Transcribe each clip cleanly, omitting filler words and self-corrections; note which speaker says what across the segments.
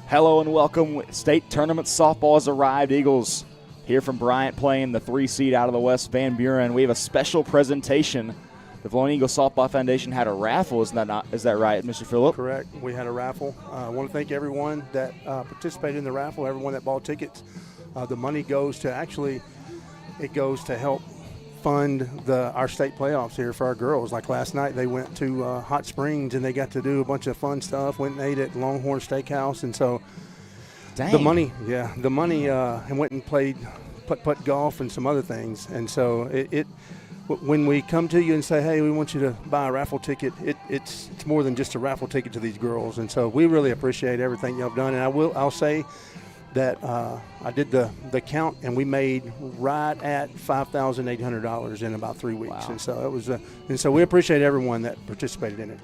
Speaker 1: Hello and welcome. State tournament softball has arrived. Eagles here from Bryant playing the 3 seed out of the West, Van Buren. We have a special presentation. The Vilonia Eagles Softball Foundation had a raffle. Is that right, Mr. Phillip?
Speaker 2: Correct. We had a raffle. I want to thank everyone that participated in the raffle, everyone that bought tickets. The money goes to help fund our state playoffs here for our girls. Like last night, they went to Hot Springs and they got to do a bunch of fun stuff. Went and ate at Longhorn Steakhouse, and so the money, and went and played putt-putt golf and some other things. And so when we come to you and say, hey, we want you to buy a raffle ticket, it's more than just a raffle ticket to these girls. And so we really appreciate everything y'all have done. And I'll say that I did the count, and we made right at $5,800 in about 3 weeks. Wow. And so so we appreciate everyone that participated in it.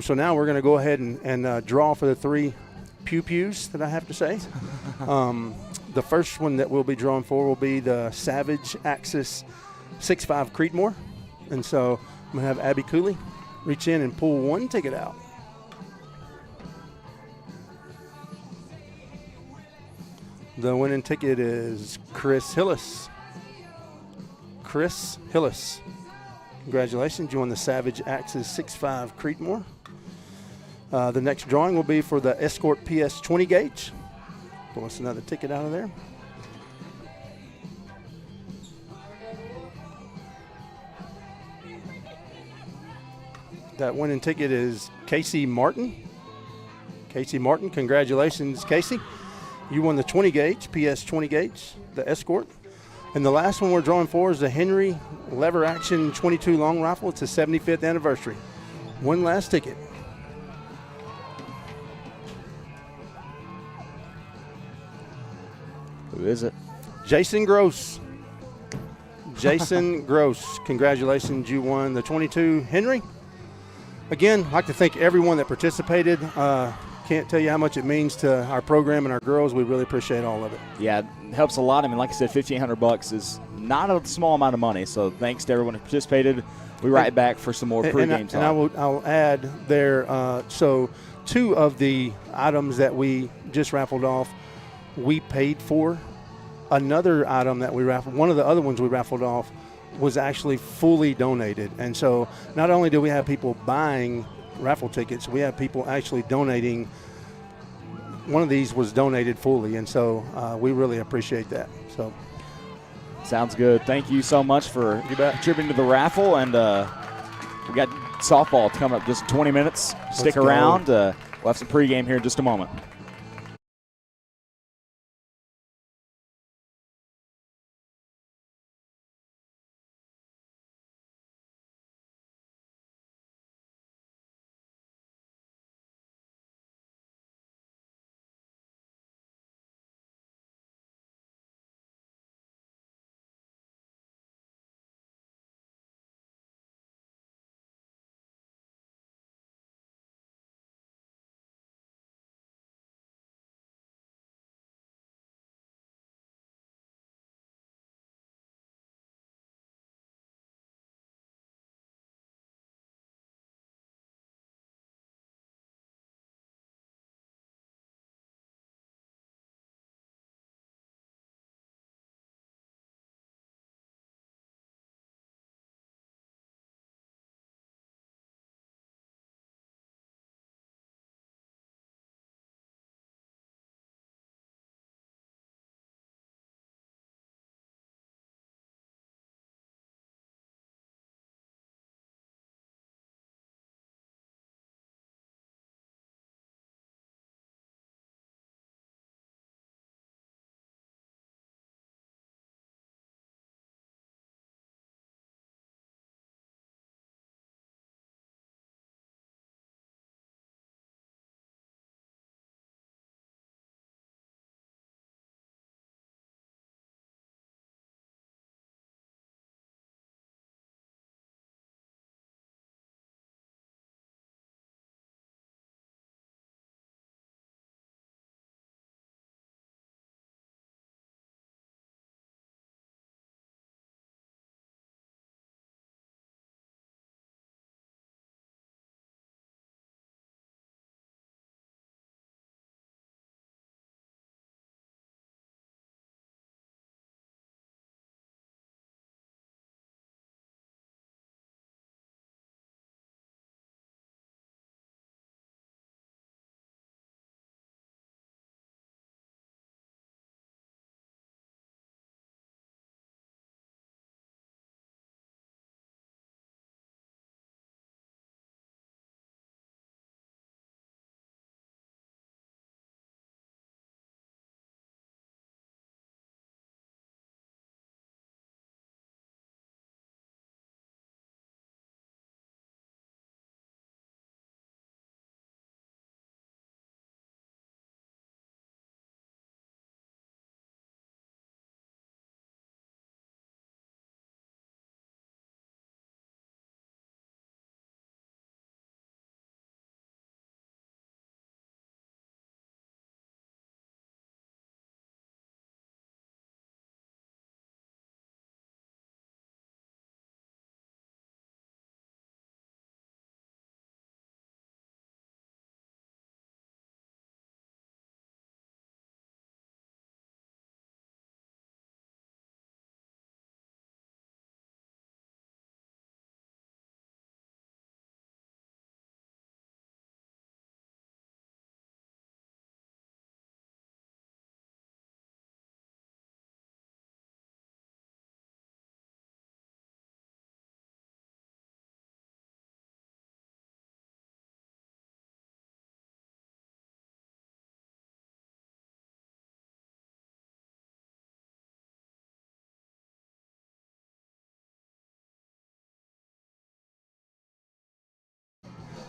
Speaker 2: So now we're going to go ahead and draw for the 3 pew-pews that I have to say. The first one that we'll be drawing for will be the Savage Axis 6.5 Creedmoor. And so I'm going to have Abby Cooley reach in and pull one ticket out. The winning ticket is Chris Hillis. Chris Hillis. Congratulations, you won the Savage Axis 6.5 Creedmoor. The next drawing will be for the Escort PS 20 gauge. Pull us another ticket out of there. That winning ticket is Casey Martin. Casey Martin, congratulations, Casey. You won the 20 gauge, PS 20 gauge, the Escort. And the last one we're drawing for is the Henry Lever Action 22 Long Rifle. It's the 75th anniversary. One last ticket.
Speaker 1: Who is it?
Speaker 2: Jason Gross. Jason Gross, congratulations, you won the 22 Henry. Again, I'd like to thank everyone that participated. Can't tell you how much it means to our program and our girls. We really appreciate all of it.
Speaker 1: Yeah, it helps a lot. I mean, like I said, $1,500 is not a small amount of money. So thanks to everyone who participated. We'll be right back for some more pregame talk.
Speaker 2: And I'll add there, so 2 of the items that we just raffled off, we paid for. Another item that we raffled, one of the other ones we raffled off, was actually fully donated. And so not only do we have people buying raffle tickets, we have people actually donating. One of these was donated fully, and so we really appreciate that. So
Speaker 1: sounds good. Thank you so much for contributing to the raffle, and we got softball coming up just in 20 minutes. Stick around. We'll have some pregame here in just a moment.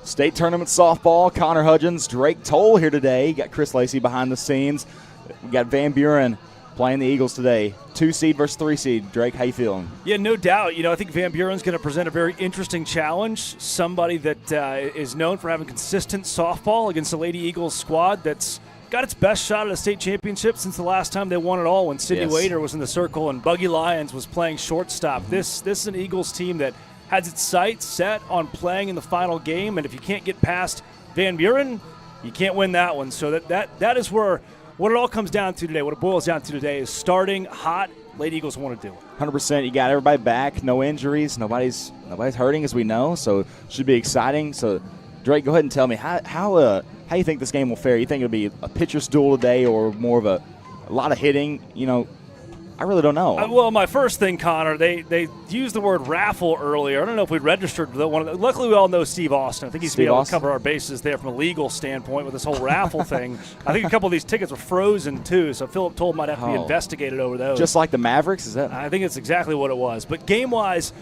Speaker 1: State tournament softball. Connor Hudgens, Drake Toll here today. Got Chris Lacey behind the scenes. We got Van Buren playing the Eagles today. 2 seed versus 3 seed. Drake, how you feeling?
Speaker 3: Yeah, no doubt. I think Van Buren's going to present a very interesting challenge. Somebody that is known for having consistent softball against the Lady Eagles squad that's got its best shot at a state championship since the last time they won it all when Sydney Wader was in the circle and Buggy Lyons was playing shortstop. This is an Eagles team that has its sights set on playing in the final game, and if you can't get past Van Buren, you can't win that one. So that is where what it all comes down to today, what it boils down to today is starting hot. Lady Eagles want to do it.
Speaker 1: 100%. You got everybody back, no injuries, nobody's hurting as we know, so it should be exciting. So, Drake, go ahead and tell me how you think this game will fare. You think it'll be a pitcher's duel today or more of a lot of hitting? I really don't know.
Speaker 3: Well, my first thing, Connor, they used the word raffle earlier. I don't know if we registered one. Luckily, we all know Steve Austin. I think he's been able to cover our bases there from a legal standpoint with this whole raffle thing. I think a couple of these tickets were frozen, too, so Philip told might have to be investigated over those.
Speaker 1: Just like the Mavericks? Is that?
Speaker 3: I think it's exactly what it was. But game-wise,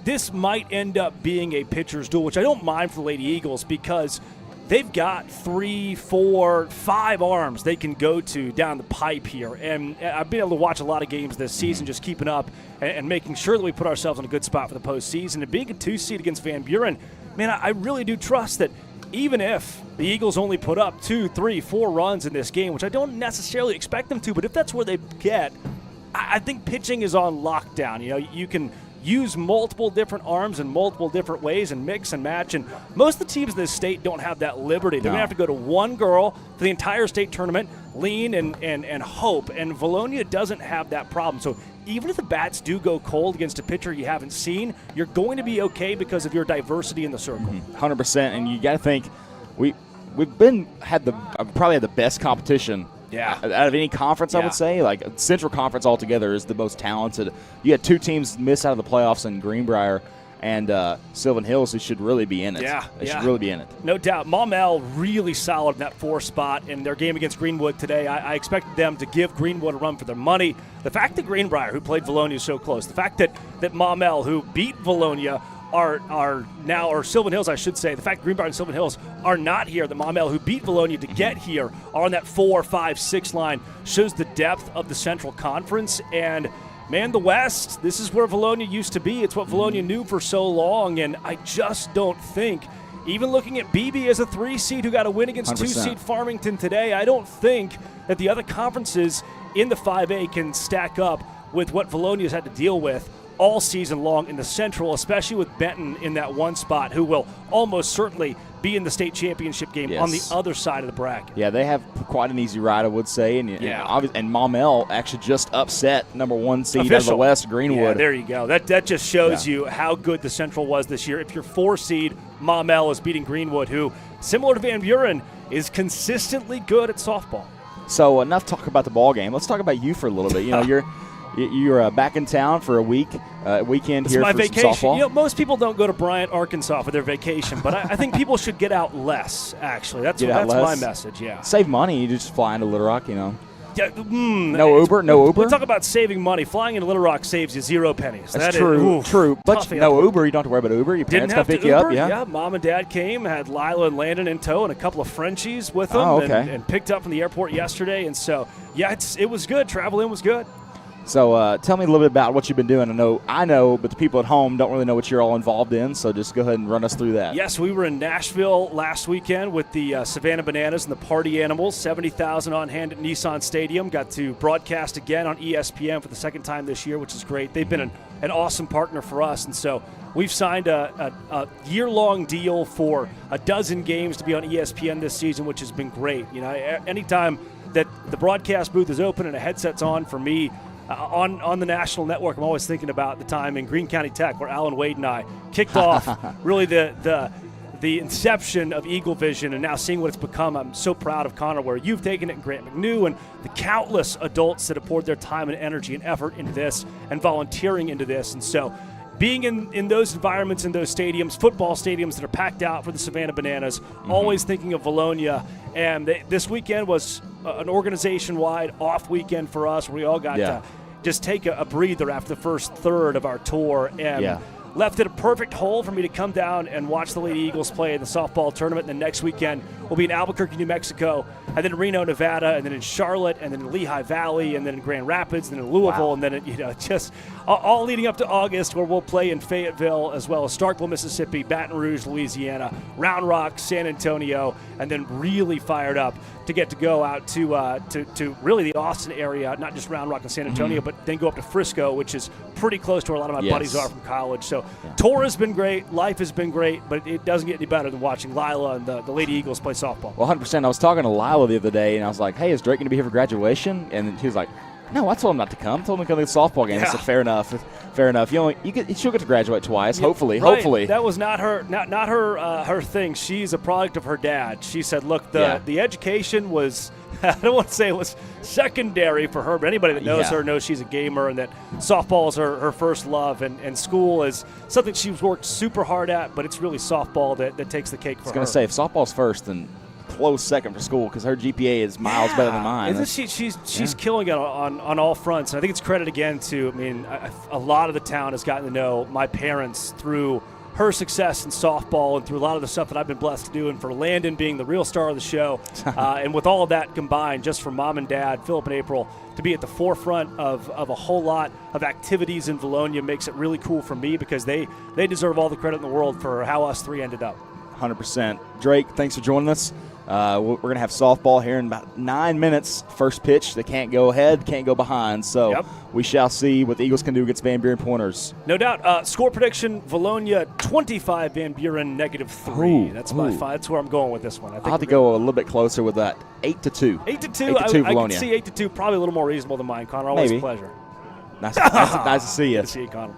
Speaker 3: this might end up being a pitcher's duel, which I don't mind for the Lady Eagles because they've got 3, 4, 5 arms they can go to down the pipe here. And I've been able to watch a lot of games this season, just keeping up and making sure that we put ourselves in a good spot for the postseason. And being a 2 seed against Van Buren, man, I really do trust that even if the Eagles only put up 2, 3, 4 runs in this game, which I don't necessarily expect them to, but if that's where they get, I think pitching is on lockdown. You can use multiple different arms in multiple different ways and mix and match. And most of the teams in this state don't have that liberty. They're going to have to go to one girl for the entire state tournament, lean and hope. And Vilonia doesn't have that problem. So even if the bats do go cold against a pitcher you haven't seen, you're going to be okay because of your diversity in the circle.
Speaker 1: 100%. And you got to think we've had the best competition.
Speaker 3: Yeah.
Speaker 1: Out of any conference, I would say. Like, Central Conference altogether is the most talented. You had 2 teams miss out of the playoffs in Greenbrier and Sylvan Hills, who should really be in it. They should really be in it.
Speaker 3: No doubt. Maumelle really solid in that 4 spot in their game against Greenwood today. I expected them to give Greenwood a run for their money. The fact that Greenbrier, who played Vilonia so close, the fact that Maumelle, who beat Vilonia, or Sylvan Hills, I should say, the fact Greenbrier and Sylvan Hills are not here, that Maumelle, who beat Vilonia to get here, are on that 4, 5, 6 line, shows the depth of the Central Conference. And, man, the West, this is where Vilonia used to be. It's what Vilonia knew for so long, and I just don't think, even looking at BB as a 3 seed who got a win against 2 seed Farmington today, I don't think that the other conferences in the 5A can stack up with what Vilonia's had to deal with all season long in the Central, especially with Benton in that 1 spot, who will almost certainly be in the state championship game on the other side of the bracket.
Speaker 1: Yeah, they have quite an easy ride, I would say. And Maumelle actually just upset number 1 seed out of the West, Greenwood.
Speaker 3: Yeah, there you go. That just shows you how good the Central was this year. If you're 4 seed, Maumelle is beating Greenwood, who, similar to Van Buren, is consistently good at softball.
Speaker 1: So enough talk about the ball game. Let's talk about you for a little bit. You're back in town for a weekend here
Speaker 3: for
Speaker 1: vacation. Some softball.
Speaker 3: Most people don't go to Bryant, Arkansas for their vacation, but I think people should get out less, actually. That's my message,
Speaker 1: Save money. You just fly into Little Rock,
Speaker 3: Yeah,
Speaker 1: No Uber?
Speaker 3: We talk about saving money. Flying into Little Rock saves you 0 pennies.
Speaker 1: That's true. But no Uber. You don't have to worry about Uber. Your parents come pick you up.
Speaker 3: Yeah, Mom and Dad came, had Lila and Landon in tow and a couple of Frenchies with them and picked up from the airport yesterday. And so, it was good. Travel in was good.
Speaker 1: So tell me a little bit about what you've been doing. I know, but the people at home don't really know what you're all involved in, so just go ahead and run us through that.
Speaker 3: Yes, we were in Nashville last weekend with the Savannah Bananas and the Party Animals, 70,000 on hand at Nissan Stadium. Got to broadcast again on ESPN for the 2nd time this year, which is great. They've been an awesome partner for us, and so we've signed a year-long deal for a dozen games to be on ESPN this season, which has been great. Anytime that the broadcast booth is open and a headset's on for me, on the national network, I'm always thinking about the time in Greene County Tech where Alan Wade and I kicked off really the inception of Eagle Vision, and now seeing what it's become. I'm so proud of Connor, where you've taken it, and Grant McNew and the countless adults that have poured their time and energy and effort into this and volunteering into this. And so being in those environments, in those stadiums, football stadiums that are packed out for the Savannah Bananas, always thinking of Vilonia. And this weekend was an organization-wide off weekend for us, where we all got to just take a breather after the first third of our tour. And left it a perfect hole for me to come down and watch the Lady Eagles play in the softball tournament. And then next weekend we'll be in Albuquerque, New Mexico, and then Reno, Nevada, and then in Charlotte, and then in Lehigh Valley, and then in Grand Rapids, and then in Louisville, and then just all leading up to August, where we'll play in Fayetteville, as well as Starkville, Mississippi, Baton Rouge, Louisiana, Round Rock, San Antonio, and then really fired up to get to go out to really the Austin area, not just Round Rock and San Antonio, but then go up to Frisco, which is pretty close to where a lot of my buddies are from college. So tour has been great, life has been great, but it doesn't get any better than watching Lila and the Lady Eagles play softball.
Speaker 1: Well, 100%. I was talking to Lila the other day, and I was like, hey, is Drake going to be here for graduation? And he was like, no, I told him not to come. I told him to come to the softball game. I said, fair enough. Fair enough. She'll get to graduate twice, hopefully.
Speaker 3: Right.
Speaker 1: Hopefully.
Speaker 3: That was not her thing. She's a product of her dad. She said, look, the education was, I don't want to say it was secondary for her, but anybody that knows her knows she's a gamer and that softball is her first love, and school is something she's worked super hard at, but it's really softball that takes the cake for her.
Speaker 1: I was going to say, if softball's first, then close second for school because her GPA is miles better than mine.
Speaker 3: Isn't she's killing it on all fronts. And I think it's credit again to, a lot of the town has gotten to know my parents through her success in softball and through a lot of the stuff that I've been blessed to do, and for Landon being the real star of the show. And with all of that combined, just from mom and dad, Philip and April, to be at the forefront of a whole lot of activities in Vilonia makes it really cool for me, because they deserve all the credit in the world for how us three ended up.
Speaker 1: 100%. Drake, thanks for joining us. We're going to have softball here in about 9 minutes. First pitch, they can't go ahead, can't go behind. So we shall see what the Eagles can do against Van Buren Pointers.
Speaker 3: No doubt. Score prediction, Vilonia 25, Van Buren -3. That's my 5. That's where I'm going with this one.
Speaker 1: I'll have to go a little bit closer with that. 8-2.
Speaker 3: 8-2.
Speaker 1: 8-2
Speaker 3: I
Speaker 1: Vilonia.
Speaker 3: can see 8-2, probably a little more reasonable than mine, Connor. Always a pleasure.
Speaker 1: Nice to see you.
Speaker 3: Good to see you, Connor.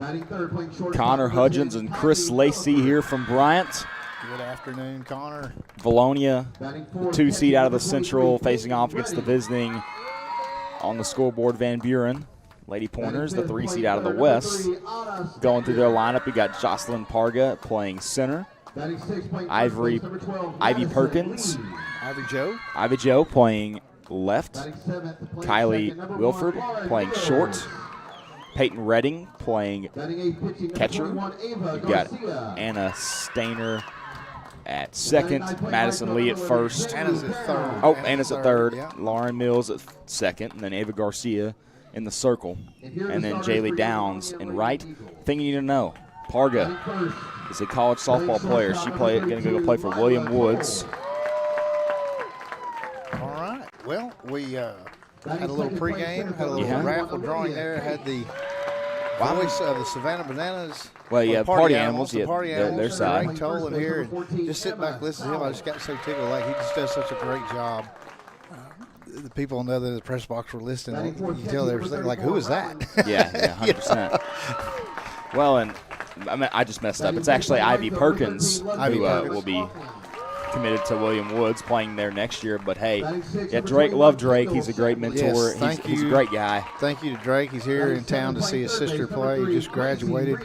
Speaker 1: Connor Hudgens and Chris Lacey here from Bryant.
Speaker 4: Good afternoon, Connor.
Speaker 1: Vilonia, the 2 seed out of the Central, facing off against the visiting on the scoreboard Van Buren. Lady Pointers, the 3 seed out of the West. Going through their lineup, we got Jocelyn Parga playing center. Ivy Perkins. Ivy Joe playing left. Kylie Wilford playing short. Peyton Redding playing catcher. You've got Anna Stainer at second. Madison Lee at first.
Speaker 4: Anna's at third.
Speaker 1: Oh, Anna's at third.
Speaker 4: Yeah.
Speaker 1: Lauren Mills at second. And then Ava Garcia in the circle. And then Jaylee Downs in right. Thing you need to know, Parga is a college softball player. She's going to go play for William Woods.
Speaker 4: All right. Well, we had a little pregame, had a little raffle drawing there, had the voice of the Savannah Bananas.
Speaker 1: Well, yeah, party animals.
Speaker 4: The
Speaker 1: Yeah,
Speaker 4: party animals.
Speaker 1: their side.
Speaker 4: Greg Toll in here, and just sit back, listen to him. I just got so tickled. Like, he just does such a great job. The people on the other end of the press box were listening. You can tell they were like, "Who is that?"
Speaker 1: Yeah, 100%. Well, and I just messed up. It's actually Ivy Perkins who will be committed to William Woods, playing there next year. But hey, yeah, Drake, love Drake. He's a great mentor.
Speaker 4: Yes,
Speaker 1: He's a great guy.
Speaker 4: Thank you to Drake. He's here in town to see his sister play. He just graduated,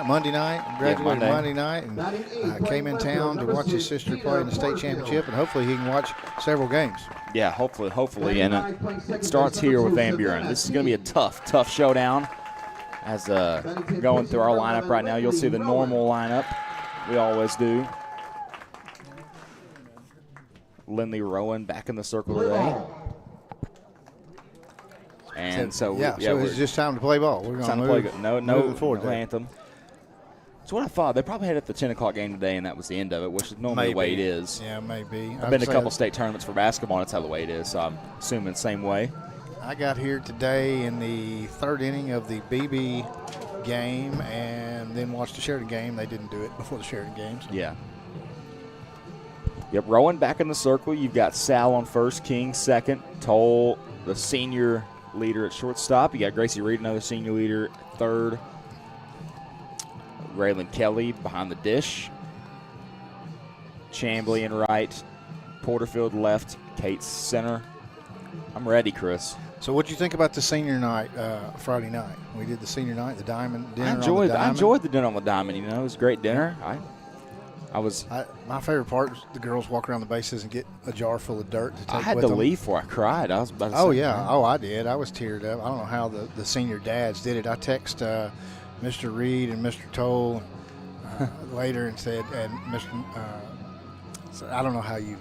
Speaker 4: Monday night. Graduated Monday night, and came in town to watch his sister play in the state championship, and hopefully he can watch several games.
Speaker 1: Yeah, hopefully. And it starts here with Van Buren. This is going to be a tough showdown. As going through our lineup right now, you'll see the normal lineup. We always do. Lindley Rowan back in the circle today. And so
Speaker 4: it's just time to play ball. We're going to move.
Speaker 1: No anthem. That's what I thought. They probably had it at the 10 o'clock game today, and that was the end of it, which is normally the way it is.
Speaker 4: Yeah, maybe.
Speaker 1: I've been to a couple state tournaments for basketball, and that's how the way it is, so I'm assuming the same way.
Speaker 4: I got here today in the third inning of the BB game and then watched the Sheridan game. They didn't do it before the Sheridan games.
Speaker 1: Yeah. Yep, Rowan back in the circle. You've got Sal on first, King second, Toll, the senior leader at shortstop. You got Gracie Reed, another senior leader at third. Raylan Kelly behind the dish. Chambly in right. Porterfield left. Kate center. I'm ready, Chris.
Speaker 4: So what did you think about the senior night, Friday night? We did the senior night, the Diamond dinner.
Speaker 1: I enjoyed the dinner on the Diamond. It was a great dinner.
Speaker 4: My favorite part was the girls walk around the bases and get a jar full of dirt to take with them.
Speaker 1: I had to leave before I cried. I was about to say,
Speaker 4: I did. I was teared up. I don't know how the senior dads did it. I text Mr. Reed and Mr. Toll later and said, and Mr. So I don't know how you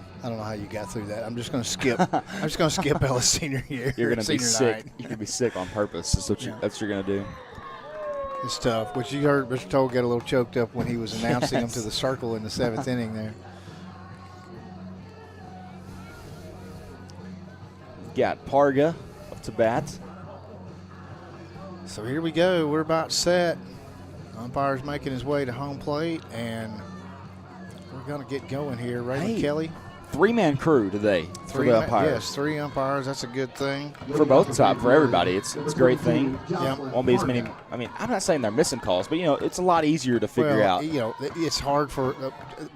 Speaker 4: got through that. I'm just going to skip. I'm just going to skip Ella's senior year.
Speaker 1: You're going to be sick.
Speaker 4: Night.
Speaker 1: You're going to be sick on purpose. That's what you're going to do.
Speaker 4: It's tough. But you heard Mr. Toll get a little choked up when he was announcing them to the circle in the 7th inning there.
Speaker 1: Got Parga up to bat.
Speaker 4: So here we go. We're about set. Umpire's making his way to home plate, and we're going to get going here. Raymond Kelly.
Speaker 1: 3-man crew today for the umpires.
Speaker 4: Yes, 3 umpires. That's a good thing.
Speaker 1: For both sides, for everybody. It's a great thing.
Speaker 4: Yeah.
Speaker 1: Won't be as many. I mean, I'm not saying they're missing calls, but, it's a lot easier to figure out.
Speaker 4: It's hard for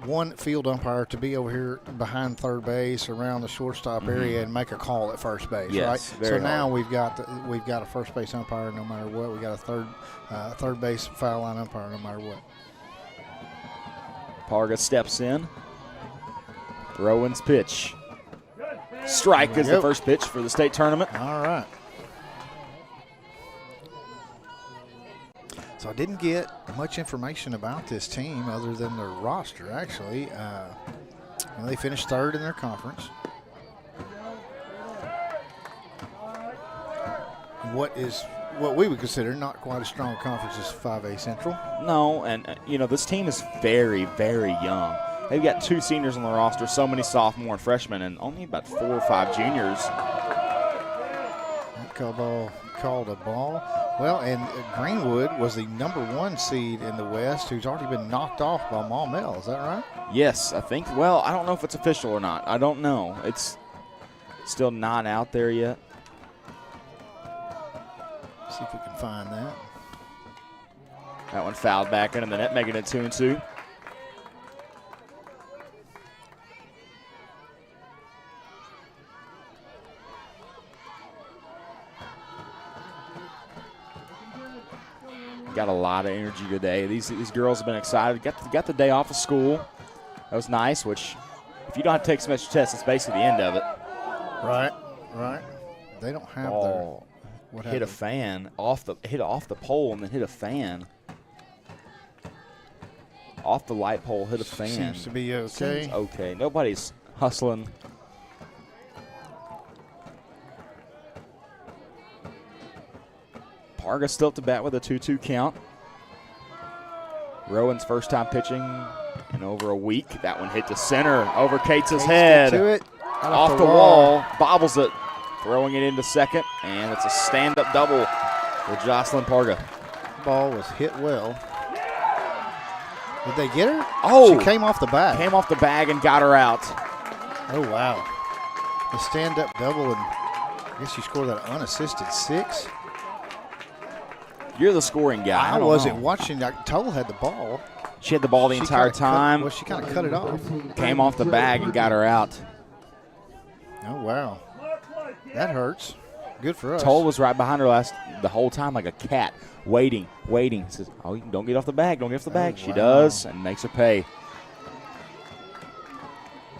Speaker 4: one field umpire to be over here behind third base around the shortstop area and make a call at first base,
Speaker 1: yes,
Speaker 4: right?
Speaker 1: So
Speaker 4: hard. Now we've got a first base umpire no matter what. We got a third base foul line umpire no matter what.
Speaker 1: Parga steps in. Rowan's pitch. Strike is the first pitch for the state tournament.
Speaker 4: All right. So I didn't get much information about this team other than their roster, actually. They finished third in their conference. What we would consider not quite a strong conference is 5A Central.
Speaker 1: No, and, this team is very, very young. They've got 2 seniors on the roster, so many sophomore and freshmen, and only about 4 or 5 juniors.
Speaker 4: That called a ball. Well, and Greenwood was the #1 seed in the West, who's already been knocked off by Maumelle. Is that right?
Speaker 1: Yes, I think. Well, I don't know if it's official or not. I don't know. It's still not out there yet.
Speaker 4: See if we can find that.
Speaker 1: That one fouled back into the net, making it 2-2. Got a lot of energy today. These girls have been excited. Got the day off of school. That was nice, which if you don't have to take some extra tests, it's basically the end of it.
Speaker 4: Right. They don't have
Speaker 1: Ball
Speaker 4: what
Speaker 1: hit a fan hit off the pole and then hit a fan. Off the light pole, hit a fan.
Speaker 4: Seems to be okay.
Speaker 1: Seems okay. Nobody's hustling. Parga still up to bat with a 2-2 count. Rowan's first time pitching in over a week. That one hit to center over Cates' head.
Speaker 4: To it.
Speaker 1: Off the wall. Bobbles it. Throwing it into second. And it's a stand-up double for Jocelyn Parga.
Speaker 4: Ball was hit well. Did they get her?
Speaker 1: Oh.
Speaker 4: She came off the bag.
Speaker 1: Came off the bag and got her out.
Speaker 4: Oh, wow. The stand-up double, and I guess she scored that unassisted 6.
Speaker 1: You're the scoring guy.
Speaker 4: I wasn't watching. Toll had the ball.
Speaker 1: She had the ball the entire time.
Speaker 4: She kind of cut it off.
Speaker 1: Came off the bag and got her out.
Speaker 4: Oh, wow. That hurts. Good for us.
Speaker 1: Toll was right behind her the whole time like a cat, waiting. Says, "Oh, don't get off the bag, don't get off the bag." She does and makes her pay.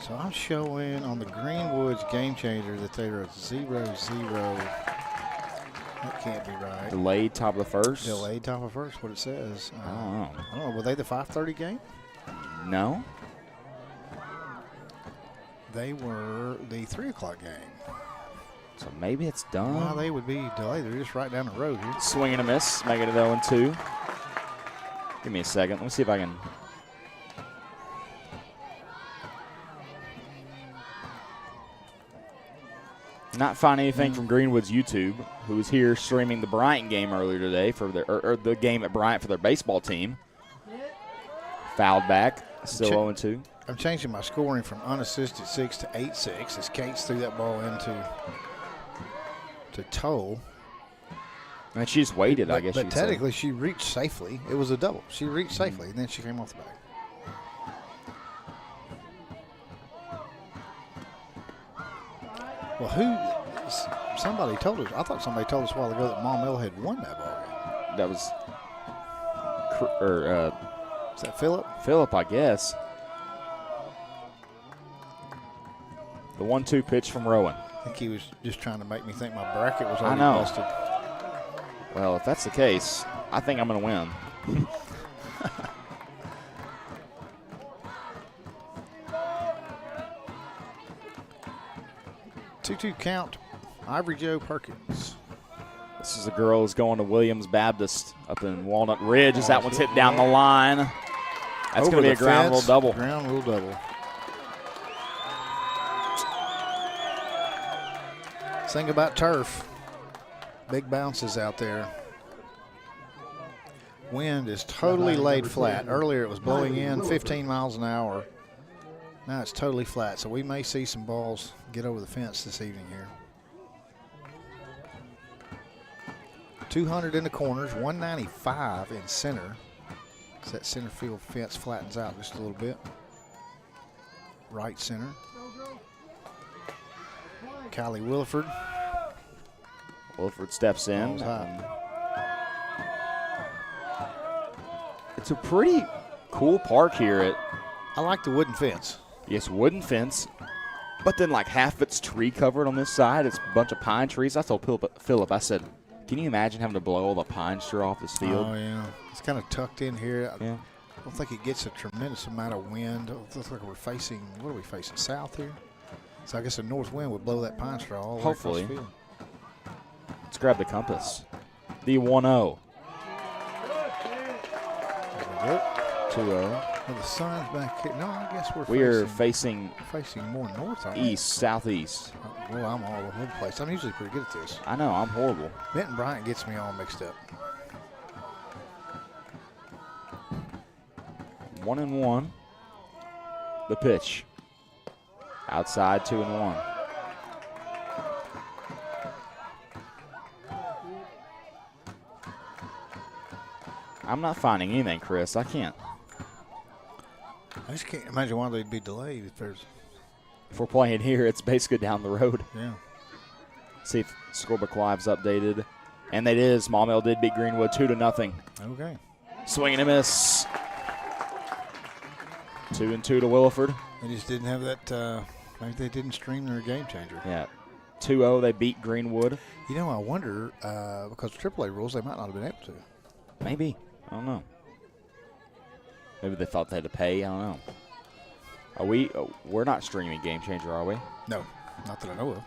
Speaker 4: So I'm showing on the Greenwoods Game Changer that they are 0-0. That can't be right.
Speaker 1: Delayed top of the first.
Speaker 4: Delayed top of first, what it says.
Speaker 1: I don't know.
Speaker 4: I don't know. Were they the 5:30 game?
Speaker 1: No.
Speaker 4: They were the 3 o'clock game.
Speaker 1: So maybe it's done.
Speaker 4: Well, they would be delayed. They're just right down the road here.
Speaker 1: Swing and a miss, making it 0-2. Give me a second. Let me see if I can. Not find anything from Greenwood's YouTube, who was here streaming the Bryant game earlier today for the game at Bryant for their baseball team. Fouled back, still 0-2.
Speaker 4: I'm changing my scoring from unassisted 6 to 8-6 as Cates threw that ball into Toll.
Speaker 1: And she just waited, I guess you
Speaker 4: But
Speaker 1: could say.
Speaker 4: technically, she reached safely. It was a double. She reached safely, and then she came off the bag. Well, somebody told us. I thought somebody told us a while ago that Maumelle had won that ball game.
Speaker 1: That was
Speaker 4: Is that Phillip?
Speaker 1: Phillip, I guess. The 1-2 pitch from Rowan.
Speaker 4: I think he was just trying to make me think my bracket was
Speaker 1: I
Speaker 4: already
Speaker 1: know.
Speaker 4: busted.
Speaker 1: Well, if that's the case, I think I'm going to win.
Speaker 4: 2-2 count, Ivory Joe Perkins.
Speaker 1: This is a girl who's going to Williams Baptist up in Walnut Ridge as that one's hit down the line. That's going to be a ground rule double.
Speaker 4: Ground rule double. Thing about turf, big bounces out there. Wind is totally laid flat. Earlier it was blowing in 15 miles an hour. Now it's totally flat, so we may see some balls get over the fence this evening here. 200 in the corners, 195 in center. So that center field fence flattens out just a little bit. Right center. Kylie Williford.
Speaker 1: Williford steps in.
Speaker 4: Ball's high.
Speaker 1: It's a pretty cool park here.
Speaker 4: I like the wooden fence.
Speaker 1: Yes, wooden fence, but then like half it's tree covered on this side. It's a bunch of pine trees. I told Phillip, I said, can you imagine having to blow all the pine straw off this field?
Speaker 4: Oh, yeah. It's kind of tucked in here.
Speaker 1: Yeah.
Speaker 4: I don't think it gets a tremendous amount of wind. It looks like we're facing, what are we facing, south here? So I guess a north wind would blow that pine straw all the way across the field.
Speaker 1: Let's grab the compass. The 1-0. 2-0.
Speaker 4: Well, the sun's back here. No, I guess
Speaker 1: we're
Speaker 4: facing more north, aren't we?
Speaker 1: east, southeast.
Speaker 4: Well, I'm all over the place. I'm usually pretty good at this.
Speaker 1: I know, I'm horrible.
Speaker 4: Benton Bryant gets me all mixed up.
Speaker 1: 1-1. The pitch. Outside, 2-1. I'm not finding anything, Chris. I can't.
Speaker 4: I just can't imagine why they'd be delayed
Speaker 1: If we're playing here, it's basically down the road.
Speaker 4: Yeah.
Speaker 1: See if Scorebook Live's updated. And it is. Maumelle did beat Greenwood 2-0.
Speaker 4: Okay.
Speaker 1: Swing and a miss. 2-2 to Williford.
Speaker 4: They just didn't have that. Maybe they didn't stream their game changer.
Speaker 1: Yeah. 2-0, they beat Greenwood.
Speaker 4: You know, I wonder, because of AAA rules, they might not have been able to.
Speaker 1: Maybe. I don't know. Maybe they thought they had to pay. I don't know. Are we? We're not streaming Game Changer, are we?
Speaker 4: No, not that I know of.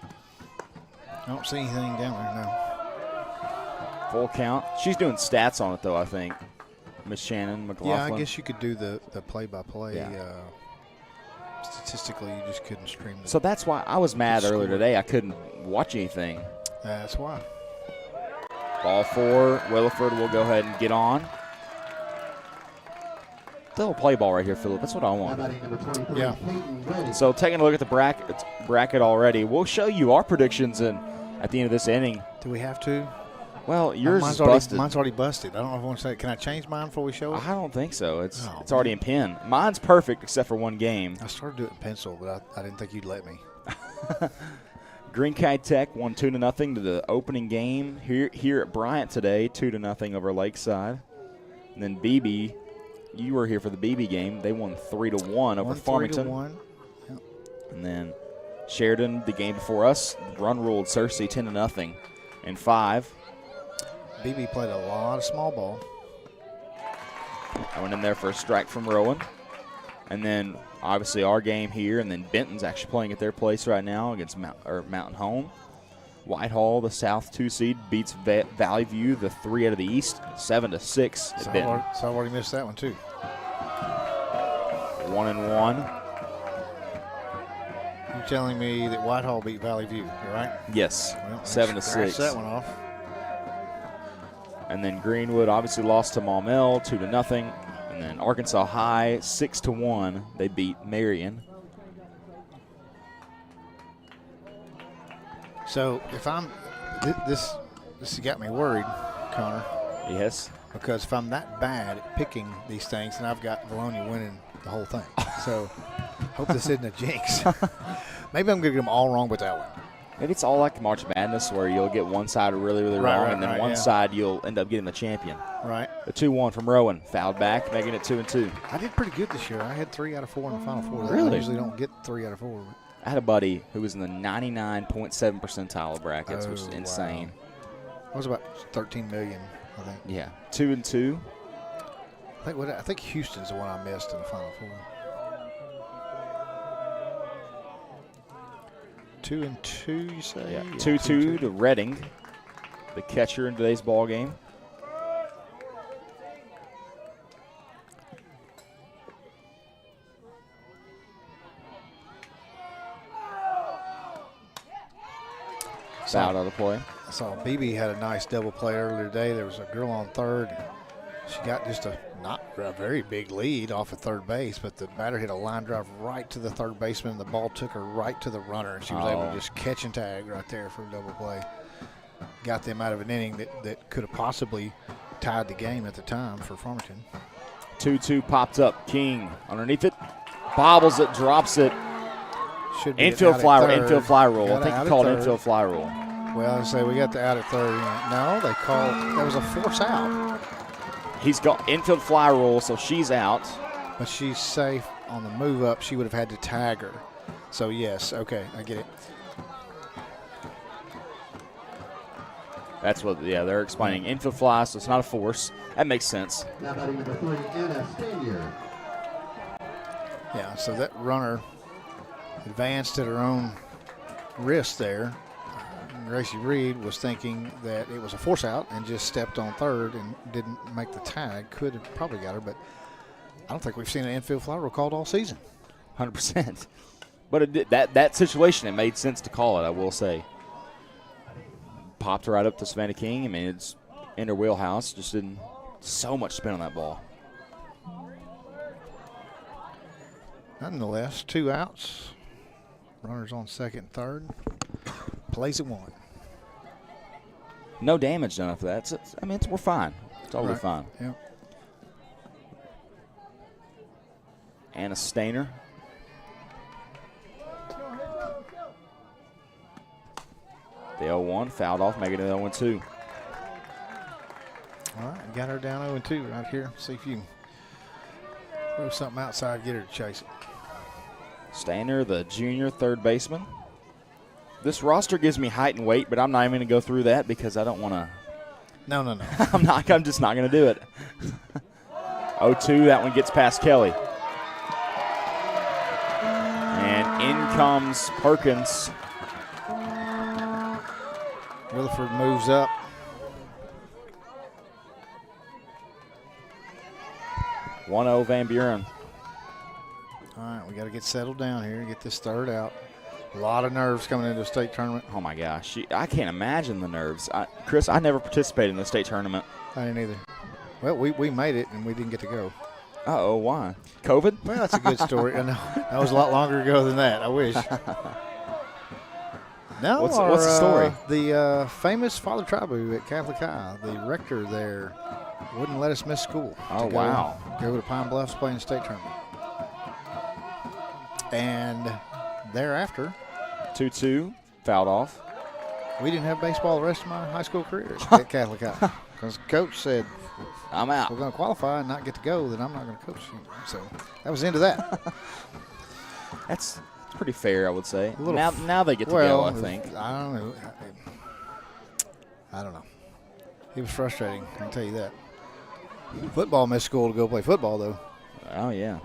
Speaker 4: I don't see anything down there, no.
Speaker 1: Full count. She's doing stats on it, though, I think. Miss Shannon McLaughlin.
Speaker 4: Yeah, I guess you could do the play-by-play.
Speaker 1: Yeah.
Speaker 4: Statistically, you just couldn't stream the
Speaker 1: So that's why I was mad earlier
Speaker 4: score.
Speaker 1: today. I couldn't watch anything.
Speaker 4: That's why.
Speaker 1: Ball 4. Williford will go ahead and get on. Little play ball right here, Philip. That's what I want.
Speaker 4: Yeah.
Speaker 1: So taking a look at the bracket already, we'll show you our predictions at the end of this inning.
Speaker 4: Do we have to?
Speaker 1: Well, yours
Speaker 4: mine's
Speaker 1: is busted.
Speaker 4: Mine's already busted. I don't know if I want to say it. Can I change mine before we show it?
Speaker 1: I don't think so. It's
Speaker 4: Oh,
Speaker 1: already in pen. Mine's perfect except for one game.
Speaker 4: I started doing it in pencil, but I didn't think you'd let me.
Speaker 1: Green Kite Tech won 2-0 to the opening game here at Bryant today, 2-0 over Lakeside. And then BB, you were here for the BB game. They won 3-1 over Farmington.
Speaker 4: 3-1. Yep.
Speaker 1: And then Sheridan, the game before us, run ruled Searcy 10-0 in 5.
Speaker 4: BB played a lot of small ball.
Speaker 1: I went in there for a strike from Rowan. And then obviously our game here, and then Benton's actually playing at their place right now against Mountain Home. Whitehall, the South 2 seed, beats Valley View, the 3 out of the East, 7-6 at Benton.
Speaker 4: So I've already missed that one too.
Speaker 1: 1-1.
Speaker 4: You're telling me that Whitehall beat Valley View, right?
Speaker 1: Yes,
Speaker 4: Well,
Speaker 1: 7-6.
Speaker 4: scratch that one off.
Speaker 1: And then Greenwood obviously lost to Maumelle 2-0. And then Arkansas High 6-1. They beat Marion.
Speaker 4: So if I'm this has got me worried, Connor,
Speaker 1: Yes.
Speaker 4: because if I'm that bad at picking these things, then I've got Vilonia winning the whole thing. So hope this isn't a jinx. Maybe I'm going to get them all wrong with that one.
Speaker 1: Maybe it's all like March Madness where you'll get one side really, really wrong, and then one side you'll end up getting the champion.
Speaker 4: Right.
Speaker 1: The 2-1 from Rowan. Fouled back, making it 2-2.
Speaker 4: I did pretty good this year. I had 3 out of 4 in the Final Four.
Speaker 1: Really?
Speaker 4: I usually don't get 3 out of 4.
Speaker 1: I had a buddy who was in the 99.7 percentile of brackets, which is
Speaker 4: Oh,
Speaker 1: insane.
Speaker 4: wow. I was about 13 million, I think.
Speaker 1: Yeah. 2-2.
Speaker 4: I think Houston's the one I missed in the Final Four. 2-2, you say?
Speaker 1: Yeah. 2-2 to Reading, the catcher in today's ball game. Fouled out of play.
Speaker 4: I saw BB had a nice double play earlier today. There was a girl on third. She got just not a very big lead off of third base, but the batter hit a line drive right to the third baseman, and the ball took her right to the runner, and she was able to just catch and tag right there for a double play. Got them out of an inning that could have possibly tied the game at the time for Farmington.
Speaker 1: 2-2 popped up. King underneath it. Bobbles it, drops it.
Speaker 4: Should be
Speaker 1: Infield
Speaker 4: out at
Speaker 1: fly,
Speaker 4: third.
Speaker 1: infield fly rule. I
Speaker 4: Got
Speaker 1: think
Speaker 4: out
Speaker 1: he
Speaker 4: at
Speaker 1: called
Speaker 4: third.
Speaker 1: infield fly rule.
Speaker 4: Well, I say we got the out at third. No, they called. That was a force out.
Speaker 1: He's got infield fly rule, so she's out.
Speaker 4: But she's safe on the move up. She would have had to tag her. So, yes, okay, I get it.
Speaker 1: That's what, yeah, they're explaining. Infield fly, so it's not a force. That makes sense.
Speaker 4: Yeah, so that runner advanced at her own risk there. Gracie Reed was thinking that it was a force out and just stepped on third and didn't make the tag. Could have probably got her, but I don't think we've seen an infield fly rule called all season.
Speaker 1: 100%. But it did, that situation, it made sense to call it, I will say. Popped right up to Savannah King. I mean, it's in her wheelhouse. Just didn't so much spin on that ball.
Speaker 4: Nonetheless, 2 outs. Runners on second and third. Plays at 1.
Speaker 1: No damage done after that. I mean, we're fine. It's totally fine.
Speaker 4: Yeah.
Speaker 1: Anna Stainer. The 0-1 fouled off, making it 0-2.
Speaker 4: All right, got her down 0-2 right here. See if you can throw something outside, get her to chase it.
Speaker 1: Stainer, the junior third baseman. This roster gives me height and weight, but I'm not even going to go through that because I don't want to.
Speaker 4: No.
Speaker 1: I'm just not going to do it. 0-2, that one gets past Kelly. And in comes Perkins.
Speaker 4: Rutherford moves up.
Speaker 1: One-0 Van Buren.
Speaker 4: All right, we got to get settled down here and get this third out. A lot of nerves coming into the state tournament.
Speaker 1: Oh, my gosh. I can't imagine the nerves. Chris, I never participated in the state tournament.
Speaker 4: I didn't either. Well, we made it, and we didn't get to go.
Speaker 1: Uh-oh, why? COVID?
Speaker 4: Well, that's a good story. I know. That was a lot longer ago than that. I wish. No,
Speaker 1: What's the story?
Speaker 4: The famous Father Trabu at Catholic High, the rector there, wouldn't let us miss school.
Speaker 1: Oh, wow.
Speaker 4: Go to Pine Bluffs, play in the state tournament. And thereafter,
Speaker 1: 2-2, fouled off.
Speaker 4: we didn't have baseball the rest of my high school career at Catholic High. Because coach said,
Speaker 1: I'm out.
Speaker 4: we're going to qualify and not get to go, then I'm not going to coach you. So that was the end of that.
Speaker 1: That's pretty fair, I would say.
Speaker 4: A little
Speaker 1: Now they get to go, I think.
Speaker 4: I don't know. I don't know. It was frustrating, I can tell you that. Football missed school to go play football, though.
Speaker 1: Oh, yeah.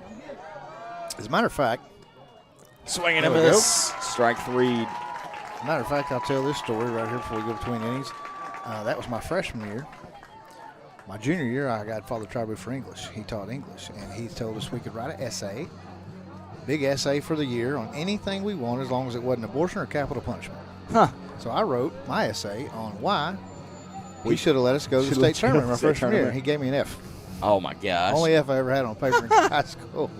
Speaker 4: As a matter of fact,
Speaker 1: Swinging
Speaker 4: There
Speaker 1: and
Speaker 4: we go.
Speaker 1: miss. Strike three.
Speaker 4: Matter of fact, I'll tell this story right here before we go between innings. That was my freshman year. My junior year, I got Father Trabu for English. He taught English, and he told us we could write an essay, big essay for the year on anything we wanted as long as it wasn't abortion or capital punishment.
Speaker 1: Huh.
Speaker 4: So I wrote my essay on why he should have let us go to the
Speaker 1: Should've let
Speaker 4: state
Speaker 1: you go
Speaker 4: tournament my
Speaker 1: to the state
Speaker 4: freshman year.
Speaker 1: tournament.
Speaker 4: He gave me an F.
Speaker 1: Oh, my gosh.
Speaker 4: Only F I ever had on paper in high school.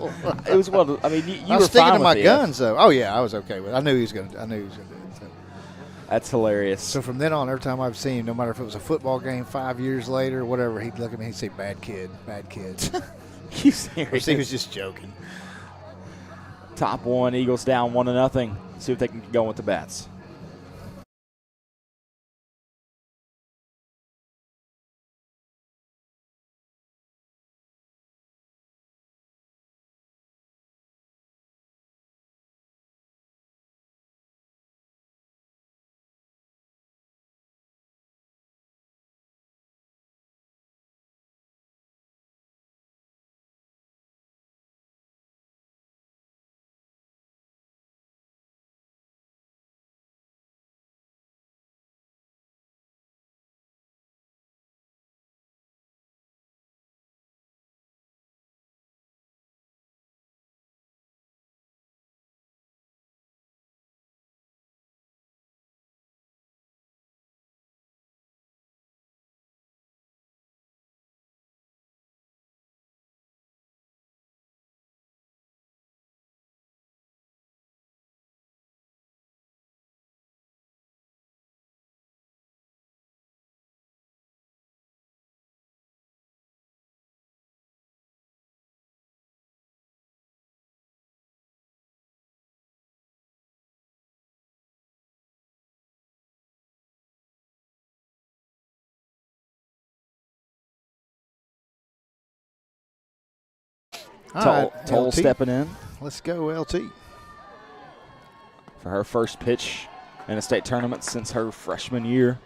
Speaker 1: It was well. I mean, you
Speaker 4: I
Speaker 1: were
Speaker 4: was sticking
Speaker 1: fine
Speaker 4: to
Speaker 1: with
Speaker 4: my
Speaker 1: the F.
Speaker 4: guns, though. Oh, yeah, I was okay with it. I knew he was going to do it. So.
Speaker 1: That's hilarious.
Speaker 4: So from then on, every time I've seen him, no matter if it was a football game 5 years later, whatever, he'd look at me and he'd say, bad kid, bad kid.
Speaker 1: You
Speaker 4: Or
Speaker 1: serious?
Speaker 4: he was just joking.
Speaker 1: Top one, Eagles down 1-0. See if they can go with the bats.
Speaker 4: All right,
Speaker 1: Toll
Speaker 4: LT.
Speaker 1: stepping in
Speaker 4: Let's go, LT.
Speaker 1: for her first pitch in a state tournament since her freshman year.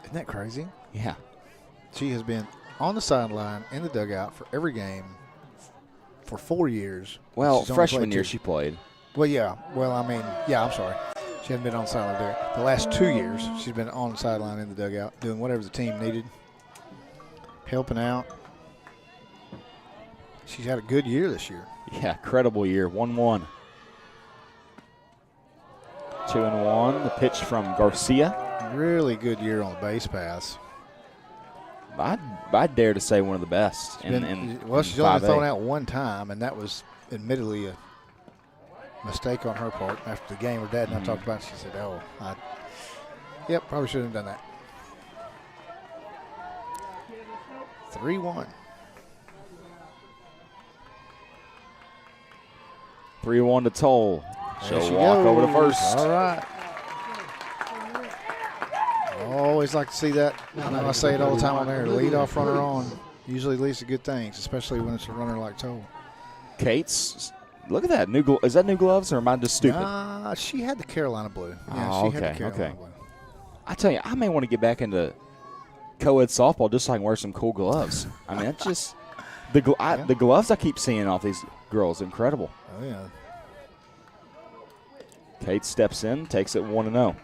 Speaker 4: Isn't that crazy?
Speaker 1: Yeah.
Speaker 4: She has been on the sideline in the dugout for every game for 4 years.
Speaker 1: Well,
Speaker 4: She's only
Speaker 1: freshman
Speaker 4: played
Speaker 1: year
Speaker 4: 2.
Speaker 1: she played.
Speaker 4: Well, yeah. Well, I mean, yeah, I'm sorry. She hasn't been on the sideline there. The last 2 years, she's been on the sideline in the dugout doing whatever the team needed, helping out. She's had a good year this year.
Speaker 1: Yeah, incredible year. 1-1. 2-1. The pitch from Garcia.
Speaker 4: Really good year on the base pass.
Speaker 1: I'd dare to say one of the best.
Speaker 4: She's only
Speaker 1: 5A.
Speaker 4: thrown out one time, and that was admittedly a mistake on her part. After the game, her dad and I talked about it. She said, yep, probably shouldn't have done that. 3-1.
Speaker 1: 3-1 to Toll.
Speaker 4: There she
Speaker 1: She'll walk over to
Speaker 4: goes.
Speaker 1: first.
Speaker 4: All right. I always like to see that. I know I say it all the time on there. Lead off runner on usually leads to good things, especially when it's a runner like Toll.
Speaker 1: Kate's, look at that. Is that new gloves, or am I just stupid?
Speaker 4: She had the Carolina blue. Yeah,
Speaker 1: Oh,
Speaker 4: she had the
Speaker 1: okay,
Speaker 4: Carolina
Speaker 1: okay.
Speaker 4: blue.
Speaker 1: I tell you, I may want to get back into co-ed softball just so I can wear some cool gloves. I mean, that's just the gloves I keep seeing off these girls, incredible.
Speaker 4: Oh, yeah.
Speaker 1: Kate steps in, takes it 1-0.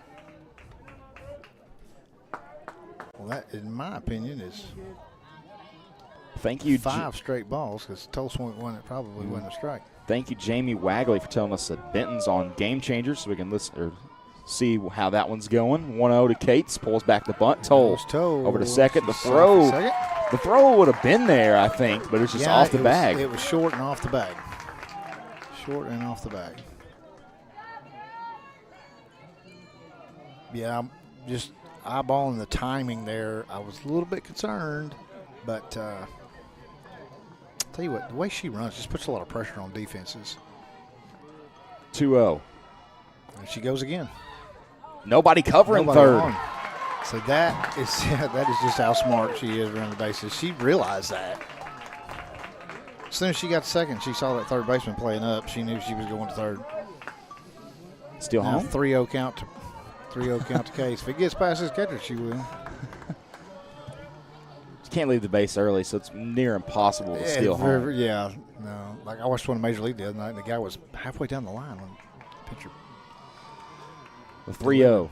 Speaker 4: Well, that, in my opinion, is
Speaker 1: Thank you,
Speaker 4: 5 straight balls because Toll swung one that probably wasn't a strike.
Speaker 1: Thank you, Jamie Wagley, for telling us that Benton's on Game Changers, so we can listen or see how that one's going. 1-0 to Cates, pulls back the bunt. Toll over to second. The throw would have been there, I think, but it's just off the bag.
Speaker 4: It was short and off the bag. Short and off the bag. Yeah, I'm just eyeballing the timing there. I was a little bit concerned, but tell you what, the way she runs just puts a lot of pressure on defenses.
Speaker 1: 2-0.
Speaker 4: And she goes again.
Speaker 1: Nobody covering
Speaker 4: Nobody
Speaker 1: third.
Speaker 4: on. So that is just how smart she is around the bases. She realized that. As soon as she got to second, she saw that third baseman playing up. She knew she was going to third.
Speaker 1: Still
Speaker 4: Now
Speaker 1: home?
Speaker 4: 3-0 count to Case. If it gets past his catcher, she will.
Speaker 1: Can't leave the base early, so it's near impossible to steal home.
Speaker 4: Yeah, no. Like I watched one in Major League the other night, and the guy was halfway down the line when the pitcher.
Speaker 1: The 3-0.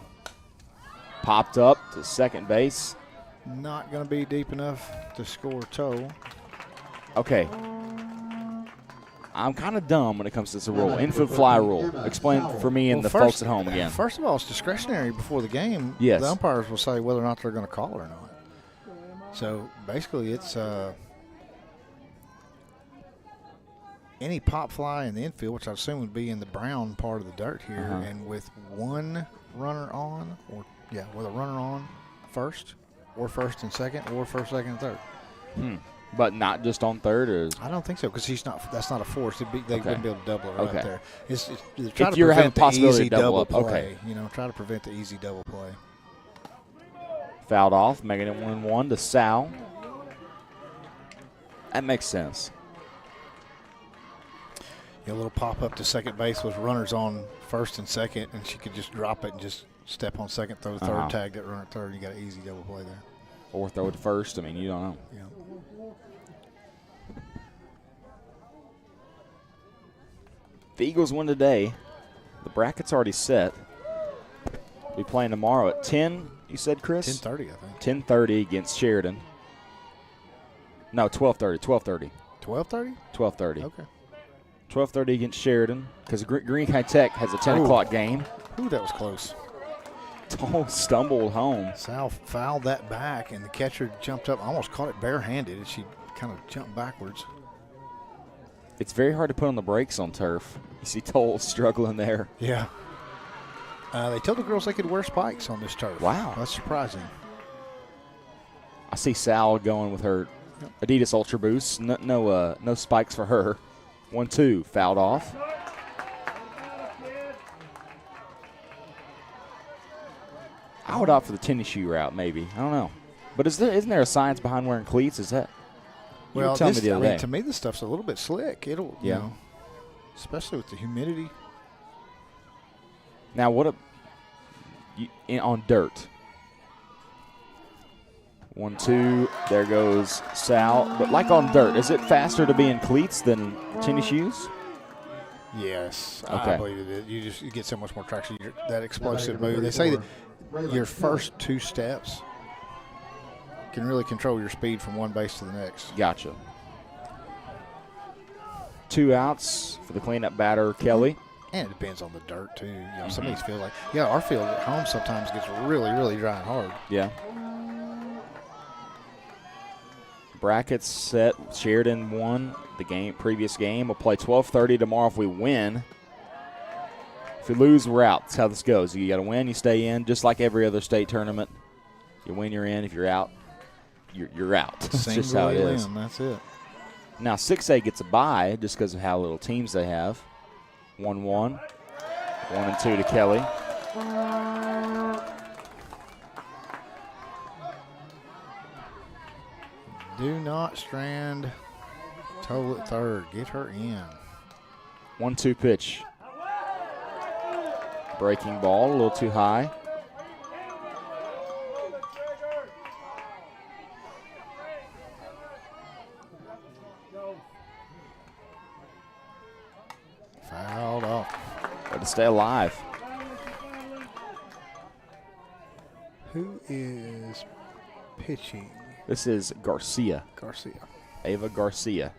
Speaker 1: Popped up to second base.
Speaker 4: Not going to be deep enough to score Toll.
Speaker 1: Okay. I'm kind of dumb when it comes to this rule. Infield fly rule. Explain for me and the folks at home again.
Speaker 4: First of all, it's discretionary before the game.
Speaker 1: Yes.
Speaker 4: The umpires will say whether or not they're going to call it or not. So basically, it's any pop fly in the infield, which I assume would be in the brown part of the dirt here, and with one runner on, with a runner on first, or first and second, or first, second, and third.
Speaker 1: But not just on third? Or
Speaker 4: I don't think so, because that's not a force. They wouldn't be able to double it right there. Try
Speaker 1: if
Speaker 4: to
Speaker 1: you're having
Speaker 4: prevent the
Speaker 1: possibility
Speaker 4: easy
Speaker 1: to double up,
Speaker 4: play. Try to prevent the easy double play.
Speaker 1: Fouled off, making it 1-1 to Sal. That makes sense.
Speaker 4: A little pop up to second base with runners on first and second, and she could just drop it and just step on second, throw the third, tag that runner at third, and you got an easy double play there.
Speaker 1: Or throw it first. I mean, you don't know.
Speaker 4: Yeah.
Speaker 1: The Eagles win today. The bracket's already set. We'll be playing tomorrow at 10, you said, Chris?
Speaker 4: 10:30, I think.
Speaker 1: 10:30 against Sheridan. No, 12:30. 12:30.
Speaker 4: 12:30?
Speaker 1: 12:30.
Speaker 4: Okay.
Speaker 1: 12:30 against Sheridan, because Greene County Tech has a 10 o'clock game.
Speaker 4: Ooh, that was close.
Speaker 1: Toll stumbled home.
Speaker 4: Sal fouled that back, and the catcher jumped up, almost caught it barehanded, and she kind of jumped backwards.
Speaker 1: It's very hard to put on the brakes on turf. You see Toll struggling there.
Speaker 4: Yeah. They told the girls they could wear spikes on this turf.
Speaker 1: Wow.
Speaker 4: That's surprising.
Speaker 1: I see Sal going with her Adidas Ultra Boost. No spikes for her. 1-2, fouled off. I would opt for the tennis shoe route, maybe. I don't know. But isn't there a science behind wearing cleats? Is that? You were telling me the other day.
Speaker 4: To me, this stuff's a little bit slick. It'll, especially with the humidity.
Speaker 1: Now, on dirt? 1-2, there goes Sal. But like on dirt, is it faster to be in cleats than tennis shoes?
Speaker 4: Yes,
Speaker 1: okay.
Speaker 4: I believe it is. You get so much more traction. That explosive move. They say that your first 2 steps can really control your speed from one base to the next.
Speaker 1: Gotcha. 2 outs for the cleanup batter, Kelly.
Speaker 4: And it depends on the dirt, too. Some of these fields our field at home sometimes gets really, really dry and hard.
Speaker 1: Yeah. Brackets set. Sheridan won the previous game. We'll play 12:30 tomorrow if we win. If we lose, we're out. That's how this goes. You got to win, you stay in, just like every other state tournament. You win, you're in. If you're out, you're out. That's just how it is.
Speaker 4: That's it.
Speaker 1: Now, 6A gets a bye just because of how little teams they have. 1-1. 1-2 to Kelly.
Speaker 4: Do not strand Toll at third. Get her in.
Speaker 1: 1-2 pitch. Breaking ball, a little too high.
Speaker 4: Fouled off.
Speaker 1: Got to stay alive.
Speaker 4: Who is pitching?
Speaker 1: This is Garcia.
Speaker 4: Garcia.
Speaker 1: Ava Garcia.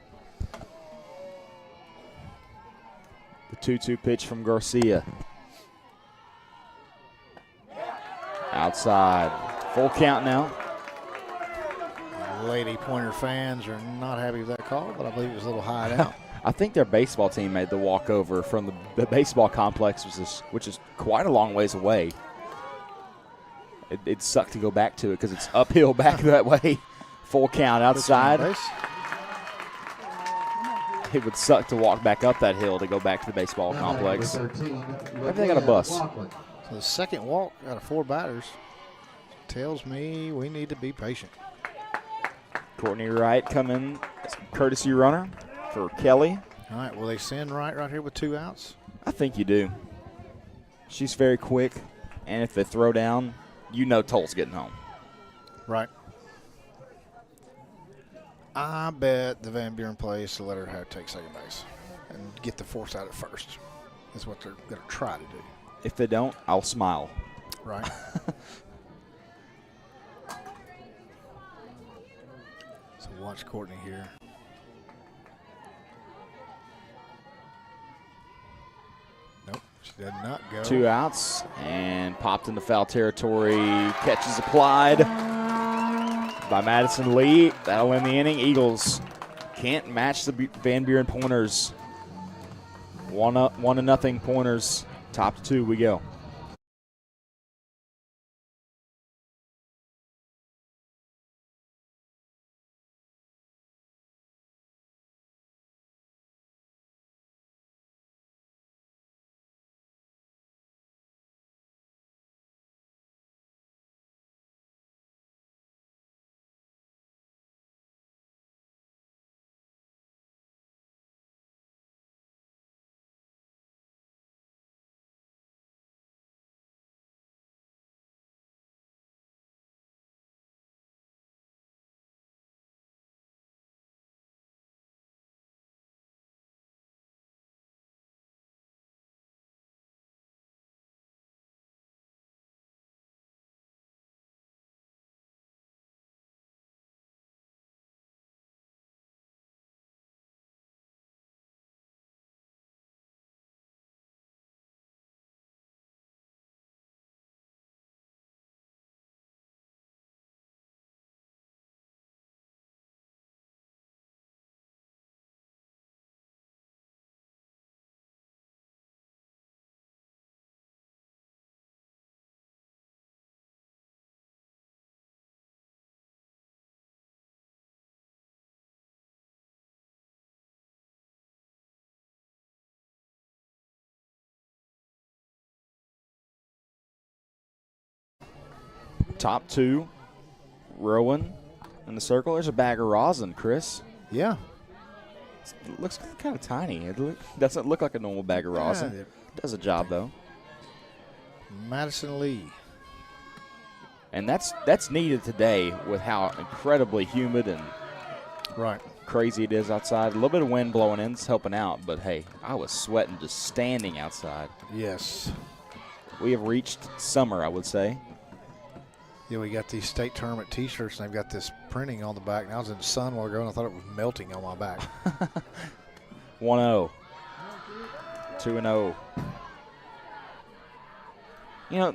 Speaker 1: The 2-2 pitch from Garcia. Outside. Full count now.
Speaker 4: Lady Pointer fans are not happy with that call, but I believe it was a little high and out.
Speaker 1: I think their baseball team made the walkover from the baseball complex, which is quite a long ways away. It sucked to go back to it because it's uphill back that way. Full count outside. It would suck to walk back up that hill to go back to the baseball complex. Everything got a bus.
Speaker 4: So the second walk out of 4 batters tells me we need to be patient.
Speaker 1: Courtney Wright coming as courtesy runner for Kelly.
Speaker 4: All right, will they send Wright right here with 2 outs?
Speaker 1: I think you do. She's very quick, and if they throw down, you know Toll's getting home.
Speaker 4: Right. I bet the Van Buren plays to let her take second base and get the force out at first. That's what they're going to try to do.
Speaker 1: If they don't, I'll smile.
Speaker 4: Right. So watch Courtney here. Nope, she did not go.
Speaker 1: 2 outs and popped into foul territory. Catch is applied by Madison Lee. That'll win the inning. Eagles can't match the Van Buren Pointers. 1-0 Pointers. Top 2 we go. Top 2, Rowan in the circle. There's a bag of rosin, Chris.
Speaker 4: Yeah.
Speaker 1: It looks kind of tiny. It doesn't look like a normal bag of rosin.
Speaker 4: Yeah,
Speaker 1: Does a job, though.
Speaker 4: Madison Lee.
Speaker 1: And that's needed today with how incredibly humid and
Speaker 4: Right.
Speaker 1: crazy it is outside. A little bit of wind blowing in is helping out, but hey, I was sweating just standing outside.
Speaker 4: Yes.
Speaker 1: We have reached summer, I would say.
Speaker 4: Yeah, we got these state tournament T-shirts, and they've got this printing on the back. And I was in the sun a while ago, and I thought it was melting on my back.
Speaker 1: 1-0. 2-0. You know,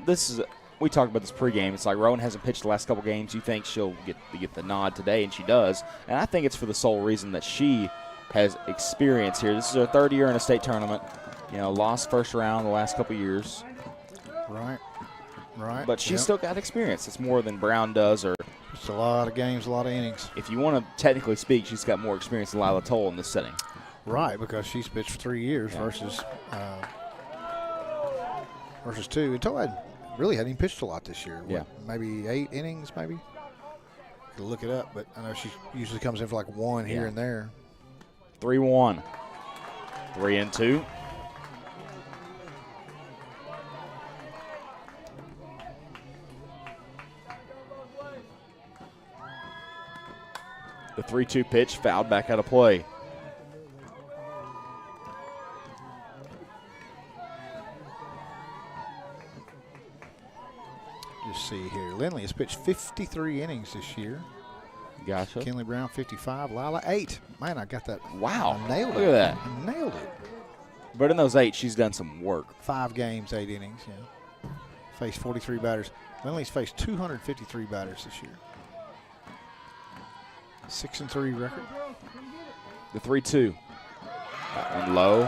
Speaker 1: we talked about this pregame. It's like Rowan hasn't pitched the last couple games. You think she'll get the nod today, and she does. And I think it's for the sole reason that she has experience here. This is her 3rd year in a state tournament. You know, lost first round the last couple years.
Speaker 4: Right. Right.
Speaker 1: But she's still got experience. It's more than Brown does. Or
Speaker 4: It's a lot of games, a lot of innings.
Speaker 1: if you want to technically speak, she's got more experience than Lila Toll in this setting.
Speaker 4: Right, because she's pitched for 3 years versus 2. And Toad really hadn't even pitched a lot this year.
Speaker 1: Yeah.
Speaker 4: Maybe 8 innings, maybe. Could look it up, but I know she usually comes in for like 1 here and there.
Speaker 1: 3-1. 3-2. The 3-2 pitch fouled back out of play.
Speaker 4: Just see here. Lindley has pitched 53 innings this year.
Speaker 1: Gotcha.
Speaker 4: Kinley Brown 55. Lila 8. Man, I got that.
Speaker 1: Wow.
Speaker 4: I nailed
Speaker 1: Look
Speaker 4: it.
Speaker 1: at that.
Speaker 4: I nailed it.
Speaker 1: But in those 8, she's done some work.
Speaker 4: 5 games, 8 innings. Yeah. Faced 43 batters. Lindley's faced 253 batters this year. 6-3 record.
Speaker 1: The 3-2. That one low.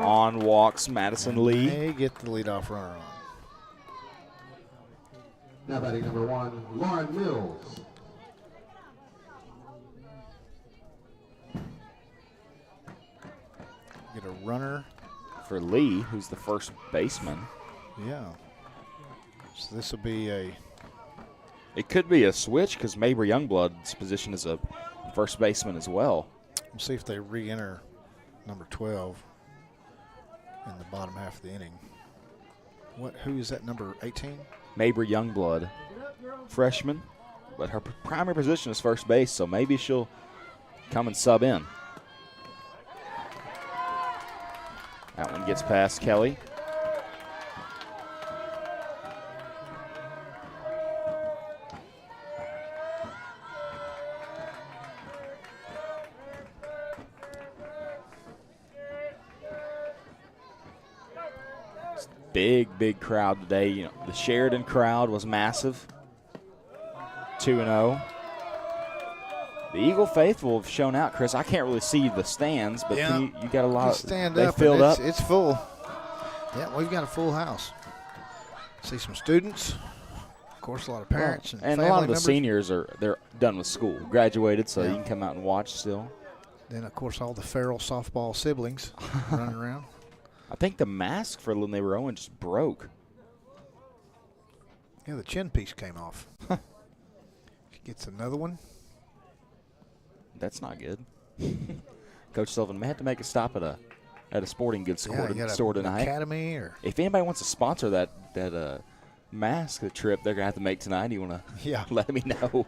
Speaker 1: On walks Madison Lee.
Speaker 4: They get the leadoff runner on.
Speaker 5: Now batting number 1, Lauren Mills.
Speaker 4: Get a runner.
Speaker 1: For Lee, who's the first baseman.
Speaker 4: Yeah. So this will be a.
Speaker 1: It could be a switch because Mabry Youngblood's position is a first baseman as well.
Speaker 4: We'll see if they re-enter number 12 in the bottom half of the inning. Who is that, number 18?
Speaker 1: Mabry Youngblood, freshman, but her primary position is first base, so maybe she'll come and sub in. That one gets past Kelly. Big crowd today. You know, the Sheridan crowd was massive. 2-0. The Eagle faithful have shown out, Chris. I can't really see the stands, but you got a lot.
Speaker 4: Stand
Speaker 1: they
Speaker 4: up.
Speaker 1: filled up.
Speaker 4: It's full. Yeah, we've got a full house. See some students. Of course, a lot of parents and
Speaker 1: a
Speaker 4: family
Speaker 1: lot of the
Speaker 4: members.
Speaker 1: seniors they're done with school, graduated, so you can come out and watch still.
Speaker 4: Then, of course, all the feral softball siblings running around.
Speaker 1: I think the mask for Lynn they were Owen just broke.
Speaker 4: Yeah, the chin piece came off. She gets another one.
Speaker 1: That's not good. Coach Sullivan may have to make a stop at a sporting goods store tonight.
Speaker 4: Academy or
Speaker 1: if anybody wants to sponsor that mask trip they're gonna have to make tonight, you want to let me know.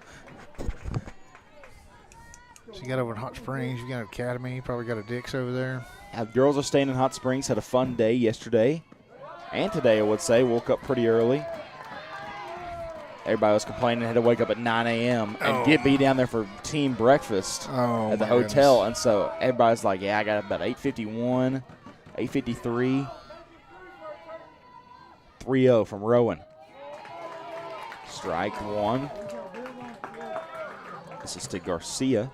Speaker 4: So you got over in Hot Springs, you got an Academy, you probably got a Dick's over there.
Speaker 1: The girls are staying in Hot Springs. Had a fun day yesterday and today, I would say. Woke up pretty early. Everybody was complaining, had to wake up at 9 a.m. and be down there for team breakfast at the hotel.
Speaker 4: Goodness.
Speaker 1: And so everybody's like, I got about 8:51, 8:53. 3-0 from Rowan. Strike one. This is to Garcia.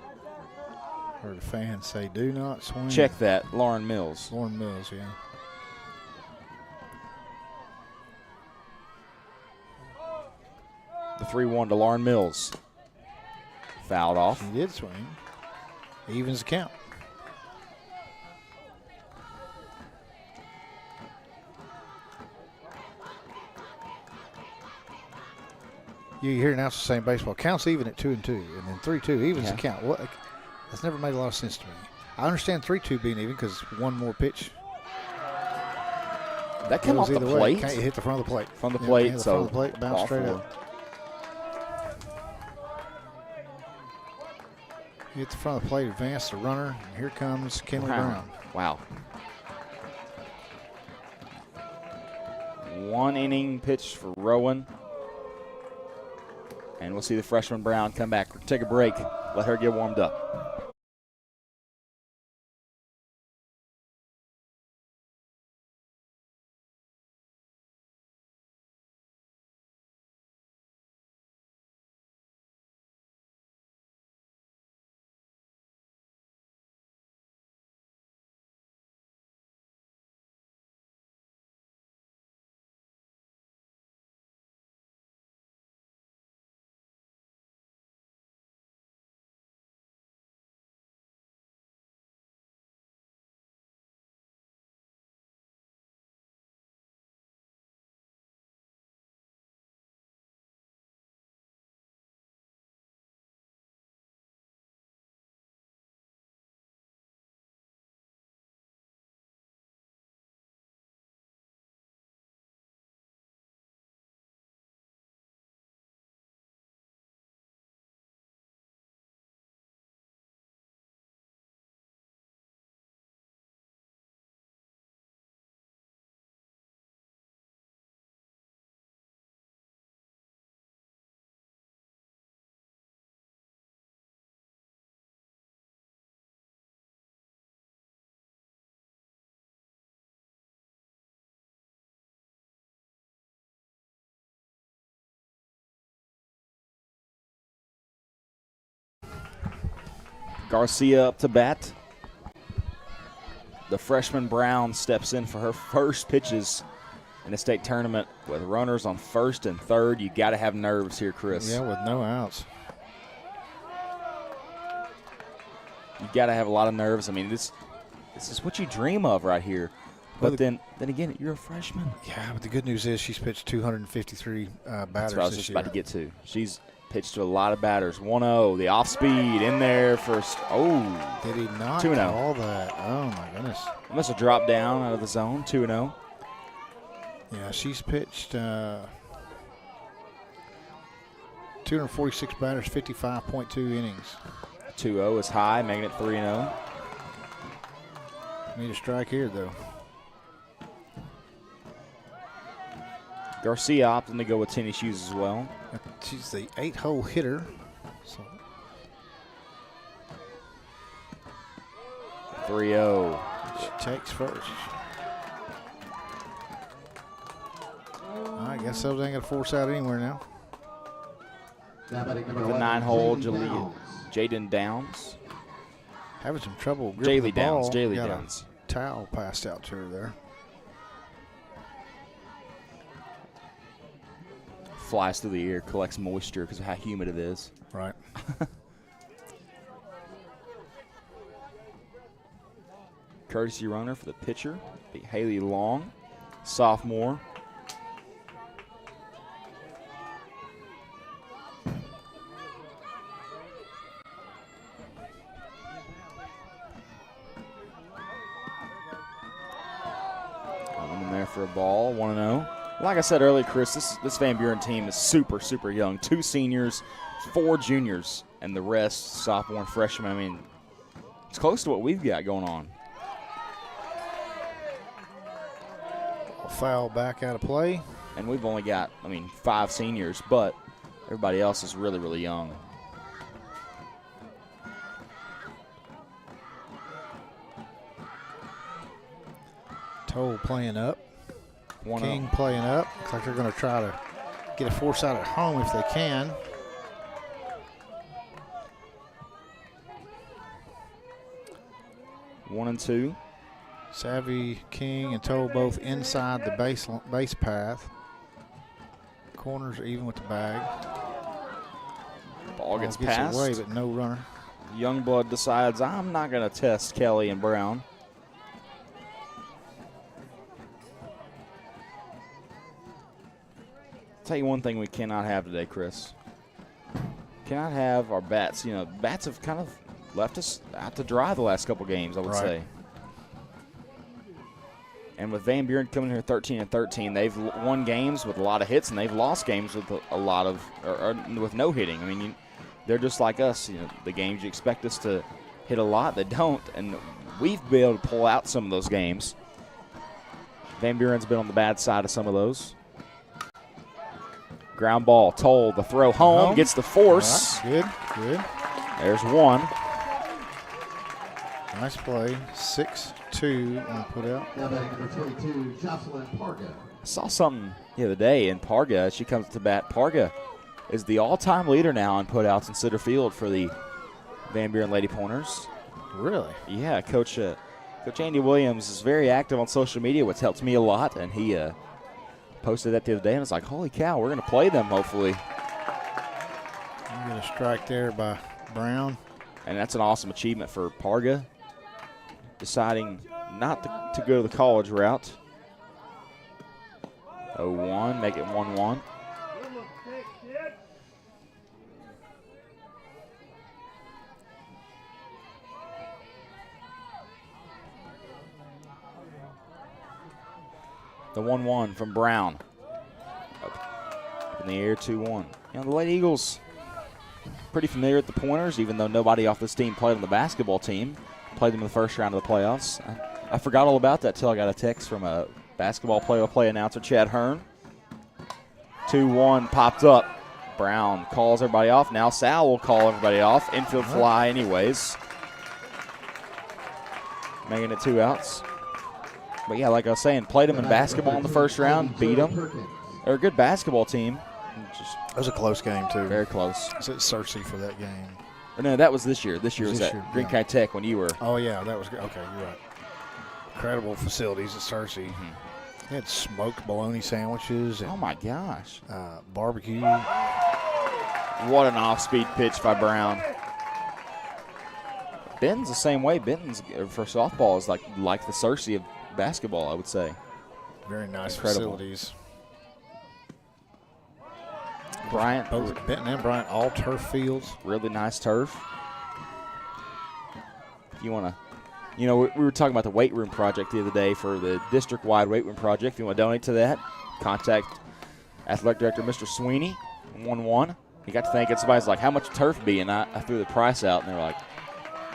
Speaker 4: Heard a fan say, do not swing.
Speaker 1: Check that, Lauren Mills.
Speaker 4: Lauren Mills, yeah.
Speaker 1: The 3-1 to Lauren Mills. Fouled off.
Speaker 4: He did swing. Evens the count. You hear announcers saying baseball counts even at 2-2, and then 3-2 evens the count. What? That's never made a lot of sense to me. I understand 3-2 being even because one more pitch.
Speaker 1: That came off the plate.
Speaker 4: Can't you hit the front of the plate?
Speaker 1: From the plate,
Speaker 4: the
Speaker 1: so
Speaker 4: front of the plate, bounce straight up. Hit the front of the plate, advance the runner, and here comes Kinley Brown.
Speaker 1: Wow. One inning pitch for Rowan. And we'll see the freshman Brown come back. Take a break. Let her get warmed up. Garcia up to bat. The freshman Brown steps in for her first pitches in the state tournament with runners on first and third. You got to have nerves here, Chris.
Speaker 4: Yeah, with no outs.
Speaker 1: You got to have a lot of nerves. I mean, this is what you dream of right here. But
Speaker 4: Well,
Speaker 1: then again, you're a freshman.
Speaker 4: Yeah, but the good news is she's pitched 253 batters
Speaker 1: That's what I was
Speaker 4: this
Speaker 1: just
Speaker 4: year.
Speaker 1: about to get to. She's pitched to a lot of batters. 1-0, the off speed in there first. Oh,
Speaker 4: Did he not
Speaker 1: 2-0.
Speaker 4: call that? Oh, my goodness.
Speaker 1: must have dropped down out of the zone. 2-0.
Speaker 4: Yeah, she's pitched 246 batters, 55.2 innings.
Speaker 1: 2-0 is high, making it 3-0.
Speaker 4: Need a strike here, though.
Speaker 1: Garcia opting to go with tennis shoes as well.
Speaker 4: She's the 8-hole hitter. So
Speaker 1: 3-0.
Speaker 4: she takes first. I guess those ain't going to force out anywhere now.
Speaker 5: Now batting number
Speaker 1: The
Speaker 5: 11,
Speaker 1: 9-hole,
Speaker 5: Jaylee Downs.
Speaker 1: Jaden Downs.
Speaker 4: Having some trouble gripping the
Speaker 1: Jaylee Downs.
Speaker 4: ball.
Speaker 1: Jaylee
Speaker 4: Got
Speaker 1: Downs.
Speaker 4: a towel passed out to her there.
Speaker 1: Flies through the air, collects moisture because of how humid it is.
Speaker 4: Right.
Speaker 1: Courtesy runner for the pitcher, be Haley Long, sophomore. Going in there for a ball, 1-0. Like I said earlier, Chris, this Van Buren team is super, super young. 2 seniors, 4 juniors, and the rest sophomore and freshman. I mean, it's close to what we've got going on.
Speaker 4: Foul back out of play.
Speaker 1: And we've only got, 5 seniors, but everybody else is really, really young.
Speaker 4: Toll playing up.
Speaker 1: 1-0.
Speaker 4: King playing up. Looks like they're going to try to get a force out at home if they can.
Speaker 1: One and 2.
Speaker 4: Savvy, King, and Toll both inside the base path. Corners are even with the bag.
Speaker 1: Ball gets
Speaker 4: Gets
Speaker 1: passed.
Speaker 4: away, but no runner.
Speaker 1: Youngblood decides, I'm not going to test Kelly and Brown. Tell you one thing we cannot have today, Chris. Cannot have our bats. Bats have kind of left us out to dry the last couple games, I would
Speaker 4: Right.
Speaker 1: say. And with Van Buren coming here 13-13, they've won games with a lot of hits, and they've lost games with a lot of or with no hitting. They're just like us. The games you expect us to hit a lot, they don't, and we've been able to pull out some of those games. Van Buren's been on the bad side of some of those. Ground ball, Toll, the throw home, gets the force.
Speaker 4: All right, good.
Speaker 1: There's one.
Speaker 4: Nice play. 6-2 on put out.
Speaker 5: Now batting number 22, Jocelyn Parga.
Speaker 1: I saw something the other day, and Parga, she comes to bat. Parga is the all-time leader now on putouts in center field for the Van Buren Lady Pointers.
Speaker 4: Really?
Speaker 1: Yeah, Coach Andy Williams is very active on social media, which helps me a lot, and he posted that the other day, and I was like, holy cow, we're going to play them, hopefully.
Speaker 4: You get a strike there by Brown.
Speaker 1: And that's an awesome achievement for Parga, deciding not to go the college route. 0-1, make it 1-1. The 1-1 from Brown. Up in the air, 2-1. The Lady Eagles pretty familiar with the Pointers, even though nobody off this team played on the basketball team. Played them in the first round of the playoffs. I forgot all about that till I got a text from a basketball play-by-play announcer, Chad Hearn. 2-1 popped up. Brown calls everybody off. Now Sal will call everybody off. Infield fly anyways. Making it 2 outs. But yeah, like I was saying, played them in basketball in the first round, beat them. They're a good basketball team. Just
Speaker 4: That was a close game, too.
Speaker 1: very close.
Speaker 4: It's at Cersei for that game.
Speaker 1: Or no, that was this year. This year was
Speaker 4: this
Speaker 1: at
Speaker 4: year,
Speaker 1: Green
Speaker 4: yeah.
Speaker 1: Kai Tech when you were.
Speaker 4: Oh, yeah, that was good. Okay, you're right. Incredible facilities at Searcy.
Speaker 1: Mm-hmm.
Speaker 4: They had smoked bologna sandwiches and
Speaker 1: Oh, my gosh.
Speaker 4: barbecue.
Speaker 1: What an off-speed pitch by Brown. Benton's the same way. Benton's for softball is like the Searcy of basketball, I would say.
Speaker 4: Very nice
Speaker 1: Incredible.
Speaker 4: facilities.
Speaker 1: Bryant,
Speaker 4: Both Benton and Bryant, all turf fields.
Speaker 1: really nice turf. If you want to, we were talking about the weight room project the other day for the district-wide weight room project. If you want to donate to that, contact Athletic Director Mr. Sweeney, 1-1. He got to thinking, somebody's like, how much turf be? And I threw the price out, and they're like,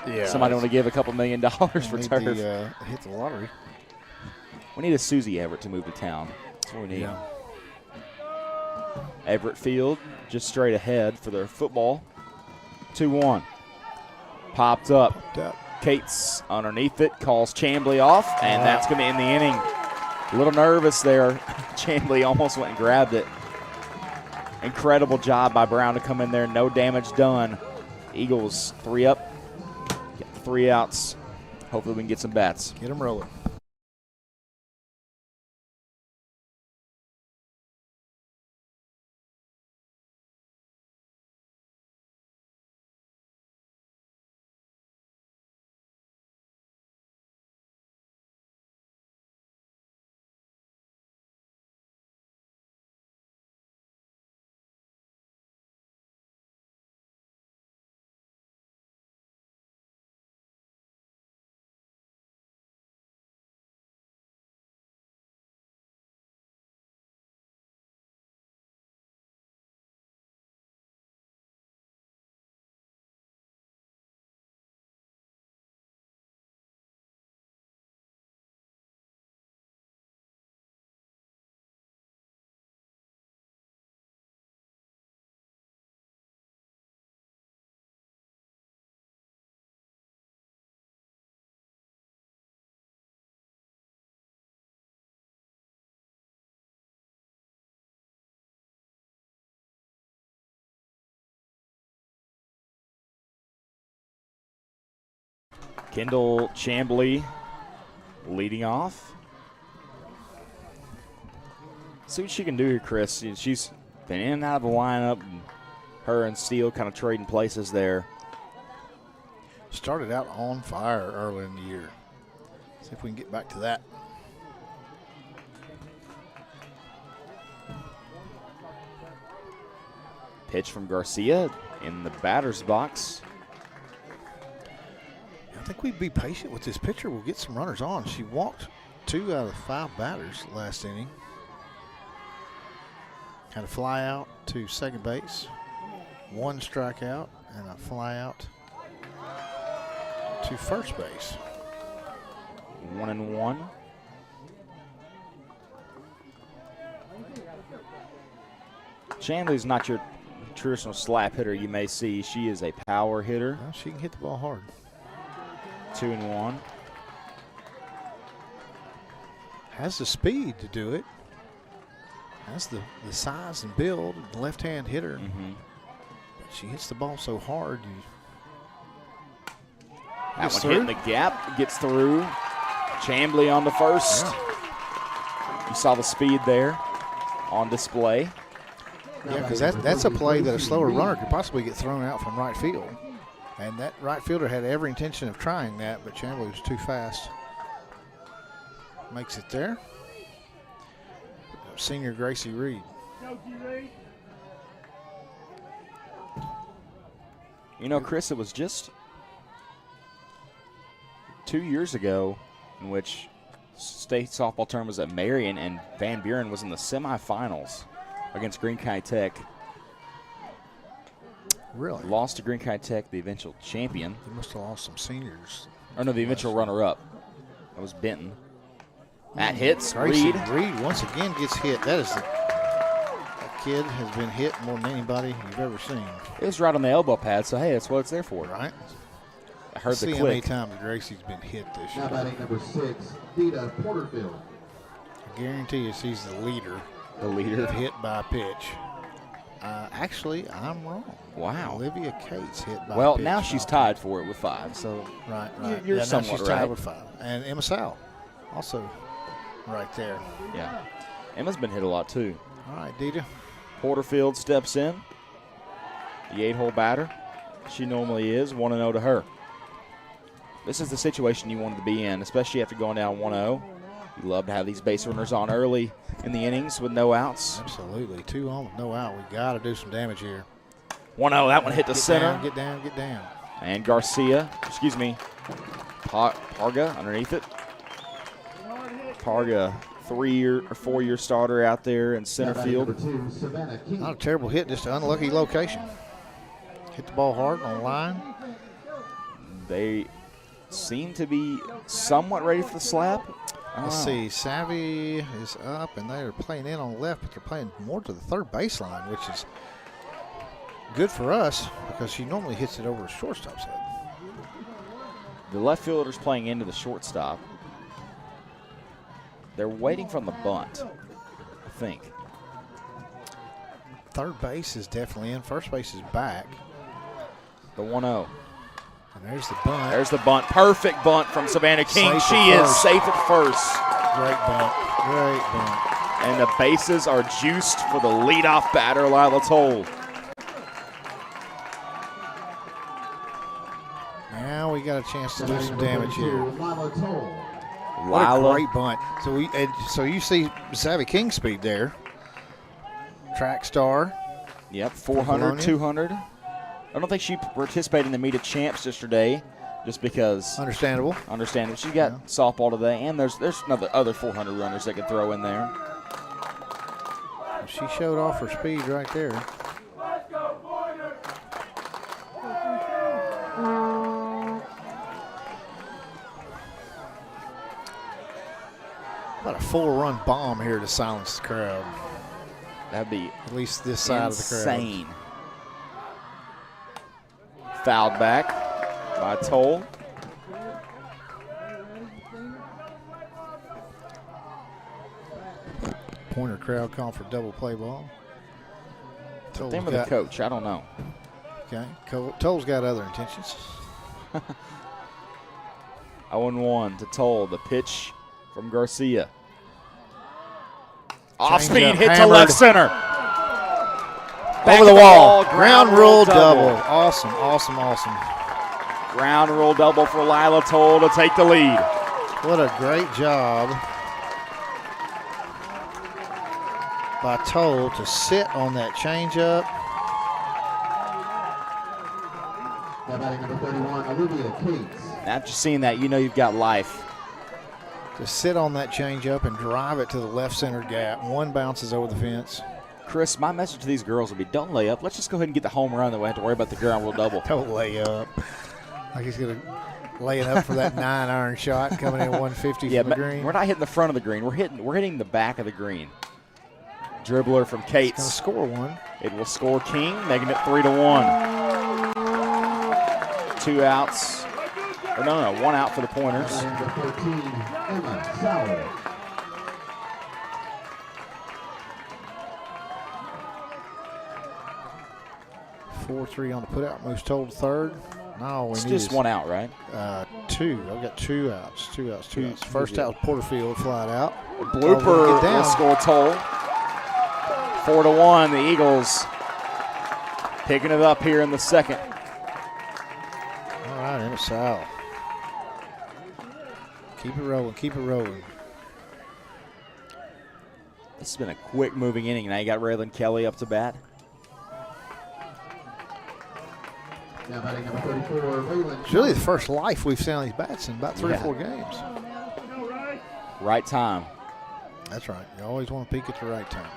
Speaker 4: Yeah.
Speaker 1: somebody want to give a couple $1 million for
Speaker 4: Need
Speaker 1: turf.
Speaker 4: to, hit the lottery.
Speaker 1: We need a Susie Everett to move to town. That's what we need.
Speaker 4: Yeah.
Speaker 1: Everett Field just straight ahead for their football. 2-1. Popped up. Cates underneath it, calls Chambly off, and that's going to end the inning. A little nervous there. Chambly almost went and grabbed it. Incredible job by Brown to come in there. No damage done. Eagles 3 up. Get 3 outs. Hopefully we can get some bats.
Speaker 4: Get them rolling.
Speaker 1: Kendall Chambly leading off. See what she can do here, Chris. She's been in and out of the lineup. And her and Steele kind of trading places there.
Speaker 4: Started out on fire early in the year. See if we can get back to that.
Speaker 1: Pitch from Garcia in the batter's box.
Speaker 4: I think we'd be patient with this pitcher. We'll get some runners on. She walked 2 out of 5 batters last inning. Had a fly out to second base, 1 strikeout, and a fly out to first base.
Speaker 1: 1-1. Chambly's not your traditional slap hitter you may see. She is a power hitter.
Speaker 4: Well, she can hit the ball hard.
Speaker 1: 2-1.
Speaker 4: Has the speed to do it. Has the size and build. Left-hand hitter.
Speaker 1: Mm-hmm.
Speaker 4: But she hits the ball so hard.
Speaker 1: That one hitting the gap. Gets through. Chambly on the first.
Speaker 4: Yeah.
Speaker 1: You saw the speed there on display.
Speaker 4: Yeah, because that's a play that a slower runner could possibly get thrown out from right field. And that right fielder had every intention of trying that, but Chambly was too fast. Makes it there. Senior Gracie Reed.
Speaker 1: You know, Chris, it was just 2 years ago in which state softball tournament was at Marion and Van Buren was in the semifinals against Green Kai Tech.
Speaker 4: Really?
Speaker 1: Lost to Green Kai Tech, the eventual champion.
Speaker 4: They must have lost some seniors.
Speaker 1: Or no, the eventual runner-up. That was Benton. That hits.
Speaker 4: Gracie
Speaker 1: Reed.
Speaker 4: Reed once again gets hit. That kid has been hit more than anybody you've ever seen.
Speaker 1: It was right on the elbow pad, so hey, that's what it's there for.
Speaker 4: Right?
Speaker 1: I heard
Speaker 4: See
Speaker 1: the
Speaker 4: how many
Speaker 1: click.
Speaker 4: times Gracie's been hit this
Speaker 5: Now
Speaker 4: year.
Speaker 5: batting number 6, Dita Porterfield.
Speaker 4: I guarantee you she's the leader
Speaker 1: The leader.
Speaker 4: of hit by pitch. Actually, I'm wrong.
Speaker 1: Wow.
Speaker 4: Olivia Cates hit by
Speaker 1: Well,
Speaker 4: a pitch
Speaker 1: now she's
Speaker 4: off.
Speaker 1: tied for it with 5. So
Speaker 4: Right.
Speaker 1: You're
Speaker 4: now
Speaker 1: somewhat
Speaker 4: she's tied
Speaker 1: right.
Speaker 4: with 5. And Emma Sal, also right there.
Speaker 1: yeah, Emma's been hit a lot too.
Speaker 4: All right, Dita.
Speaker 1: Porterfield steps in. The 8-hole batter. She normally is 1-0 to her. This is the situation you wanted to be in, especially after going down 1-0. You love to have these base runners on early in the innings with no outs.
Speaker 4: Absolutely. 2 on with no out. We got to do some damage here.
Speaker 1: 1-0, that one hit the center.
Speaker 4: Get down.
Speaker 1: And Parga underneath it. Parga, 3-year or 4-year starter out there in center field.
Speaker 5: Number 2, Savannah King.
Speaker 4: Not a terrible hit, just an unlucky location. Hit the ball hard on the line.
Speaker 1: They seem to be somewhat ready for the slap.
Speaker 4: Let's see. Savvy is up, and they're playing in on the left, but they're playing more to the third baseline, which is good for us because she normally hits it over the shortstop's head.
Speaker 1: The left fielder's playing into the shortstop. They're waiting from the bunt, I think.
Speaker 4: Third base is definitely in. First base is back.
Speaker 1: The 1-0.
Speaker 4: And there's the bunt.
Speaker 1: There's the bunt. Perfect bunt from Savannah King.
Speaker 4: Safe
Speaker 1: She
Speaker 4: at
Speaker 1: is
Speaker 4: first.
Speaker 1: safe at first.
Speaker 4: Great bunt.
Speaker 1: And the bases are juiced for the leadoff batter, Lila Toll.
Speaker 4: Now we got a chance to do some damage here.
Speaker 5: Lila Toll.
Speaker 4: What a
Speaker 1: Lila.
Speaker 4: great bunt. So you see Savvy King speed there. Track star.
Speaker 1: Yep, 400,
Speaker 4: Vilonia.
Speaker 1: 200. I don't think she participated in the Meet of Champs yesterday just because.
Speaker 4: Understandable.
Speaker 1: Understandable. She got softball today, and there's other 400 runners they could throw in there.
Speaker 4: She showed off her speed right there. About a 4-run bomb here to silence the crowd.
Speaker 1: That'd be
Speaker 4: At least this side of the crowd.
Speaker 1: insane. Fouled back by Toll.
Speaker 4: Pointer crowd calling for double play ball.
Speaker 1: Name of the coach, I don't know.
Speaker 4: Okay, Toll's got other intentions.
Speaker 1: 0-1 to Toll. The pitch from Garcia. Off
Speaker 4: Change
Speaker 1: speed
Speaker 4: up,
Speaker 1: hit to
Speaker 4: hammered.
Speaker 1: left center. Back
Speaker 4: Over
Speaker 1: of
Speaker 4: the wall.
Speaker 1: ball,
Speaker 4: Ground rule double. Awesome.
Speaker 1: Ground rule double for Lila Toll to take the lead.
Speaker 4: What a great job by Toll to sit on that changeup.
Speaker 5: Now batting number 31, Olivia Cates.
Speaker 1: After seeing that, you know you've got life.
Speaker 4: To sit on that changeup and drive it to the left center gap. One bounces over the fence.
Speaker 1: Chris, my message to these girls will be don't lay up. Let's just go ahead and get the home run. Then we have to worry about the ground rule double.
Speaker 4: Don't lay up. Like he's going to lay it up for that 9-iron shot coming in 150
Speaker 1: Yeah,
Speaker 4: from the
Speaker 1: but
Speaker 4: green.
Speaker 1: we're not hitting the front of the green. We're hitting the back of the green. Dribbler from
Speaker 4: He's going to
Speaker 1: Cates.
Speaker 4: score one.
Speaker 1: It will score King, making it 3-1. 2 outs. Or no, 1 out for the Pointers.
Speaker 5: Batting number 13, Emma Sauer.
Speaker 4: Four, 3 on the putout. Moves Toll to third. No, we
Speaker 1: It's
Speaker 4: need
Speaker 1: just
Speaker 4: is,
Speaker 1: 1 out, right?
Speaker 4: 2. I've got 2 outs. 2 outs.
Speaker 1: Two.
Speaker 4: First out, Porterfield flied out.
Speaker 1: Blooper
Speaker 4: Oh, get down.
Speaker 1: will score Toll. 4-1. The Eagles picking it up here in the second.
Speaker 4: All right, Emma Sal. Keep it rolling.
Speaker 1: This has been a quick moving inning. Now you got Raylan Kelly up to bat.
Speaker 5: Now batting number 34, Raylan.
Speaker 4: It's really the first life we've seen on these bats in about 3
Speaker 1: Yeah.
Speaker 4: or 4 games.
Speaker 1: Right time.
Speaker 4: That's right. You always want to peak at the right time.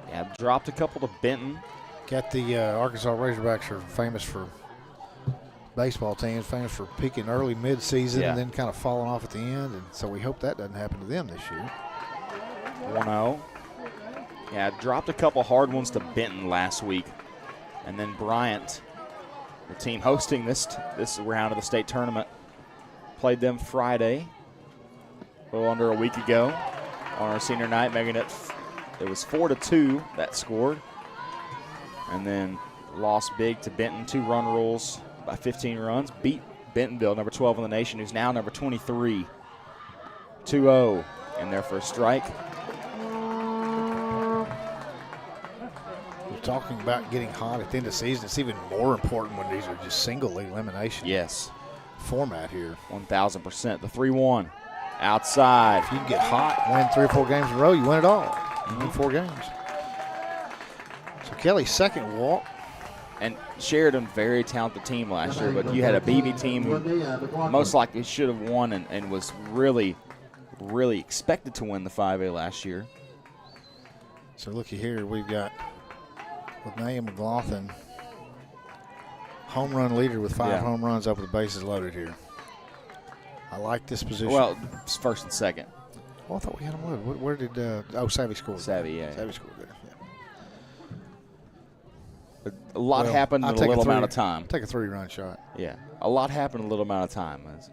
Speaker 1: Yeah, dropped a couple to Benton.
Speaker 4: Got the Arkansas Razorbacks are famous for baseball teams, famous for peaking early mid-season
Speaker 1: Yeah.
Speaker 4: and then kind of falling off at the end. And so we hope that doesn't happen to them this year.
Speaker 1: 1-0. Yeah, dropped a couple hard ones to Benton last week. And then Bryant, the team hosting this round of the state tournament, played them Friday, a little under a week ago, on our senior night, making it It was 4-2 that scored. And then lost big to Benton, 2-run rules by 15 runs. Beat Bentonville, number 12 in the nation, who's now number 23. 2-0 in there for a strike.
Speaker 4: We're talking about getting hot at the end of the season. It's even more important when these are just single elimination format here.
Speaker 1: 1,000%. The 3-1 outside.
Speaker 4: If you can get hot, win 3 or 4 games in a row, you win it all. You win 4 games. So Kelly's second walk.
Speaker 1: And Sheridan, very talented team last year, but you had a BB team who most likely should have won and was really, really expected to win the 5A last year.
Speaker 4: So looky here, we've got with Naya McLaughlin, home run leader with 5 home runs up with the bases loaded here. I like this position.
Speaker 1: Well, it's first and second.
Speaker 4: Oh, I thought we had him loaded. Where did Savvy score?
Speaker 1: Savvy, yeah.
Speaker 4: Savvy scored there. Yeah.
Speaker 1: A lot happened in a little amount of time.
Speaker 4: Take a 3-run shot.
Speaker 1: Yeah, a lot happened in a little amount of time. It's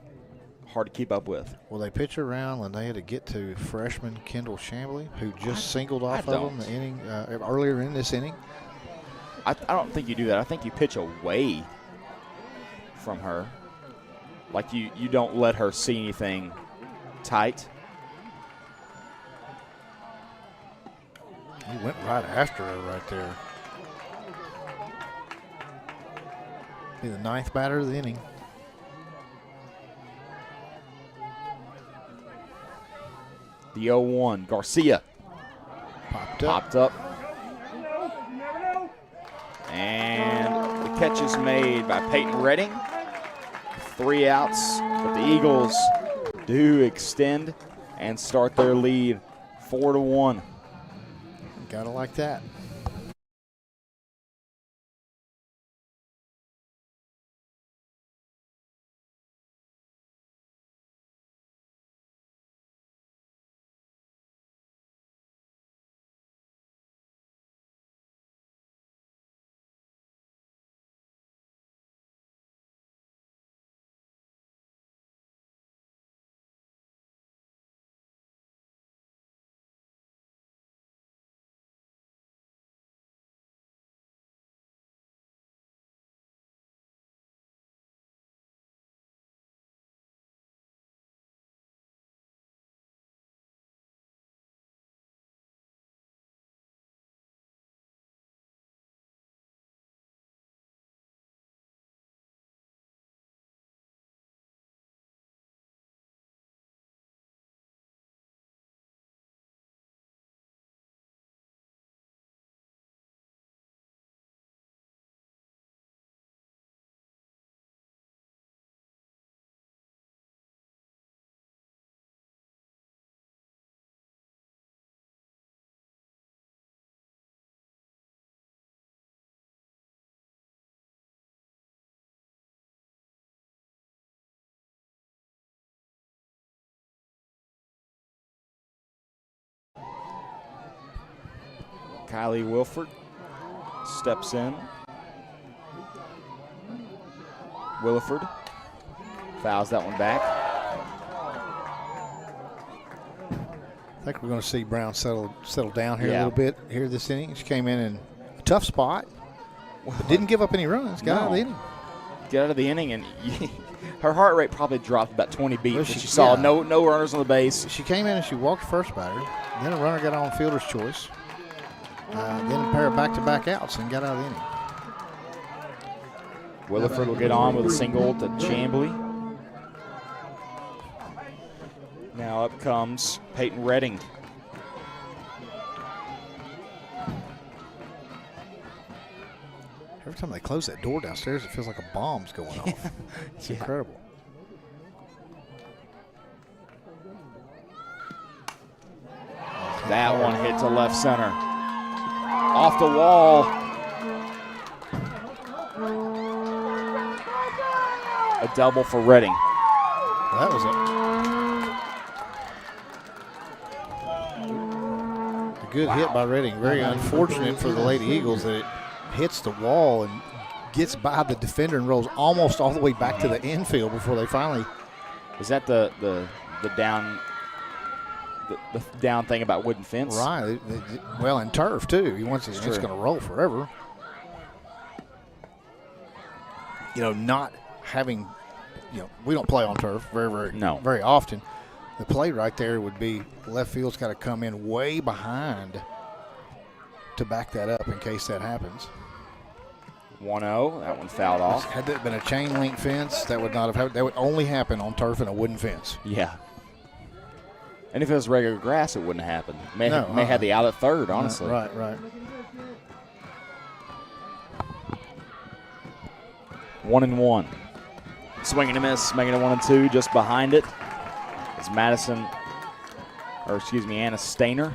Speaker 1: hard to keep up with.
Speaker 4: Will they pitch around Linnea to get to freshman Kendall Chambly, who just singled off of them the inning earlier in this inning?
Speaker 1: I don't think you do that. I think you pitch away from her. Like you don't let her see anything tight.
Speaker 4: He went right after her right there. Be the 9th batter of the inning.
Speaker 1: The 0-1, Garcia. Popped up. And the catch is made by Peyton Redding. 3 outs, but the Eagles do extend and start their lead 4-1.
Speaker 4: Gotta like that.
Speaker 1: Kylie Wilford steps in. Williford fouls that one back.
Speaker 4: I think we're going to see Brown settle down here a little bit here this inning. She came in a tough spot, but didn't give up any runs. Got out of the inning.
Speaker 1: Get out of the inning, and her heart rate probably dropped about 20 beats. Well, she saw no runners on the base.
Speaker 4: She came in and she walked first batter. Then a runner got on fielder's choice. Then a pair of back-to-back outs and got out of the inning.
Speaker 1: Williford will get on with a single to Chambly. Now up comes Peyton Redding.
Speaker 4: Every time they close that door downstairs, it feels like a bomb's going off. It's incredible.
Speaker 1: That one hit to left center. Off the wall. A double for Redding.
Speaker 4: Well, that was a good hit by Redding. Very unfortunate for the Lady Eagles that it hits the wall and gets by the defender and rolls almost all the way back to the infield before they finally.
Speaker 1: Is that the down the down thing about wooden fence.
Speaker 4: Right. Well, and turf, too. He wants it's
Speaker 1: true.
Speaker 4: going to roll forever. You know, not having, we don't play on turf very often. The play right there would be left field's got to come in way behind to back that up in case that happens.
Speaker 1: 1-0. That one fouled off.
Speaker 4: Had that been a chain link fence, that would not have happened. That would only happen on turf and a wooden fence.
Speaker 1: Yeah. And if it was regular grass, it wouldn't happen. May have the out at third, honestly.
Speaker 4: Right.
Speaker 1: 1-1. Swing and a miss, making it 1-2. Just behind it is Anna Stainer.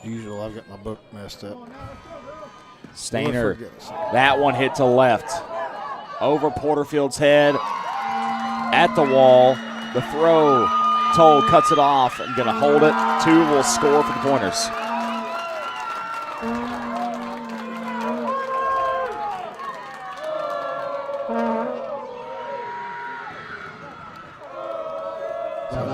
Speaker 4: Usual, I've got my book messed up.
Speaker 1: Stainer, that one hit to left. Over Porterfield's head, at the wall. The throw, Toll cuts it off and going to hold it. 2 will score for the Pointers.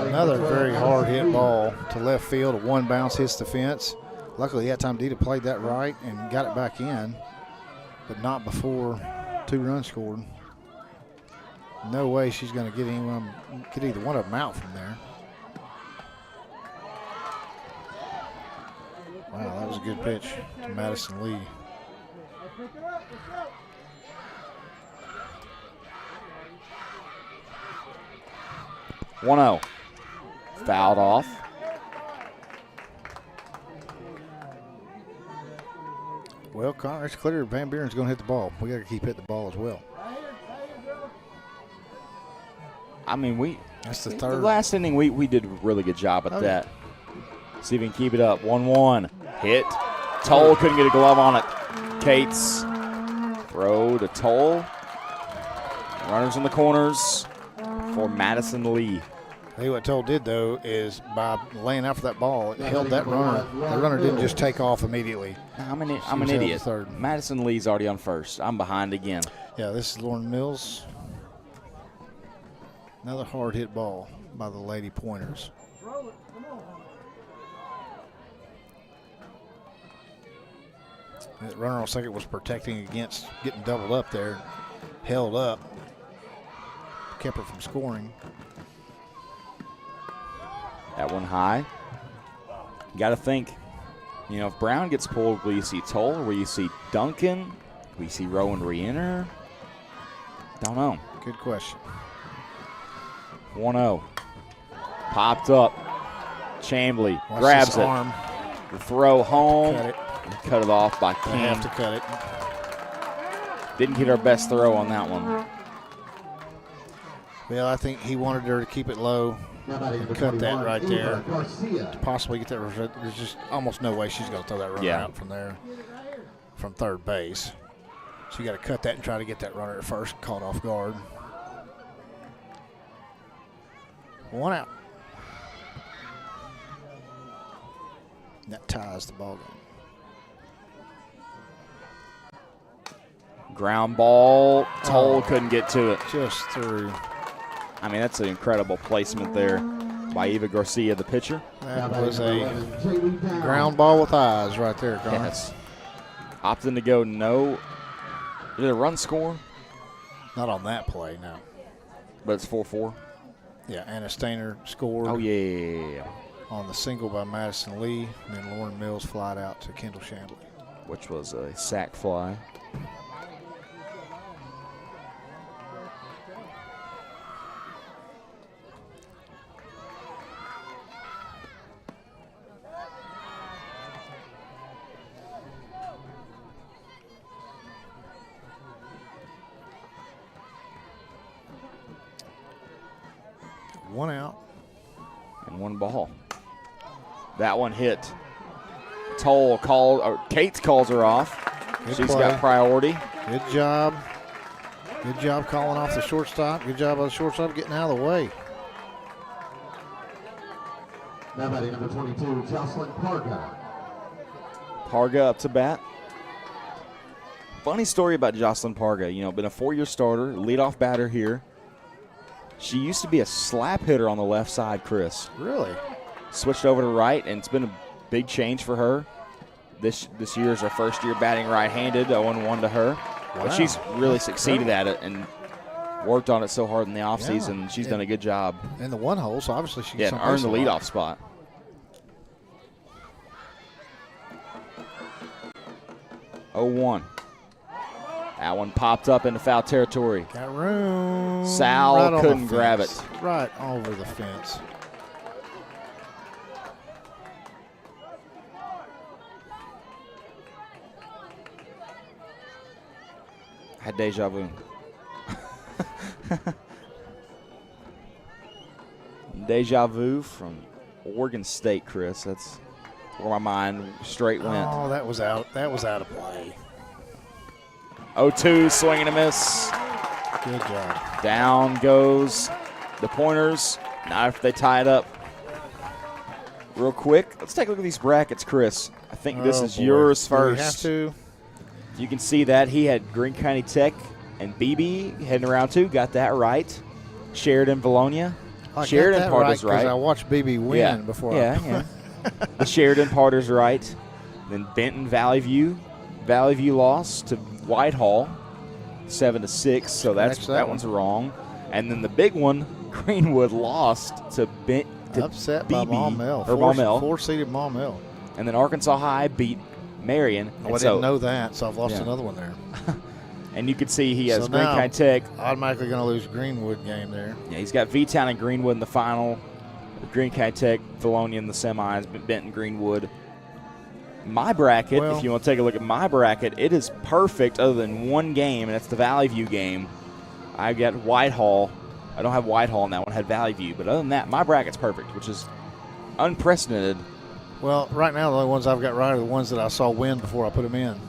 Speaker 4: Another very hard hit ball to left field. A one bounce hits the fence. Luckily, that time Dita played that right and got it back in, but not before 2 runs scored. No way she's going to get either one of them out from there. Wow, that was a good pitch to Madison Lee.
Speaker 1: (1-0). Fouled off.
Speaker 4: Well, Connor, it's clear Van Buren's going to hit the ball. We got to keep hitting the ball as well.
Speaker 1: I mean,
Speaker 4: that's the
Speaker 1: the
Speaker 4: third.
Speaker 1: last inning, we did a really good job at that. See if we can keep it up. 1-1. Hit. Toll couldn't get a glove on it. Cates. Throw to Toll. Runners in the corners for Madison Lee.
Speaker 4: Hey, what Toll did, though, is by laying out for that ball, it held that runner. The runner didn't just take off immediately.
Speaker 1: I'm an idiot. Madison Lee's already on first. I'm behind again.
Speaker 4: Yeah, this is Lauren Mills. Another hard hit ball by the Lady Pointers. That runner on second was protecting against getting doubled up there. Held up. Kept her from scoring.
Speaker 1: That one high. You got to think, if Brown gets pulled, will you see Toll or will you see Duncan? Will you see Rowan re-enter? Don't know.
Speaker 4: Good question.
Speaker 1: 1-0. Popped up. Chambly grabs it.
Speaker 4: Arm.
Speaker 1: The throw home.
Speaker 4: Cut it.
Speaker 1: Cut it off by
Speaker 4: They
Speaker 1: King.
Speaker 4: have to cut it.
Speaker 1: Didn't get our best throw on that one.
Speaker 4: Well, I think he wanted her to keep it low and cut that right there to possibly get that. There's just almost no way she's going to throw that runner out from there, from third base. So you got to cut that and try to get that runner at first, caught off guard. 1 out. That ties the ball game.
Speaker 1: Ground ball. Toll couldn't get to it.
Speaker 4: Just through.
Speaker 1: I mean, that's an incredible placement there by Eva Garcia, the pitcher.
Speaker 4: That was a ground ball with eyes right there, Connor.
Speaker 1: Yes. Opting to go no. Did a run score?
Speaker 4: Not on that play, no.
Speaker 1: But it's 4-4.
Speaker 4: Yeah, Anna Stainer scored.
Speaker 1: Oh, yeah.
Speaker 4: On the single by Madison Lee, and then Lauren Mills flied out to Kendall Shandley.
Speaker 1: Which was a sac fly.
Speaker 4: One out.
Speaker 1: And 1 ball. That one hit. Toll called, or Cates calls her off. She's got priority.
Speaker 4: Good job. Good job calling off the shortstop. Good job on the shortstop getting out of the way.
Speaker 5: Now batting number 22, Jocelyn Parga.
Speaker 1: Parga up to bat. Funny story about Jocelyn Parga. Been a 4-year starter, leadoff batter here. She used to be a slap hitter on the left side, Chris.
Speaker 4: Really?
Speaker 1: Switched over to right, and it's been a big change for her. This year is her first year batting right-handed, 0-1 to her.
Speaker 4: Wow.
Speaker 1: But she's really succeeded at it and worked on it so hard in the offseason. She's done a good job.
Speaker 4: In the one hole, so obviously she
Speaker 1: and earned the leadoff spot. Oh, 1. That one popped up into foul territory.
Speaker 4: Got room.
Speaker 1: Sal
Speaker 4: right
Speaker 1: couldn't grab it.
Speaker 4: Right over the fence.
Speaker 1: Had deja vu. Deja vu from Oregon State, Chris. That's where my mind straight went.
Speaker 4: Oh, that was out. That was out of play.
Speaker 1: 0-2, swing and a miss.
Speaker 4: Good job.
Speaker 1: Down goes the Pointers. Now if they tie it up. Real quick, let's take a look at these brackets, Chris. I think this is
Speaker 4: boy.
Speaker 1: yours
Speaker 4: Do we
Speaker 1: first.
Speaker 4: have to.
Speaker 1: You can see that he had Greene County Tech and BB heading around 2. Got that right. Sheridan, Vilonia.
Speaker 4: I
Speaker 1: Sheridan
Speaker 4: got that
Speaker 1: part
Speaker 4: right
Speaker 1: is right.
Speaker 4: because I watched BB win before.
Speaker 1: Yeah. The Sheridan part is right. Then Benton, Valley View. Valley View lost to Whitehall, 7-6. So that one's wrong. And then the big one, Greenwood lost to
Speaker 4: Upset by Maumelle.
Speaker 1: Maumelle.
Speaker 4: Four-seeded Maumelle.
Speaker 1: And then Arkansas High beat Marion.
Speaker 4: I didn't know that, so I've lost another one there.
Speaker 1: And you can see he has
Speaker 4: So
Speaker 1: Greene
Speaker 4: now,
Speaker 1: County Tech.
Speaker 4: Automatically going to lose Greenwood game there.
Speaker 1: Yeah, he's got V-Town and Greenwood in the final. Greene County Tech, Vilonia in the semis, Benton, Greenwood. My bracket, if you want to take a look at my bracket, it is perfect other than one game, and that's the Valley View game. I got Whitehall. I don't have Whitehall in that one. I had Valley View. But other than that, my bracket's perfect, which is unprecedented.
Speaker 4: Well, right now the only ones I've got right are the ones that I saw win before I put them in.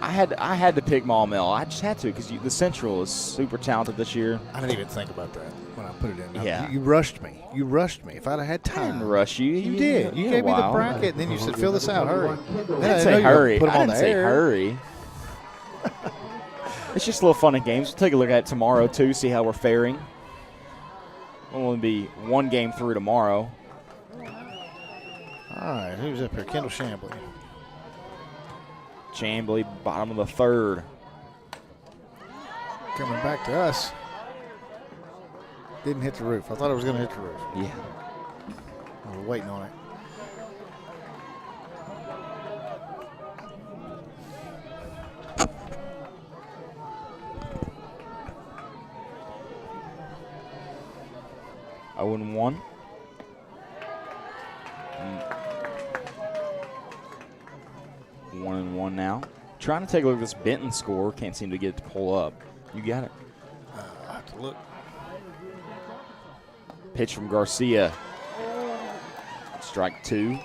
Speaker 1: I had to pick Maumelle. I just had to because the Central is super talented this year.
Speaker 4: I didn't even think about that when I put it in.
Speaker 1: Yeah.
Speaker 4: You rushed me. You rushed me. If I'd have had time.
Speaker 1: I didn't rush you.
Speaker 4: You did. You gave me the bracket, and then you said, fill this out, hurry.
Speaker 1: I didn't say hurry.
Speaker 4: Put
Speaker 1: I
Speaker 4: them on
Speaker 1: didn't
Speaker 4: the
Speaker 1: say
Speaker 4: air.
Speaker 1: hurry. It's just a little fun and games. We'll take a look at it tomorrow, too, see how we're faring. We'll only be one game through tomorrow.
Speaker 4: All right, who's up here? Kendall Chambly.
Speaker 1: Chambly, bottom of the third.
Speaker 4: Coming back to us. Didn't hit the roof. I thought it was going to hit the roof.
Speaker 1: Yeah.
Speaker 4: I was waiting on it.
Speaker 1: Oh, and 1. One and 1 now. Trying to take a look at this Benton score. Can't seem to get it to pull up. You got it.
Speaker 4: I have to look.
Speaker 1: Pitch from Garcia. Strike 2.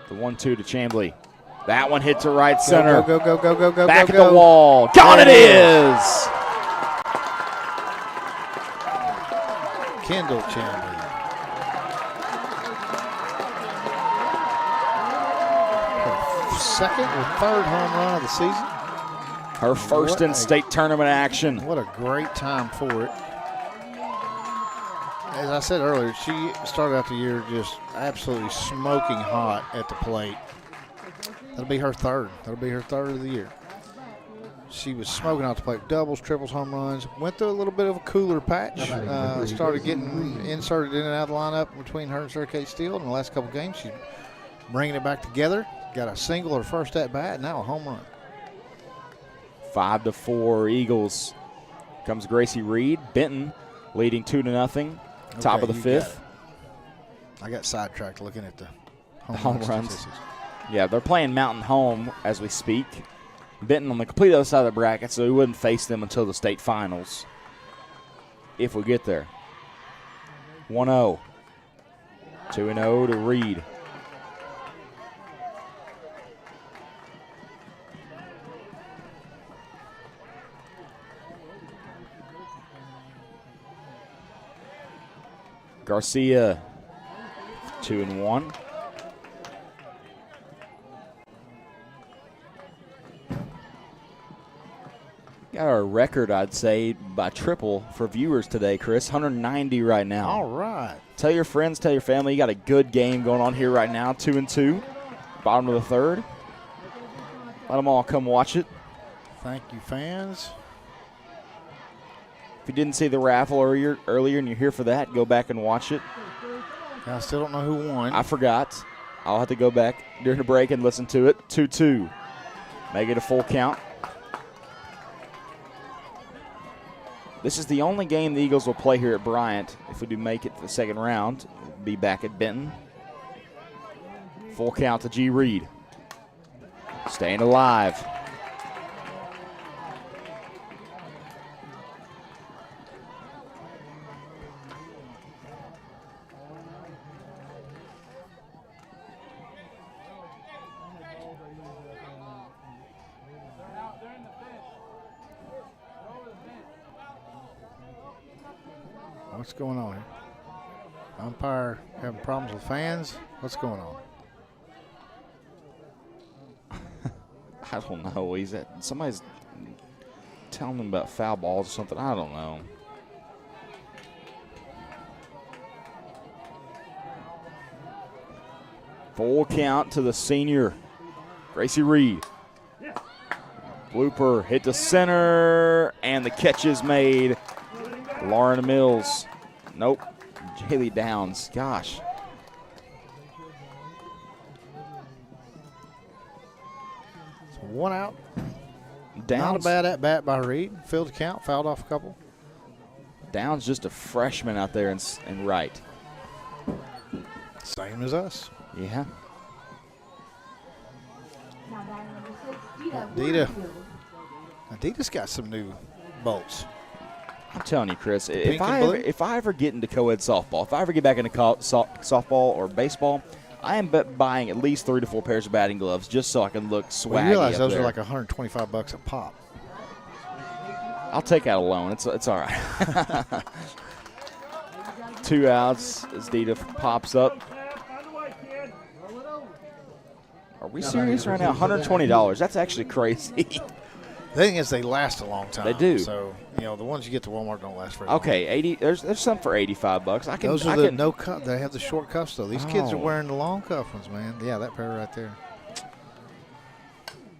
Speaker 1: The 1-2 to Chambly. That one hit to right center.
Speaker 4: Go, go, go, go, go,
Speaker 1: Back
Speaker 4: go,
Speaker 1: at
Speaker 4: go.
Speaker 1: the wall. Got it is.
Speaker 4: Kendall Chambly. Her second or third home run of the season.
Speaker 1: Her first in state tournament action.
Speaker 4: What a great time for it. As I said earlier, she started out the year just absolutely smoking hot at the plate. That'll be her third. That'll be her third of the year. She was smoking out the plate, doubles, triples, home runs. Went through a little bit of a cooler patch. Started getting inserted in and out of the lineup between her and Sir Kate Steele. In the last couple games, she's bringing it back together. Got a single her first at bat, now a home run.
Speaker 1: 5-4 Eagles. Comes Gracie Reed. Benton leading 2-0. Top of the fifth.
Speaker 4: I got sidetracked looking at the
Speaker 1: home runs.
Speaker 4: statistics.
Speaker 1: Yeah, they're playing Mountain Home as we speak. Benton on the complete other side of the bracket, so we wouldn't face them until the state finals if we get there. 1-0. 2-0 to Reed. Garcia, 2-1. Got our record, I'd say, by triple for viewers today, Chris. 190 right now.
Speaker 4: All right.
Speaker 1: Tell your friends, tell your family, you got a good game going on here right now. 2-2, bottom of the third. Let them all come watch it.
Speaker 4: Thank you, fans.
Speaker 1: If you didn't see the raffle earlier and you're here for that, go back and watch it.
Speaker 4: I still don't know who won.
Speaker 1: I forgot. I'll have to go back during the break and listen to it. 2-2. Make it a full count. This is the only game the Eagles will play here at Bryant. If we do make it to the second round, we'll be back at Benton. Full count to G. Reed. Staying alive.
Speaker 4: What's going on here? Umpire having problems with fans? What's going on?
Speaker 1: I don't know. Somebody's telling him about foul balls or something. I don't know. Full count to the senior, Gracie Reed. Blooper hit to center, and the catch is made. Lauren Mills. Nope. Haley Downs. Gosh.
Speaker 4: So 1 out.
Speaker 1: Downs.
Speaker 4: Not a bad at bat by Reed. Filled the count, fouled off a couple.
Speaker 1: Downs just a freshman out there in right.
Speaker 4: Same as us.
Speaker 1: Yeah.
Speaker 4: Adita's got some new bolts.
Speaker 1: I'm telling you, Chris,
Speaker 4: Pink and blue?
Speaker 1: if I ever get into co-ed softball, if I ever get back into softball or baseball, I am buying at least 3 to 4 pairs of batting gloves just so I can look swaggy.
Speaker 4: Well, you realize
Speaker 1: up
Speaker 4: those
Speaker 1: there.
Speaker 4: are like $125 a pop.
Speaker 1: I'll take out a loan. It's all right. 2 outs as Dita pops up. Are we serious right now? $120. That's actually crazy.
Speaker 4: The thing is, they last a long time.
Speaker 1: They do.
Speaker 4: So, the ones you get to Walmart don't last very long.
Speaker 1: Okay, 80. There's some for $85.
Speaker 4: Those are the no cuff. They have the short cuffs though. These kids are
Speaker 1: Oh.
Speaker 4: wearing the long cuff ones, man. Yeah, that pair right there.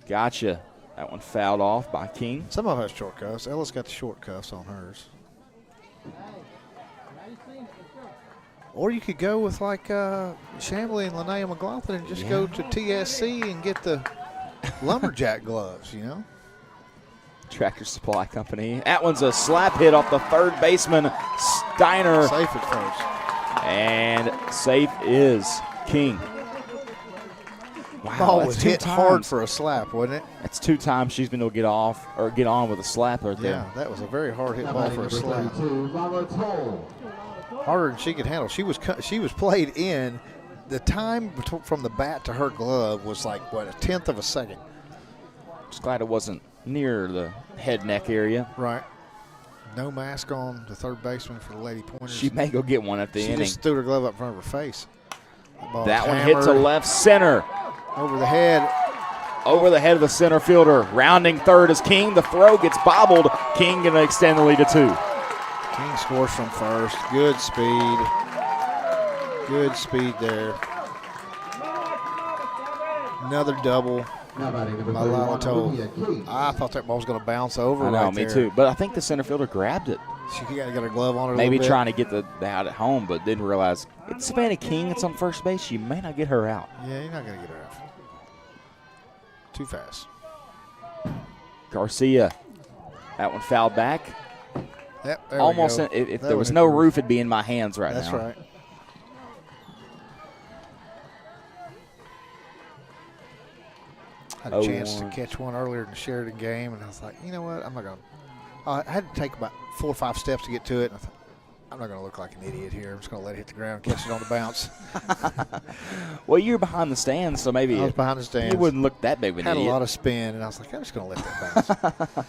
Speaker 1: Gotcha. That one fouled off by King.
Speaker 4: Some of them have short cuffs. Ella's got the short cuffs on hers. Or you could go with like Chamblee and Linnea McLaughlin and just go to TSC and get the lumberjack gloves,
Speaker 1: Tractor Supply Company. That one's a slap hit off the third baseman, Steiner.
Speaker 4: Safe at first.
Speaker 1: And safe is King. Wow,
Speaker 4: Ball
Speaker 1: that's
Speaker 4: was
Speaker 1: 2
Speaker 4: hit
Speaker 1: times.
Speaker 4: hard for a slap, wasn't it?
Speaker 1: That's 2 times she's been able to get on with a slap right there.
Speaker 4: Yeah, that was a very hard hit ball for a slap.
Speaker 5: 32, Mama Toll.
Speaker 4: Harder than she could handle. She was played in. The time from the bat to her glove was like, what, 1/10 of a second.
Speaker 1: Just glad it wasn't near the head neck area.
Speaker 4: Right. No mask on the third baseman for the Lady Pointers.
Speaker 1: She may go get one at the
Speaker 4: She
Speaker 1: inning.
Speaker 4: just threw her glove up in front of her face. Ball
Speaker 1: That one
Speaker 4: hammered
Speaker 1: hit to left center.
Speaker 4: over the head.
Speaker 1: Over the head of the center fielder. Rounding third is King. The throw gets bobbled. King going to extend the lead to 2.
Speaker 4: King scores from first. Good speed. Good speed there. Another double.
Speaker 5: Now batting number
Speaker 4: My Lila
Speaker 5: 31,
Speaker 4: told.
Speaker 5: Olivia Key.
Speaker 4: I thought that ball was going to bounce over.
Speaker 1: I know,
Speaker 4: right
Speaker 1: me
Speaker 4: there.
Speaker 1: too. But I think the center fielder grabbed it.
Speaker 4: She got to get her glove on her.
Speaker 1: Maybe
Speaker 4: a little bit.
Speaker 1: trying to get the out at home, but didn't realize it's Savannah King that's on first base. You may not get her out.
Speaker 4: Yeah, you're not going to get her out. Too fast.
Speaker 1: Garcia. That one fouled back.
Speaker 4: Yep, there
Speaker 1: Almost.
Speaker 4: we go.
Speaker 1: If
Speaker 4: That
Speaker 1: there
Speaker 4: would
Speaker 1: was
Speaker 4: hit
Speaker 1: no
Speaker 4: the
Speaker 1: roof, it'd be in my hands right
Speaker 4: That's
Speaker 1: now.
Speaker 4: right. Had a chance to
Speaker 1: 0-1.
Speaker 4: catch one earlier in the Sheridan game, and I was like, you know what? I'm not going to. I had to take about 4 or 5 steps to get to it. And I thought, I'm not going to look like an idiot here. I'm just going to let it hit the ground and catch it on the bounce.
Speaker 1: Well, you're behind the stands, so maybe
Speaker 4: I was behind the stands.
Speaker 1: you wouldn't look that big of an
Speaker 4: Had
Speaker 1: idiot.
Speaker 4: a lot of spin, and I was like, I'm just going to let that bounce.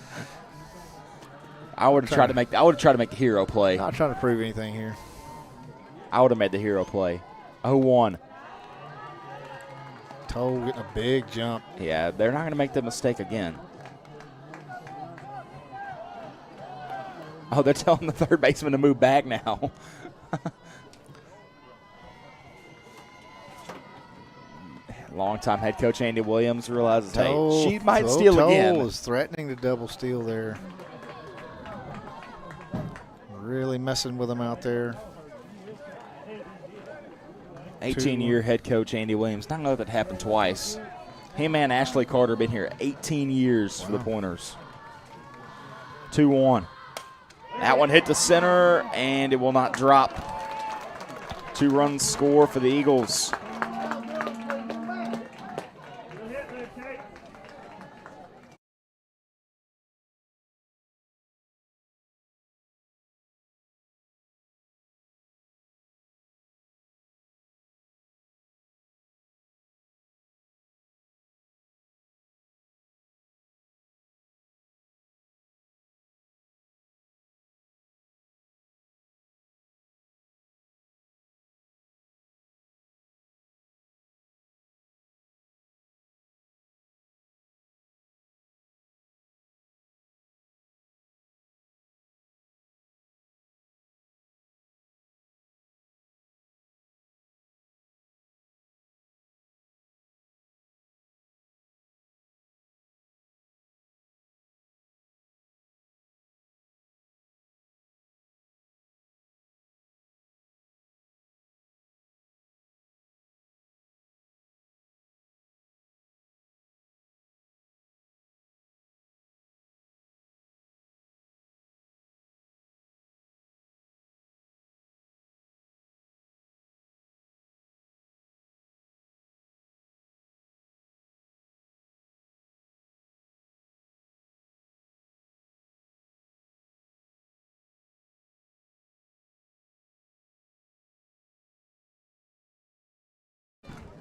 Speaker 1: I would have tried to make. I would have tried to make the hero play.
Speaker 4: Not trying to prove anything here.
Speaker 1: I would have made the hero play. 0-1.
Speaker 4: Toll getting a big jump.
Speaker 1: Yeah, they're not going to make that mistake again. Oh, they're telling the third baseman to move back now. Longtime head coach Andy Williams realizes, hey, she might steal again.
Speaker 4: Toll was threatening to double steal there. Really messing with him out there.
Speaker 1: 18-year head coach Andy Williams. Not know that happened twice. Him and Ashley Carter been here 18 years for the Pointers. 2-1. That one hit the center, and it will not drop. 2-run score for the Eagles.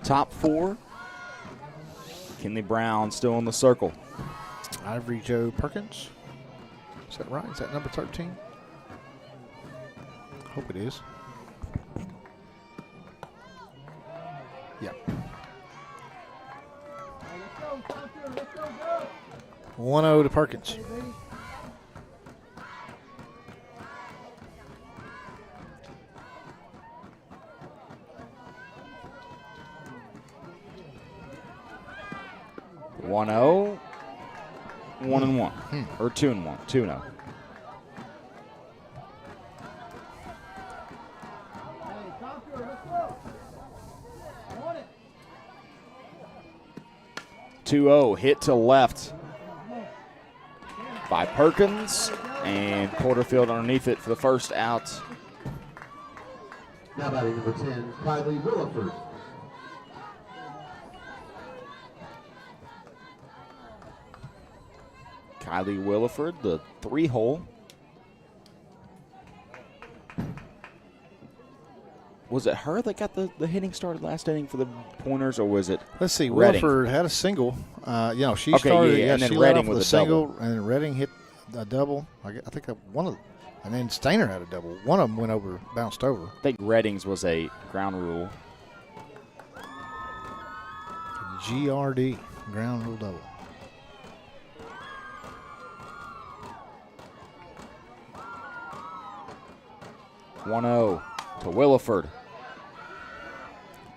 Speaker 1: Top 4. Kinley Brown still in the circle.
Speaker 4: Ivory Joe Perkins. Is that right? Is that number 13? Hope it is. Yeah. 1-0 to Perkins.
Speaker 1: One 0, 1-1, or 2-1, 2-0. Hit to left by Perkins, and Porterfield underneath it for the first out.
Speaker 5: Now batting number 10, Kylie Williford.
Speaker 1: Kylie Williford, the 3-hole. Was it her that got the hitting started last inning for the Pointers, or was it
Speaker 4: Let's see.
Speaker 1: Redding?
Speaker 4: Williford had a single. She
Speaker 1: Okay,
Speaker 4: started.
Speaker 1: yeah, and then
Speaker 4: she led
Speaker 1: Redding
Speaker 4: off
Speaker 1: with
Speaker 4: with
Speaker 1: a
Speaker 4: a single, and then Redding hit a double. I think one of, and then Stainer had a double. One of them went over, bounced over.
Speaker 1: I think Redding's was a ground rule.
Speaker 4: GRD, ground rule double.
Speaker 1: One 0 to Williford.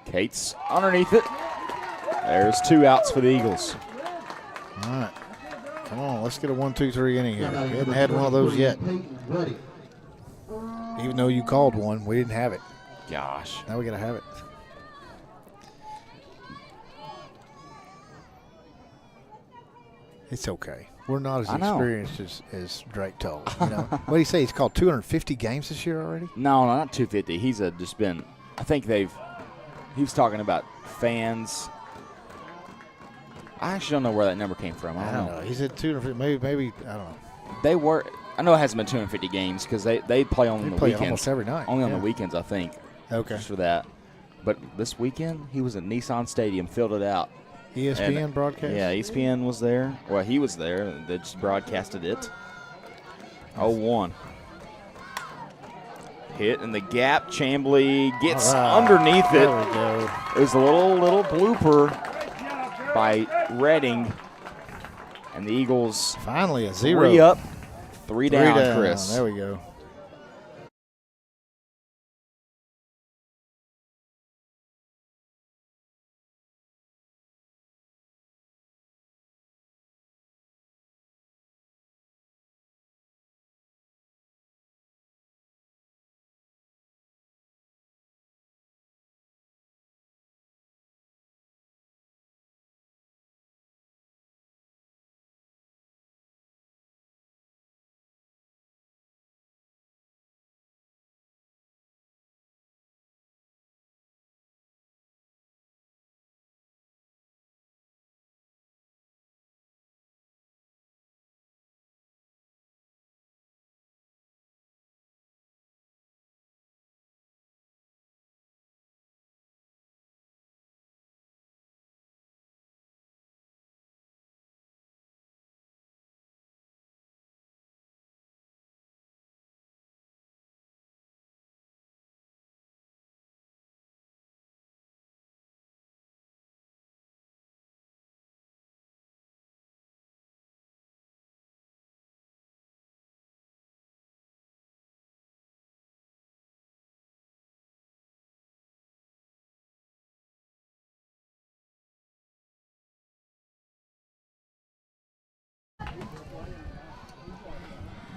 Speaker 1: Cates underneath it. There's 2 outs for the Eagles.
Speaker 4: All right. Come on, let's get a 1-2-3 inning here. We haven't had one of those yet. Even though you called one, we didn't have it.
Speaker 1: Gosh.
Speaker 4: Now we got to have it. It's okay. We're not as experienced as Drake Toll. You know? What do you say? He's called 250 games this year already?
Speaker 1: No, not 250. He's just been, I think he was talking about fans. I actually don't know where that number came from. I don't know.
Speaker 4: He said 250, maybe, I don't know.
Speaker 1: I know it hasn't been 250 games because they play on the weekends.
Speaker 4: Almost every night.
Speaker 1: Only on the weekends, I think.
Speaker 4: Okay.
Speaker 1: Just for that. But this weekend, he was at Nissan Stadium, filled it out.
Speaker 4: ESPN broadcast?
Speaker 1: Yeah, ESPN was there. Well, he was there. They just broadcasted it. 0-1. Hit in the gap. Chambly gets
Speaker 4: All right.
Speaker 1: underneath it.
Speaker 4: There we go.
Speaker 1: There's a little blooper by Redding. And the Eagles
Speaker 4: Finally a 0.
Speaker 1: 3 up, 3 down, Chris.
Speaker 4: There we go.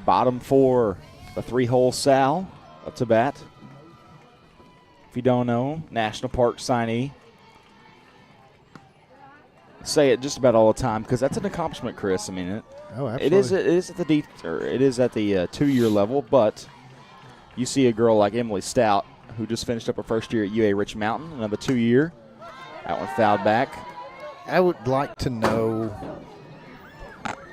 Speaker 1: Bottom 4, the 3-hole Sal up to bat. If you don't know, National Park signee. Say it just about all the time because that's an accomplishment, Chris. I mean,
Speaker 4: Absolutely.
Speaker 1: it is at the 2-year level, but you see a girl like Emily Stout who just finished up her first year at UA Rich Mountain, another 2-year. That one fouled back.
Speaker 4: I would like to know,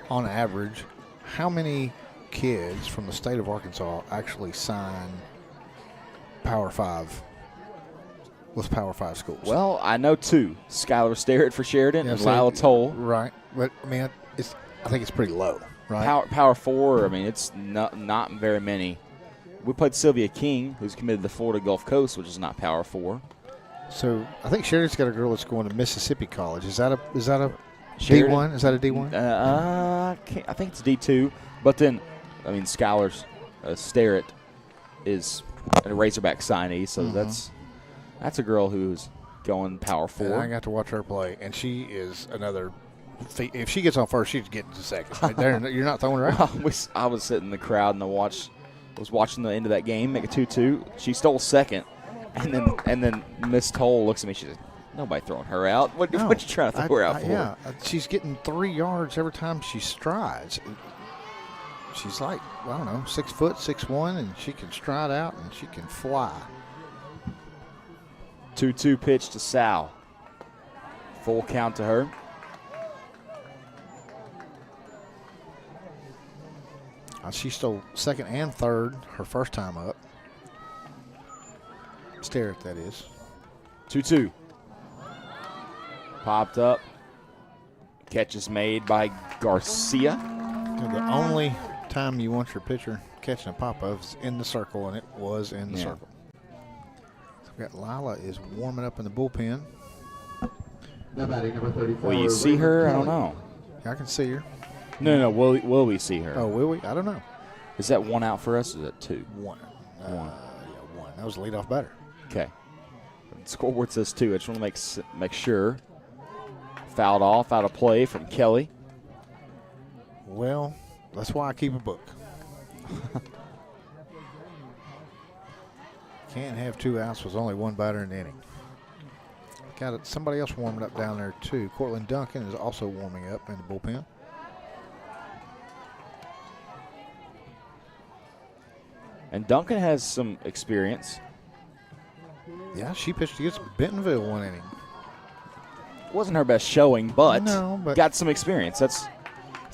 Speaker 4: on average, how many kids from the state of Arkansas actually sign Power 5 with Power 5 schools.
Speaker 1: Well, I know 2. Skylar Starrett for Sheridan
Speaker 4: Yeah,
Speaker 1: and
Speaker 4: so-
Speaker 1: Lila Toll.
Speaker 4: Right. But, I mean, I think it's pretty low, right?
Speaker 1: Power 4, I mean, it's not very many. We played Sylvia King, who's committed to Florida Gulf Coast, which is not Power 4.
Speaker 4: So I think Sheridan's got a girl that's going to Mississippi College. Is that a
Speaker 1: Sheridan?
Speaker 4: D1? Is that a D1?
Speaker 1: I think it's D2. But then, I mean, Skylar's Starrett is a Razorback signee, so that's a girl who's going Power 4.
Speaker 4: And I got to watch her play, and she is another. If she gets on first, she's getting to second. Right there, you're not throwing her out.
Speaker 1: I was sitting in the crowd and was watching the end of that game, make it 2-2. She stole second, and then Miss Toll looks at me. She said, "Nobody throwing her out. What you trying to throw her out for?"
Speaker 4: Yeah, she's getting 3 yards every time she strides. She's like, I don't know, 6 foot, 6'1", and she can stride out and she can fly.
Speaker 1: 2-2 pitch to Sal. Full count to her.
Speaker 4: She stole second and third her first time up. Starrett, that is.
Speaker 1: 2-2. Popped up. Catch is made by Garcia.
Speaker 4: The only time you want your pitcher catching a pop-up is in the circle, and it was in the circle. So we got Lila is warming up in the bullpen.
Speaker 5: Number 34.
Speaker 1: Will you see her? I don't know.
Speaker 4: I can see her.
Speaker 1: No. Will we see her?
Speaker 4: Oh, will we? I don't know.
Speaker 1: Is that 1 out for us? Or is that 2?
Speaker 4: 1.
Speaker 1: One.
Speaker 4: Yeah, 1. That was the leadoff batter.
Speaker 1: Okay. The scoreboard says 2. I just want to make sure. Fouled off, out of play from Kelly.
Speaker 4: Well, that's why I keep a book. Can't have 2 outs with only 1 batter in the inning. Got somebody else warming up down there, too. Cortland Duncan is also warming up in the bullpen.
Speaker 1: And Duncan has some experience.
Speaker 4: Yeah, she pitched against Bentonville 1 inning.
Speaker 1: Wasn't her best showing, but,
Speaker 4: No, but
Speaker 1: got some experience. That's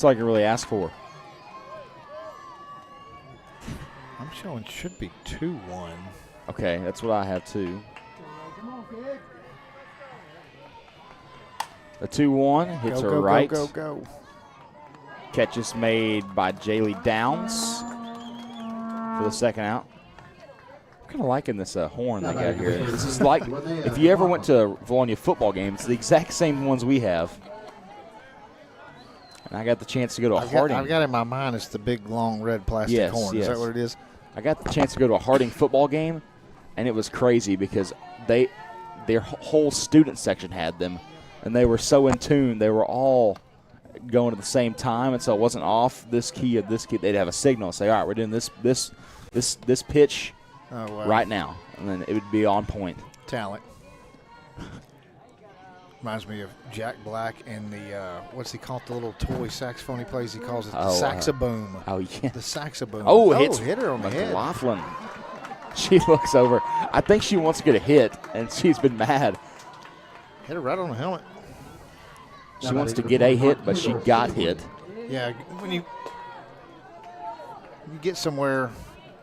Speaker 1: all I can really ask for.
Speaker 4: I'm showing should be 2-1.
Speaker 1: Okay, that's what I have too. A 2-1 hits her right.
Speaker 4: Go.
Speaker 1: Catch is made by Jaylee Downs for the second out. kind of liking this horn they got here. This is like if you ever went to a Vilonia football game, it's the exact same ones we have. And I got the chance to go to a Harding.
Speaker 4: I've got in my mind it's the big, long, red plastic horn.
Speaker 1: Yes.
Speaker 4: Is that what it is?
Speaker 1: I got the chance to go to a Harding football game, and it was crazy because their whole student section had them, and they were so in tune. They were all going at the same time, and so it wasn't off this key of this key. They'd have a signal and say, all right, we're doing this pitch right now, and then it would be on point.
Speaker 4: Talent. Reminds me of Jack Black and the, what's he called, the little toy saxophone he plays? He calls it the saxaboom.
Speaker 1: Yeah.
Speaker 4: The saxaboom.
Speaker 1: Hit
Speaker 4: her on the head.
Speaker 1: McLaughlin. She looks over. I think she wants to get a hit, and she's been mad.
Speaker 4: Hit her right on the helmet.
Speaker 1: She wants to get a hit, but she got hit.
Speaker 4: Yeah, when you get somewhere,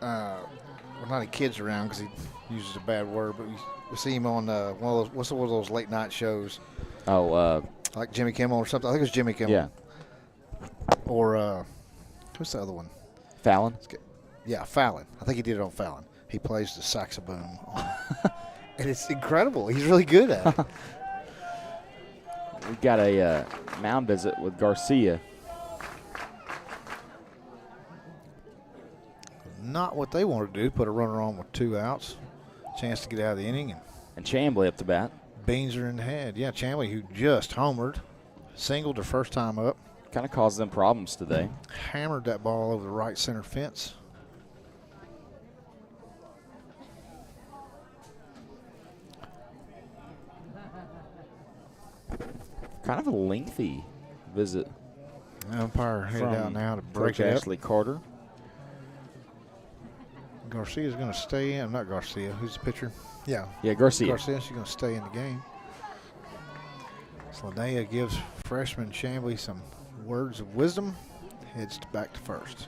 Speaker 4: well, not a kid's around because he uses a bad word, but we see him on one of those late night shows. Like Jimmy Kimmel or something. I think it was Jimmy Kimmel.
Speaker 1: Yeah.
Speaker 4: Or what's the other one?
Speaker 1: Fallon.
Speaker 4: Yeah, Fallon. I think he did it on Fallon. He plays the saxophone, and it's incredible. He's really good at it.
Speaker 1: We got a mound visit with Garcia.
Speaker 4: Not what they wanted to do, put a runner on with 2 outs. Chance to get out of the inning.
Speaker 1: And Chambly up to bat.
Speaker 4: Beans are in the head. Yeah, Chambly, who just homered, singled her first time up.
Speaker 1: Kind of caused them problems today.
Speaker 4: Hammered that ball over the right center fence.
Speaker 1: Kind of a lengthy visit.
Speaker 4: The umpire headed out now to break
Speaker 1: Coach
Speaker 4: it up.
Speaker 1: Ashley Carter.
Speaker 4: Garcia's going to stay in. Not Garcia. Who's the pitcher? Yeah,
Speaker 1: Garcia.
Speaker 4: Garcia, she's going to stay in the game. So Linnea gives freshman Chambly some words of wisdom. Heads back to first.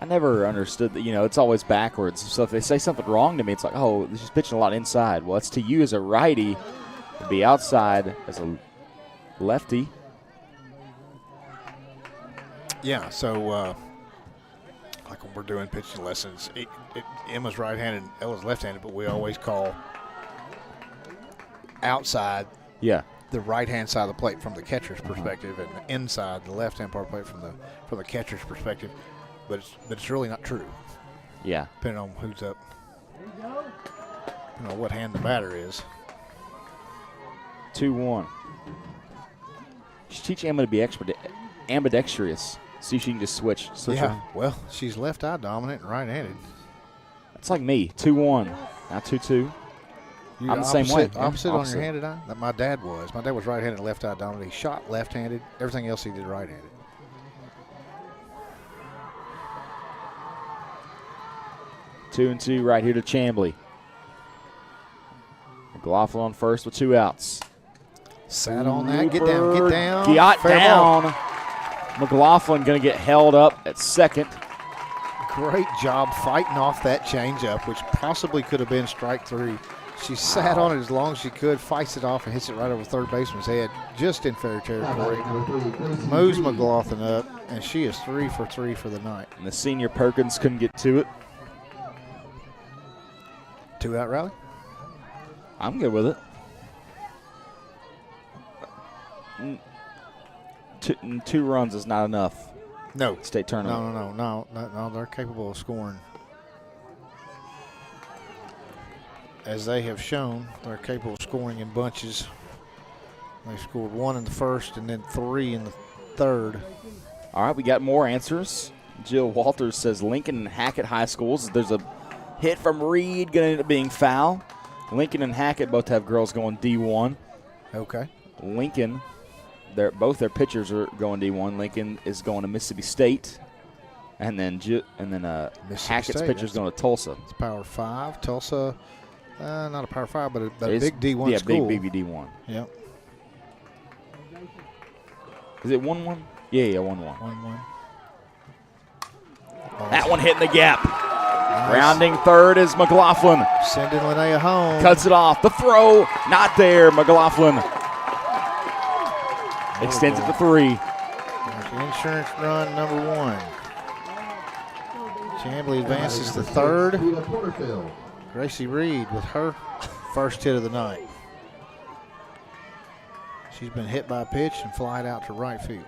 Speaker 1: I never understood that, it's always backwards. So if they say something wrong to me, it's like, oh, she's pitching a lot inside. Well, it's to you as a righty to be outside as a lefty.
Speaker 4: Yeah, so like when we're doing pitching lessons, Emma's right-handed and Ella's left-handed, but we always call outside the right-hand side of the plate from the catcher's perspective and inside the left-hand part of the plate from the catcher's perspective. But it's really not true.
Speaker 1: Yeah.
Speaker 4: Depending on who's up. Depending on what hand the batter is.
Speaker 1: 2-1. Should teach Emma to be ambidextrous. See if she can just switch
Speaker 4: Yeah, well, she's left-eye dominant and right-handed.
Speaker 1: That's like me. 2-1. Now 2-2. I'm the same way.
Speaker 4: Opposite on your handed eye? That my dad was. My dad was right-handed and left-eye dominant. He shot left-handed. Everything else he did right-handed.
Speaker 1: 2-2 right here to Chambly. McLaughlin on first with 2 outs.
Speaker 4: Sat on that. Get down.
Speaker 1: Got
Speaker 4: Fair
Speaker 1: down.
Speaker 4: ball.
Speaker 1: McLaughlin going to get held up at second.
Speaker 4: Great job fighting off that changeup, which possibly could have been strike 3. She sat on it as long as she could, fights it off, and hits it right over third baseman's head, just in fair territory. Moves McLaughlin up, and she is 3 for 3 for the night.
Speaker 1: And the senior Perkins couldn't get to it.
Speaker 4: 2-out rally?
Speaker 1: I'm good with it. Two runs is not enough.
Speaker 4: No.
Speaker 1: State tournament.
Speaker 4: No. They're capable of scoring. As they have shown, they're capable of scoring in bunches. They scored 1 in the first and then 3 in the third.
Speaker 1: All right, we got more answers. Jill Walters says Lincoln and Hackett High Schools. There's a hit from Reed, going to end up being foul. Lincoln and Hackett both have girls going D1.
Speaker 4: Okay.
Speaker 1: Lincoln, both their pitchers are going D1. Lincoln is going to Mississippi State, and then Hackett's pitcher's going to Tulsa.
Speaker 4: It's Power 5. Tulsa, not a Power 5, but a big D1
Speaker 1: yeah,
Speaker 4: school.
Speaker 1: Yeah, big D1.
Speaker 4: Yep.
Speaker 1: Is it 1-1? Yeah, 1-1.
Speaker 4: 1-1.
Speaker 1: That one hitting the gap.
Speaker 4: Nice.
Speaker 1: Rounding third is McLaughlin.
Speaker 4: Sending Linnea home.
Speaker 1: Cuts it off. The throw, not there. McLaughlin extends it to 3.
Speaker 4: Insurance run number 1. Chamblee advances to third.
Speaker 5: Vita Porterfield.
Speaker 4: Gracie Reed with her first hit of the night. She's been hit by a pitch and flied out to right field.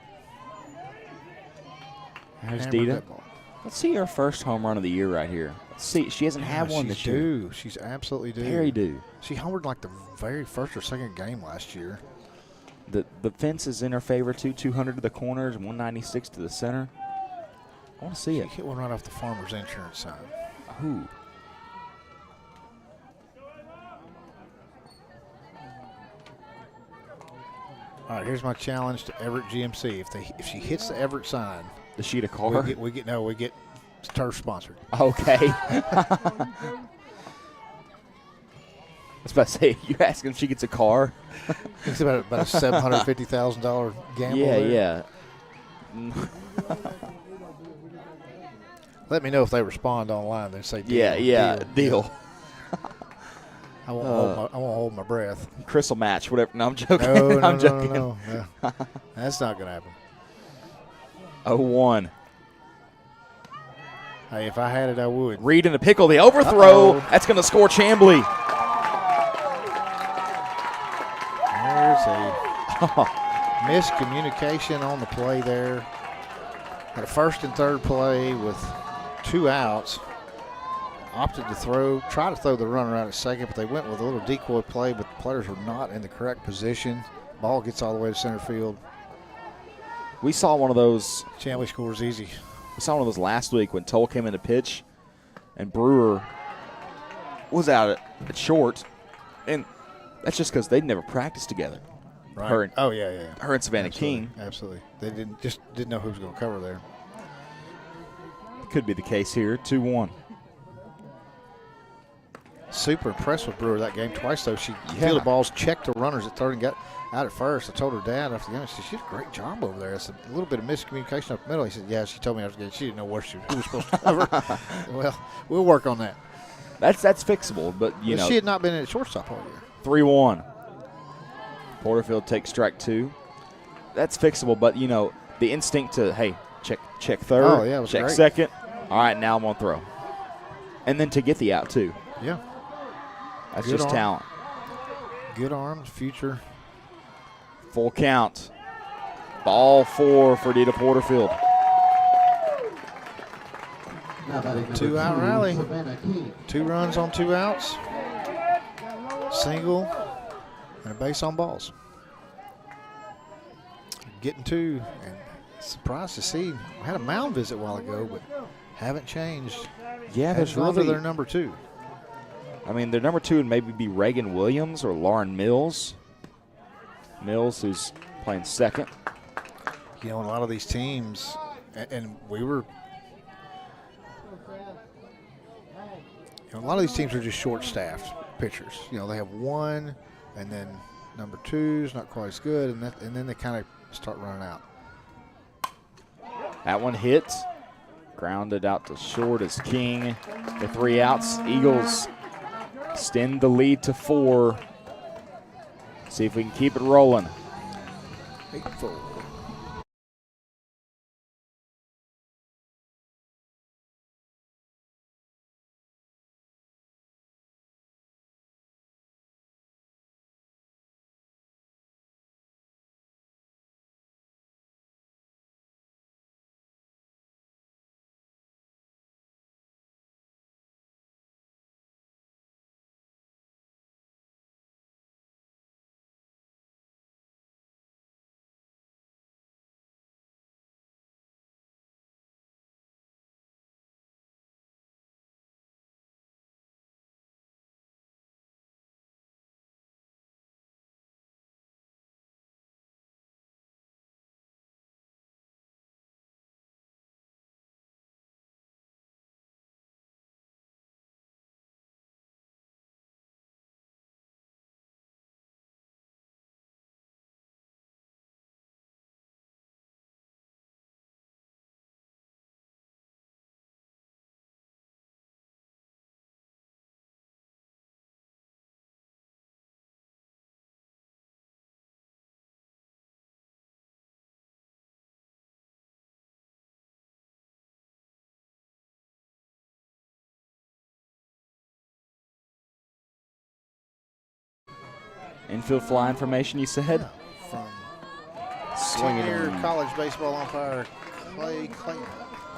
Speaker 1: There's
Speaker 4: Hammered
Speaker 1: Dita.
Speaker 4: that ball.
Speaker 1: Let's see her first home run of the year right here. Let's see. She hasn't had one this year.
Speaker 4: Due. She's absolutely due.
Speaker 1: Very due.
Speaker 4: She homered like the very first or second game last year.
Speaker 1: The fence is in her favor too. 200 to the corners, 196 to the center. I want to see
Speaker 4: She
Speaker 1: it.
Speaker 4: hit one right off the Farmers Insurance sign.
Speaker 1: Ooh.
Speaker 4: All right, here's my challenge to Everett GMC. If she hits the Everett sign,
Speaker 1: Does she get a car?
Speaker 4: we get turf sponsored.
Speaker 1: Okay. I was about to say, you asking if she gets a car?
Speaker 4: It's about a $750,000 gamble.
Speaker 1: Yeah,
Speaker 4: there.
Speaker 1: yeah.
Speaker 4: Let me know if they respond online. They say deal.
Speaker 1: Yeah, deal.
Speaker 4: I won't hold my breath.
Speaker 1: Chris will match, whatever. No, I'm joking.
Speaker 4: No,
Speaker 1: I'm joking.
Speaker 4: no. That's not going to happen.
Speaker 1: 0-1.
Speaker 4: Hey, if I had it, I would.
Speaker 1: Reed in the pickle, the overthrow. That's going to score Chamblee.
Speaker 4: There's a miscommunication on the play there. Had a first and third play with 2 outs. Opted to try to throw the runner out at second, but they went with a little decoy play, but the players were not in the correct position. Ball gets all the way to center field.
Speaker 1: We saw one of those.
Speaker 4: Chamblee scores easy.
Speaker 1: We saw one of those last week when Toll came in to pitch, and Brewer was out at short, and that's just because they'd never practiced together.
Speaker 4: Right.
Speaker 1: Her and,
Speaker 4: Yeah.
Speaker 1: her and Savannah
Speaker 4: Absolutely.
Speaker 1: King.
Speaker 4: Absolutely. They didn't know who was going to cover there.
Speaker 1: Could be the case here. 2-1.
Speaker 4: Super impressed with Brewer that game twice, though. She fielded balls, checked the runners at third, and got out at first. I told her dad after the game, she said, she did a great job over there. It's a little bit of miscommunication up the middle. He said, yeah, she told me after the game she didn't know who was supposed to cover. Well, we'll work on that.
Speaker 1: That's fixable, but you know.
Speaker 4: She had not been at shortstop all year.
Speaker 1: 3-1. Porterfield takes strike 2. That's fixable, but you know, the instinct to, hey, check third,
Speaker 4: Oh, yeah, it was
Speaker 1: check
Speaker 4: great.
Speaker 1: second. All right, now I'm going to throw. And then to get the out, too.
Speaker 4: Yeah.
Speaker 1: That's
Speaker 4: Good
Speaker 1: just
Speaker 4: arm.
Speaker 1: talent.
Speaker 4: Good arms, future.
Speaker 1: Full count. Ball 4 for Dita Porterfield.
Speaker 5: Now batting number
Speaker 4: 2-out rally.
Speaker 5: Savannah King.
Speaker 4: 2 runs on 2 outs. Single and a base on balls. Getting 2, and surprised to see. I had a mound visit a while ago, but haven't changed.
Speaker 1: Yeah,
Speaker 4: Has
Speaker 1: there's
Speaker 4: gone to
Speaker 1: really
Speaker 4: their number 2.
Speaker 1: I mean, their number 2 would maybe be Reagan Williams or Lauren Mills. Mills, who's playing second.
Speaker 4: You know, a lot of these teams, and we were, a lot of these teams are just short-staffed pitchers. You know, they have 1, and then number 2's not quite as good, and then they kind of start running out.
Speaker 1: That one hits. Grounded out to short as King. The 3 outs. Eagles extend the lead to 4. See if we can keep it rolling.
Speaker 4: 8-4.
Speaker 1: Infield fly information, you said?
Speaker 4: Yeah, from
Speaker 1: Swinging.
Speaker 4: senior college baseball umpire Clay Clayton.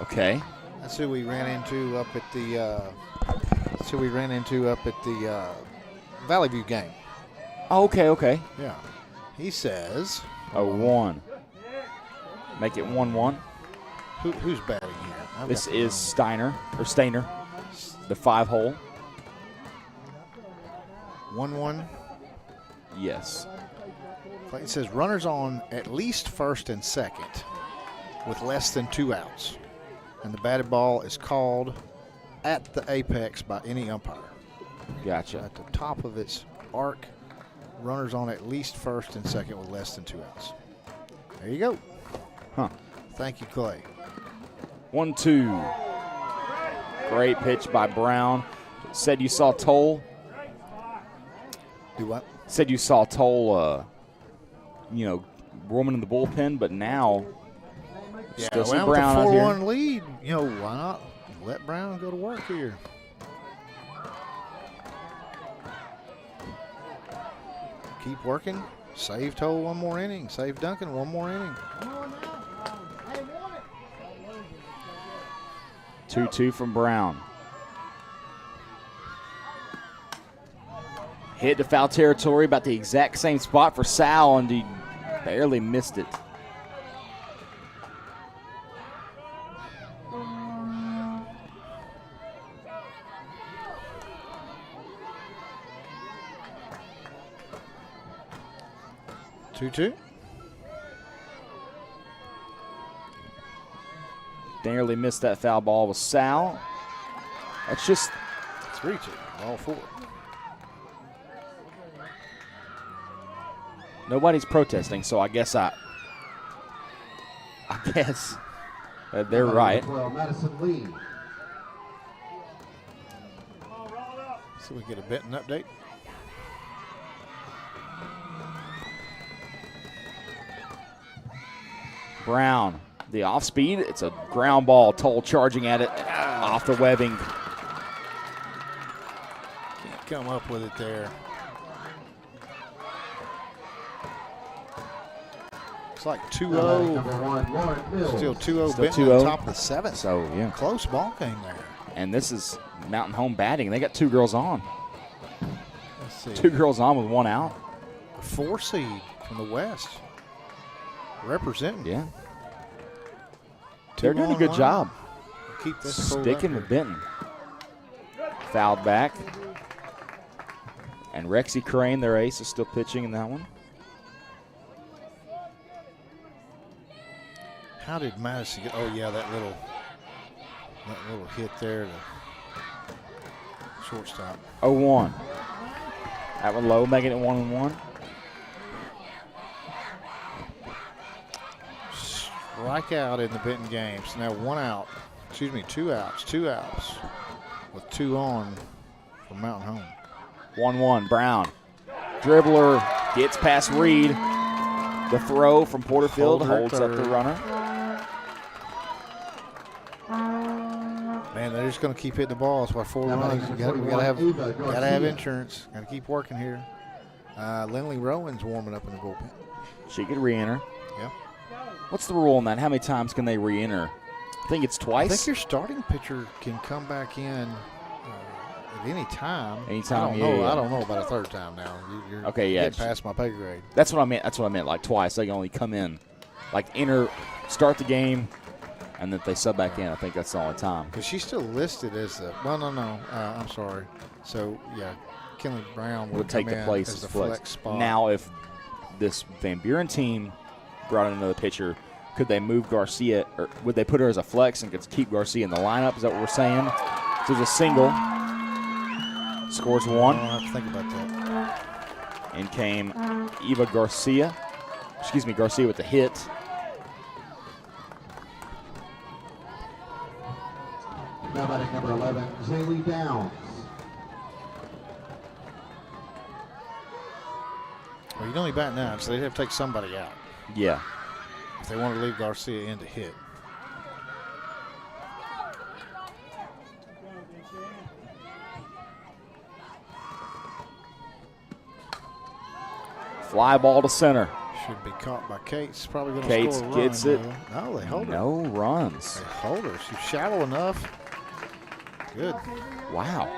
Speaker 1: Okay.
Speaker 4: That's who we ran into up at the. Valley View game.
Speaker 1: Oh, okay.
Speaker 4: Yeah. He says.
Speaker 1: 0-1. Make it 1-1.
Speaker 4: Who's batting here?
Speaker 1: This is Stainer, the 5-hole.
Speaker 4: 1-1.
Speaker 1: Yes.
Speaker 4: Clayton says runners on at least first and second with less than 2 outs. And the batted ball is called at the apex by any umpire.
Speaker 1: Gotcha.
Speaker 4: At the top of its arc, runners on at least first and second with less than 2 outs. There you go.
Speaker 1: Huh.
Speaker 4: Thank you, Clay.
Speaker 1: 1-2. Great pitch by Brown. Said you saw Toll.
Speaker 4: Do what?
Speaker 1: Said you saw Toll, roaming in the bullpen, but now still some
Speaker 4: with
Speaker 1: Brown
Speaker 4: a
Speaker 1: out here.
Speaker 4: 4-1 lead, why not let Brown go to work here? Keep working. Save Toll one more inning. Save Duncan one more inning.
Speaker 1: 2-2 from Brown. Hit to foul territory, about the exact same spot for Sal, and he barely missed it.
Speaker 4: Two.
Speaker 1: Barely missed that foul ball with Sal. That's just
Speaker 4: 3-2. All 4.
Speaker 1: nobody's protesting, so I guess they're right.
Speaker 5: Well, Madison Lee.
Speaker 4: So we get a Benton update.
Speaker 1: Brown, the off speed. It's a ground ball. Toll charging at it off the webbing.
Speaker 4: Can't come up with it there. It's like 2-0.
Speaker 5: Number 1, Lauren Mills.
Speaker 4: Still 2-0
Speaker 1: Still
Speaker 4: Benton
Speaker 1: 2-0.
Speaker 4: on top of the 7th.
Speaker 1: So, yeah.
Speaker 4: Close ball game there.
Speaker 1: And this is Mountain Home batting. They got 2 girls on.
Speaker 4: Let's see.
Speaker 1: 2 girls on with 1 out.
Speaker 4: 4 seed from the West. Representing.
Speaker 1: Yeah. They're doing a good
Speaker 4: 2-1.
Speaker 1: job.
Speaker 4: Keep this pulled
Speaker 1: Sticking
Speaker 4: up
Speaker 1: with
Speaker 4: here.
Speaker 1: Benton. Fouled back. And Rexy Crane, their ace, is still pitching in that one.
Speaker 4: How did Madison get? Oh yeah, that little hit there to shortstop.
Speaker 1: 0-1. That one low, making it 1-1.
Speaker 4: Strikeout in the Benton games. Now 2 outs. 2 outs with 2 on for Mountain Home.
Speaker 1: 1-1. Brown. Dribbler gets past Reed. The throw from Porterfield
Speaker 4: Holder at
Speaker 1: holds up the
Speaker 4: third.
Speaker 1: runner.
Speaker 4: Man, they're just going to keep hitting the ball. That's why 4
Speaker 5: Now
Speaker 4: runs.
Speaker 5: batting
Speaker 4: We gotta
Speaker 5: number 41, Eva
Speaker 4: have
Speaker 5: Garcia.
Speaker 4: insurance. Got to keep working here. Lindley Rowan's warming up in the bullpen.
Speaker 1: She could re-enter.
Speaker 4: Yeah.
Speaker 1: What's the rule on that? How many times can they re-enter? I think it's
Speaker 4: I
Speaker 1: twice.
Speaker 4: think your starting pitcher can come back in at any time.
Speaker 1: Anytime,
Speaker 4: I don't know.
Speaker 1: yeah.
Speaker 4: I don't know about a third time now. You're
Speaker 1: Okay, yeah.
Speaker 4: getting past my pay grade.
Speaker 1: That's what I meant. Like twice. They can only come in, like start the game, and then they sub back in. I think that's the only time.
Speaker 4: Because she's still listed as the. Well, no. I'm sorry. So yeah, Kenley Brown
Speaker 1: Would take
Speaker 4: come
Speaker 1: the
Speaker 4: in
Speaker 1: place
Speaker 4: as
Speaker 1: as
Speaker 4: the
Speaker 1: flex.
Speaker 4: spot.
Speaker 1: Now, if this Van Buren team brought in another pitcher, could they move Garcia, or would they put her as a flex and could keep Garcia in the lineup? Is that what we're saying? So there's a single. Scores 1.
Speaker 4: I'll have to think about that.
Speaker 1: In came Eva Garcia. Garcia with the hit.
Speaker 5: Now batting number 11, Jaylee Downs.
Speaker 4: Well, you'd only bat 9, so they'd have to take somebody out
Speaker 1: Yeah.
Speaker 4: if they want to leave Garcia in to hit.
Speaker 1: Fly ball to center.
Speaker 4: Should be caught by Cates. Probably going to
Speaker 1: Cates
Speaker 4: score a run.
Speaker 1: gets it.
Speaker 4: No, they hold her.
Speaker 1: No runs.
Speaker 4: They hold her. She's shallow enough. Good.
Speaker 1: Wow.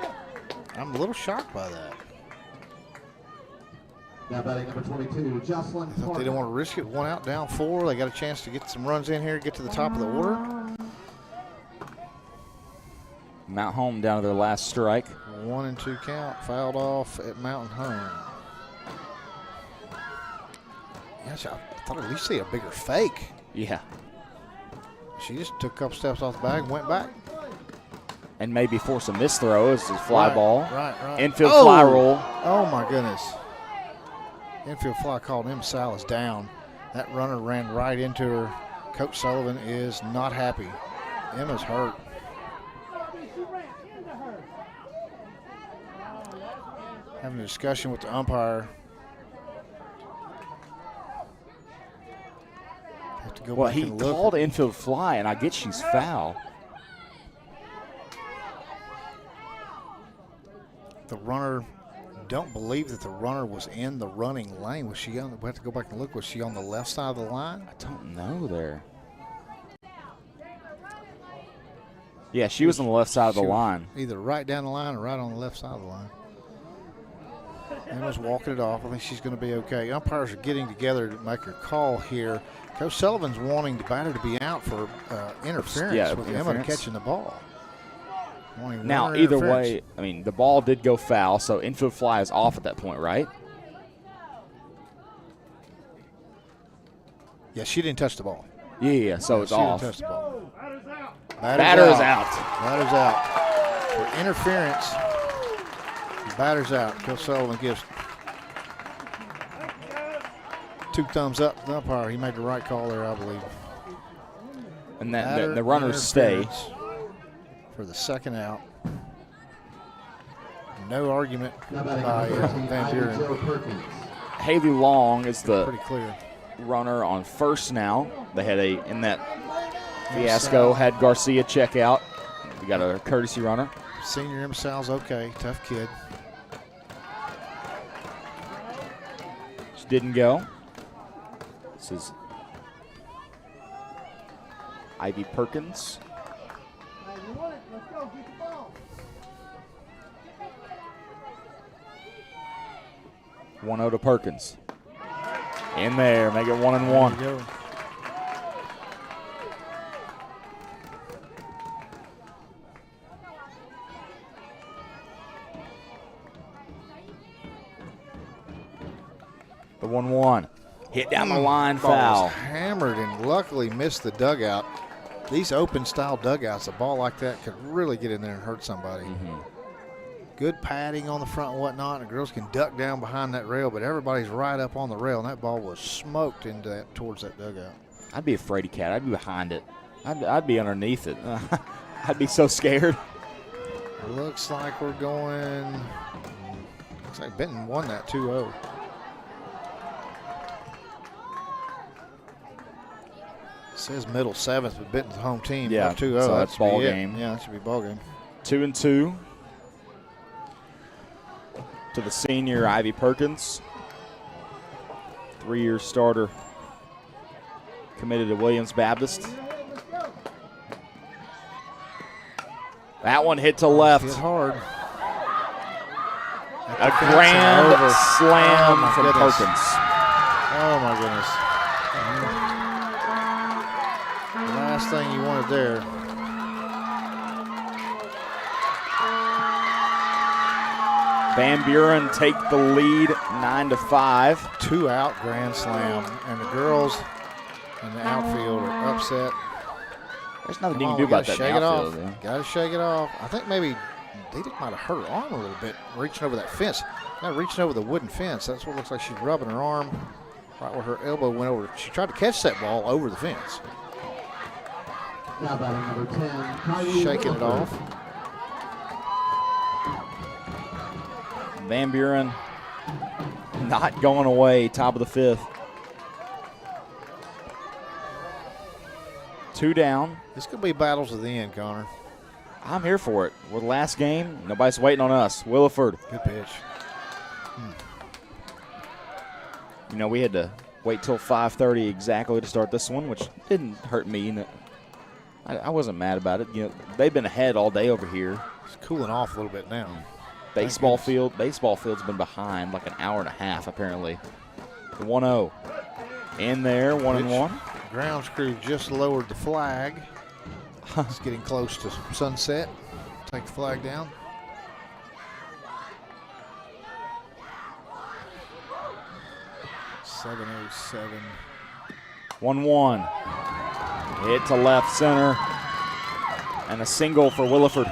Speaker 4: I'm a little shocked by that.
Speaker 5: Now batting number 22, Jocelyn
Speaker 4: I thought they
Speaker 5: Parker.
Speaker 4: didn't want to risk it. 1 out, down 4. They got a chance to get some runs in here, get to the top of the order.
Speaker 1: Mount Home down to their last strike.
Speaker 4: 1 and 2 count. Fouled off at Mountain Home. Yes, I thought I'd at least see a bigger fake.
Speaker 1: Yeah.
Speaker 4: She just took a couple steps off the bag and went back.
Speaker 1: And maybe force a miss throw as a fly
Speaker 4: Right,
Speaker 1: ball.
Speaker 4: Right.
Speaker 1: Infield fly roll.
Speaker 4: Oh, my goodness. Infield fly called Emma Salas down. That runner ran right into her. Coach Sullivan is not happy. Emma's hurt. Having a discussion with the umpire. Have to go
Speaker 1: Well,
Speaker 4: back
Speaker 1: he
Speaker 4: and look.
Speaker 1: called infield fly, and I get she's foul.
Speaker 4: The runner, don't believe that the runner was in the running lane. Was she on? We have to go back and look. Was she on the left side of the line?
Speaker 1: I don't know there. Yeah, she was on the left side of the
Speaker 4: She was
Speaker 1: line.
Speaker 4: Either right down the line or right on the left side of the line. Emma's walking it off. I think she's going to be okay. Umpires are getting together to make a call here. Coach Sullivan's wanting the batter to be out for interference with Emma
Speaker 1: interference.
Speaker 4: catching the ball. Wanting
Speaker 1: Now,
Speaker 4: runner
Speaker 1: either
Speaker 4: interference.
Speaker 1: way, I mean, the ball did go foul, so infield fly is off at that point, right?
Speaker 4: Yeah, she didn't touch the ball.
Speaker 1: Yeah, so it's
Speaker 4: She
Speaker 1: off.
Speaker 4: didn't touch the ball.
Speaker 1: Batter is out.
Speaker 4: Batter's out. For interference, the batter's out. Coach Sullivan gives 2 thumbs up to the umpire. He made the right call there, I believe.
Speaker 1: And that
Speaker 4: Batter
Speaker 1: the runners stay.
Speaker 4: interference for the second out. No argument
Speaker 5: Now
Speaker 4: by
Speaker 5: batting number 13,
Speaker 4: Van
Speaker 5: Ivy
Speaker 4: Buren.
Speaker 5: Jo Perkins.
Speaker 1: Haley Long is the
Speaker 4: Pretty clear.
Speaker 1: runner on first now. They had in that fiasco, had Garcia check out. We got a courtesy runner.
Speaker 4: Senior M. Sal's okay. Tough kid.
Speaker 1: She didn't go. This is Ivy Perkins. 1-0 to Perkins. In there, make it 1-1.
Speaker 4: There you go.
Speaker 1: The 1-1. Hit down the line,
Speaker 4: Ball was
Speaker 1: foul.
Speaker 4: hammered and luckily missed the dugout. These open style dugouts, a ball like that could really get in there and hurt somebody. Good padding on the front and whatnot. The girls can duck down behind that rail, but everybody's right up on the rail, and that ball was smoked into that, towards that dugout.
Speaker 1: I'd be a fraidy cat. I'd be behind it. I'd be underneath it. I'd be so scared.
Speaker 4: Looks like we're going. Looks like Benton won that 2-0. Says middle 7th, but Benton's home team.
Speaker 1: Yeah,
Speaker 4: up 2-0.
Speaker 1: so
Speaker 4: That
Speaker 1: that's
Speaker 4: should be
Speaker 1: ball
Speaker 4: it.
Speaker 1: game.
Speaker 4: Yeah, that should be ball game.
Speaker 1: 2-2 to the senior Ivy Perkins. 3-year starter, committed to Williams Baptist. That one hit to left.
Speaker 4: Hit hard.
Speaker 1: A grand slam
Speaker 4: Oh, my
Speaker 1: from
Speaker 4: goodness.
Speaker 1: Perkins.
Speaker 4: Oh my goodness. The last thing you wanted there.
Speaker 1: Van Buren take the lead 9-5.
Speaker 4: 2-out grand slam, and the girls in the outfield are upset.
Speaker 1: There's nothing
Speaker 4: Come
Speaker 1: you
Speaker 4: on,
Speaker 1: can do
Speaker 4: we
Speaker 1: about
Speaker 4: gotta
Speaker 1: that in
Speaker 4: shake
Speaker 1: the
Speaker 4: it
Speaker 1: outfield.
Speaker 4: off.
Speaker 1: Yeah.
Speaker 4: Got to shake it off. I think maybe they might have hurt her arm a little bit reaching over that fence. Not reaching over the wooden fence. That's what it looks like. She's rubbing her arm right where her elbow went over. She tried to catch that ball over the fence.
Speaker 5: Now batting number 10, Kylie
Speaker 4: Shaking it
Speaker 5: Williford.
Speaker 4: off.
Speaker 1: Van Buren not going away, top of the 5th. 2 down.
Speaker 4: This could be battles at the end, Connor.
Speaker 1: I'm here for it. We're the last game. Nobody's waiting on us. Williford.
Speaker 4: Good pitch.
Speaker 1: You know, we had to wait till 5:30 exactly to start this one, which didn't hurt me. I wasn't mad about it. You know, they've been ahead all day over here.
Speaker 4: It's cooling off a little bit now.
Speaker 1: Baseball field's been behind like an hour and a half apparently. 1-0 in there, 1-1.
Speaker 4: Grounds crew just lowered the flag. It's getting close to sunset. Take the flag down. .707.
Speaker 1: 1-1. Hit to left center. And a single for Williford.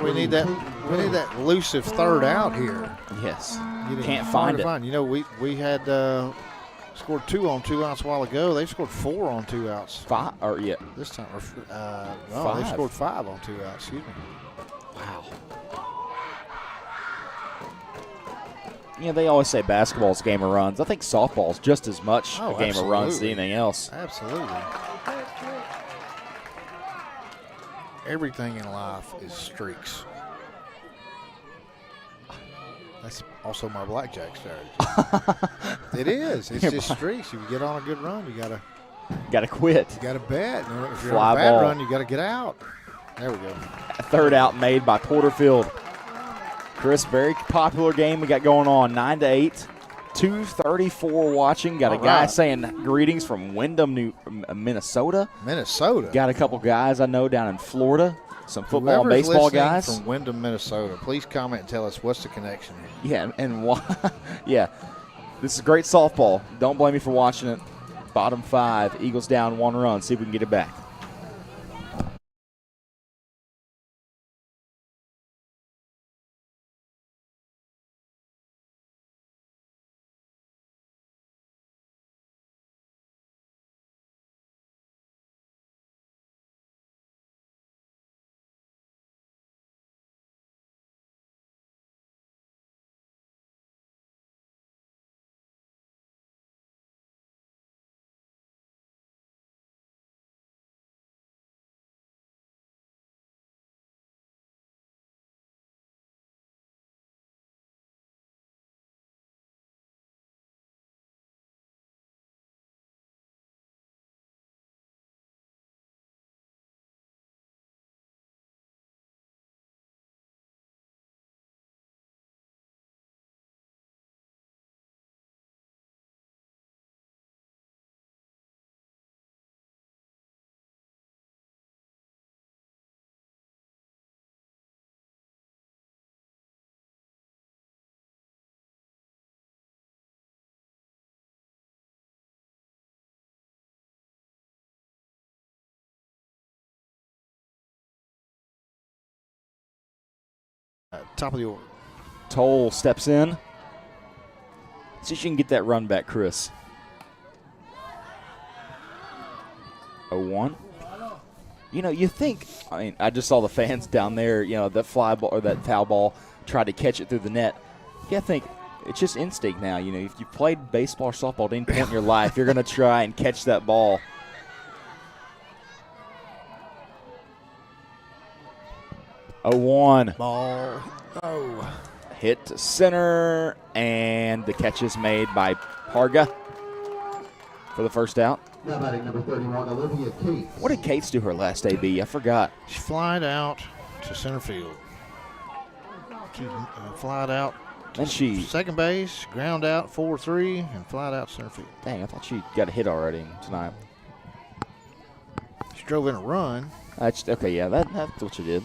Speaker 4: We need that elusive third out here.
Speaker 1: Yes. Can't find it.
Speaker 4: You know, we had scored 2 on 2 outs a while ago. They scored 4 on 2 outs.
Speaker 1: This
Speaker 4: time. No, they scored 5 on 2 outs. Excuse me.
Speaker 1: Wow. You know, they always say basketball's a game of runs. I think softball's just as much a game of runs as anything else.
Speaker 4: Absolutely. Everything in life is streaks. That's also my blackjack strategy. It is. It's just streaks. If you get on a good run, you gotta
Speaker 1: quit.
Speaker 4: You gotta bet. If you're
Speaker 1: Fly
Speaker 4: on a bad
Speaker 1: ball.
Speaker 4: run, you gotta get out. There we go.
Speaker 1: A third out made by Porterfield. Chris, very popular game we got going on. 9-8. 2:34 watching. Got a guy saying greetings from Windham, Minnesota. Got a couple guys I know down in Florida. Some football and baseball guys.
Speaker 4: From Windham, Minnesota. Please comment and tell us what's the connection here.
Speaker 1: Yeah, and why? Yeah, this is great softball. Don't blame me for watching it. Bottom 5. Eagles down 1 run. See if we can get it back.
Speaker 4: Top of the order.
Speaker 1: Toll steps in. See if you can get that run back, Chris. 0-1. You know, you think, I just saw the fans down there, you know, that fly ball or that foul ball tried to catch it through the net. Yeah, I think it's just instinct now. You know, if you played baseball or softball at any point in your life, you're going to try and catch that ball. A 1.
Speaker 4: Ball. Oh.
Speaker 1: Hit to center, and the catch is made by Parga for the first out.
Speaker 5: Now batting number 31, Olivia Cates.
Speaker 1: What did Cates do her last AB? I forgot.
Speaker 4: She flied out to center field. She flied out to second base, ground out 4-3, and flied out center field.
Speaker 1: Dang, I thought she got a hit already tonight.
Speaker 4: She drove in a run.
Speaker 1: Okay, yeah, that's what she did.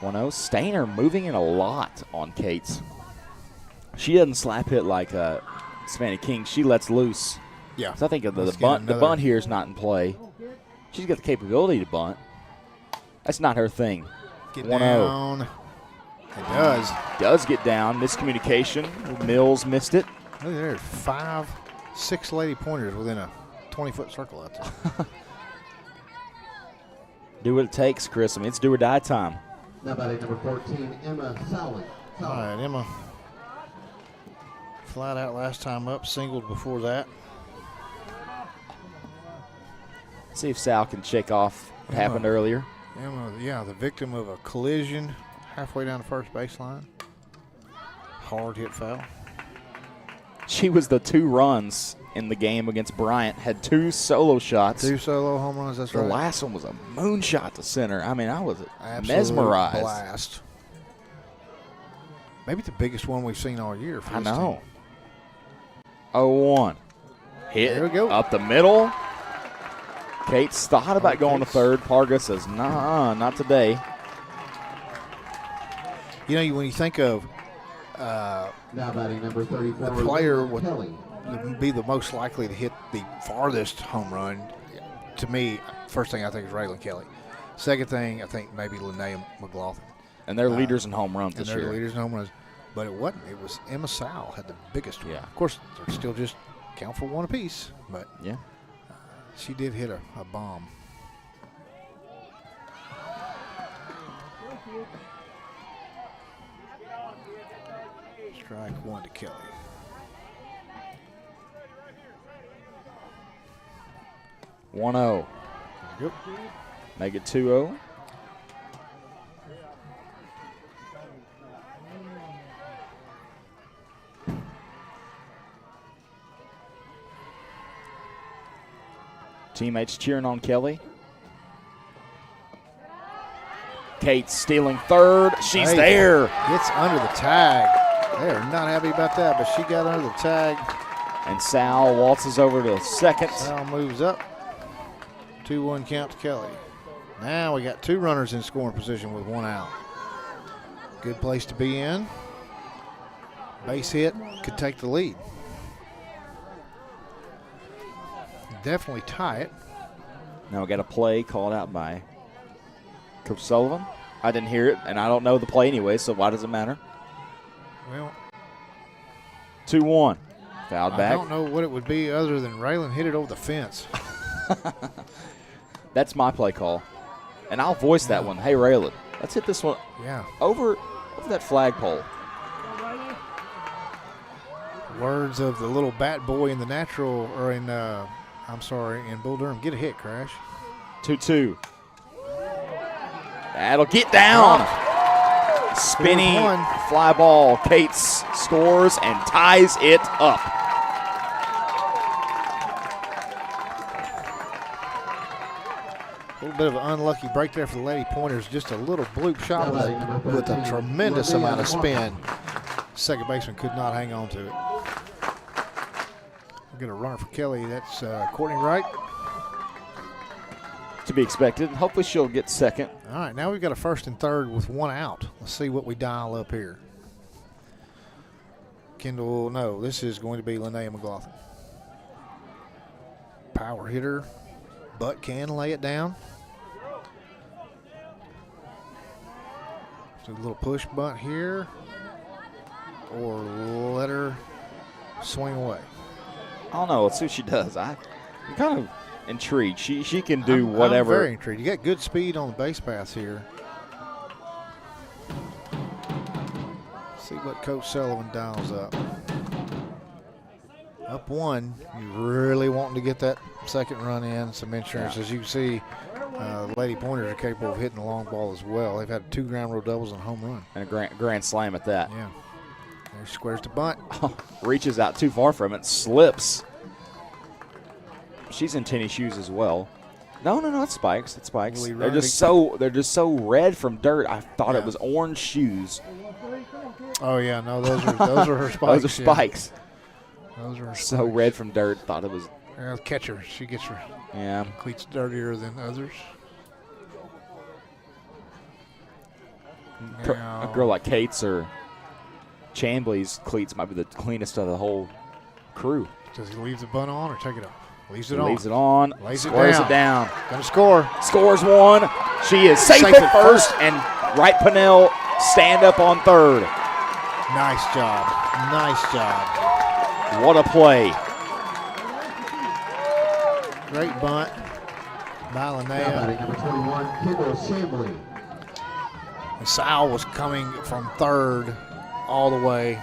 Speaker 1: 1-0. Stainer moving in a lot on Cates. She doesn't slap hit like Savannah King. She lets loose.
Speaker 4: Yeah.
Speaker 1: So I think the bunt here is not in play. She's got the capability to bunt. That's not her thing.
Speaker 4: Get down. It does.
Speaker 1: Does get down. Miscommunication. Mills missed it.
Speaker 4: Look, there's 5, 6 lady pointers within a 20-foot circle out there.
Speaker 1: Do what it takes, Chris. It's do or die time.
Speaker 5: Now batting number 14, Emma Sowley.
Speaker 4: All right, Emma. Flied out last time up, singled before that.
Speaker 1: See if Sal can shake off what happened earlier.
Speaker 4: Emma, the victim of a collision halfway down the first baseline. Hard hit foul.
Speaker 1: She was the 2 runs in the game against Bryant, had 2 solo shots.
Speaker 4: 2 solo home runs, that's
Speaker 1: The
Speaker 4: right.
Speaker 1: last one was a moonshot to center. I mean, I was
Speaker 4: Absolute
Speaker 1: mesmerized.
Speaker 4: Blast. Maybe the biggest one we've seen all year. For
Speaker 1: I
Speaker 4: this
Speaker 1: know.
Speaker 4: team.
Speaker 1: 0-1. Hit
Speaker 4: There we go.
Speaker 1: up the middle. Kate's thought about going to
Speaker 4: Kate's.
Speaker 1: third. Parga says, nah, not today.
Speaker 4: You know, when you think of
Speaker 5: Now batting number 34.
Speaker 4: the player would
Speaker 5: Kelly.
Speaker 4: be the most likely to hit the farthest home run, to me, first thing I think is Raylan Kelly. Second thing, I think maybe Linnea McLaughlin.
Speaker 1: And they're leaders in home runs
Speaker 4: And
Speaker 1: this
Speaker 4: they're
Speaker 1: year.
Speaker 4: the leaders in home runs. But it wasn't. It was Emma Sal had the biggest one.
Speaker 1: Yeah.
Speaker 4: Of course, they're still just count for one apiece, but
Speaker 1: Yeah.
Speaker 4: she did hit a bomb. Strike 1 to Kelly.
Speaker 1: One 0.
Speaker 4: Yep.
Speaker 1: Make it 2-0. Teammates cheering on Kelly. Kate stealing third. She's
Speaker 4: Hey,
Speaker 1: there.
Speaker 4: Gets under the tag. They are not happy about that, but she got under the tag.
Speaker 1: And Sal waltzes over to second.
Speaker 4: Sal moves up. 2-1 count to Kelly. Now we got 2 runners in scoring position with 1 out. Good place to be in. Base hit could take the lead. Definitely tie it.
Speaker 1: Now we got a play called out by Coach Sullivan. I didn't hear it, and I don't know the play anyway, so why does it matter?
Speaker 4: Well,
Speaker 1: 2-1. Fouled
Speaker 4: I
Speaker 1: back.
Speaker 4: don't know what it would be other than Raylan hit it over the fence.
Speaker 1: That's my play call. And I'll voice that one. Hey, Raylan, let's hit this one
Speaker 4: Yeah.
Speaker 1: over that flagpole.
Speaker 4: Words of the little bat boy in the natural, or in Bull Durham. Get a hit, Crash.
Speaker 1: 2-2. That'll get down. Spinny
Speaker 4: Here's one.
Speaker 1: fly ball. Cates scores and ties it up.
Speaker 4: A little bit of an unlucky break there for the Lady Pointers. Just a little bloop shot with a tremendous amount of spin. Second baseman could not hang on to it. We'll get a runner for Kelly. That's Courtney Wright.
Speaker 1: To be expected. Hopefully she'll get second.
Speaker 4: All right, now we've got a first and third with 1 out. Let's see what we dial up here. Kendall, no, this is going to be Linnea McLaughlin. Power hitter, but can lay it down. So a little push bunt here, or let her swing away.
Speaker 1: I don't know. Let's see what she does. I'm kind of intrigued. She can do
Speaker 4: I'm
Speaker 1: whatever.
Speaker 4: very intrigued. You got good speed on the base paths here. See what Coach Sullivan dials up. Up 1, you really wanting to get that second run in, some insurance.
Speaker 1: Yeah.
Speaker 4: As you can see, the Lady Pointers are capable of hitting the long ball as well. They've had 2 ground rule doubles and a home run.
Speaker 1: And a grand slam at that.
Speaker 4: Yeah. There squares the bunt.
Speaker 1: Reaches out too far from it. Slips. She's in tennis shoes as well. No, it's spikes. It's spikes.
Speaker 4: Really
Speaker 1: They're
Speaker 4: running.
Speaker 1: just so red from dirt. I thought it
Speaker 4: Yeah.
Speaker 1: was orange shoes.
Speaker 4: Oh yeah, no, those are her spikes.
Speaker 1: Those are spikes.
Speaker 4: Yeah. Those are her
Speaker 1: So
Speaker 4: spikes.
Speaker 1: red from dirt. Thought it was.
Speaker 4: Yeah, catcher. She gets her
Speaker 1: Yeah.
Speaker 4: cleats dirtier than others.
Speaker 1: A girl like Kate's or Chambly's cleats might be the cleanest of the whole crew.
Speaker 4: Does he leave the bunt on or take it off? Leaves it
Speaker 1: He
Speaker 4: on.
Speaker 1: leaves it on.
Speaker 4: Lays it
Speaker 1: Squares
Speaker 4: down.
Speaker 1: it down.
Speaker 4: Gonna score.
Speaker 1: Scores one. She is safe
Speaker 4: Safe
Speaker 1: at
Speaker 4: at
Speaker 1: first, and Wright Pennell stand up on third.
Speaker 4: Nice job. Nice job.
Speaker 1: What a play.
Speaker 4: Great bunt by
Speaker 5: Now
Speaker 4: Linnea.
Speaker 5: batting number 21, Kendall Chambly.
Speaker 4: And Sal was coming from third all the way.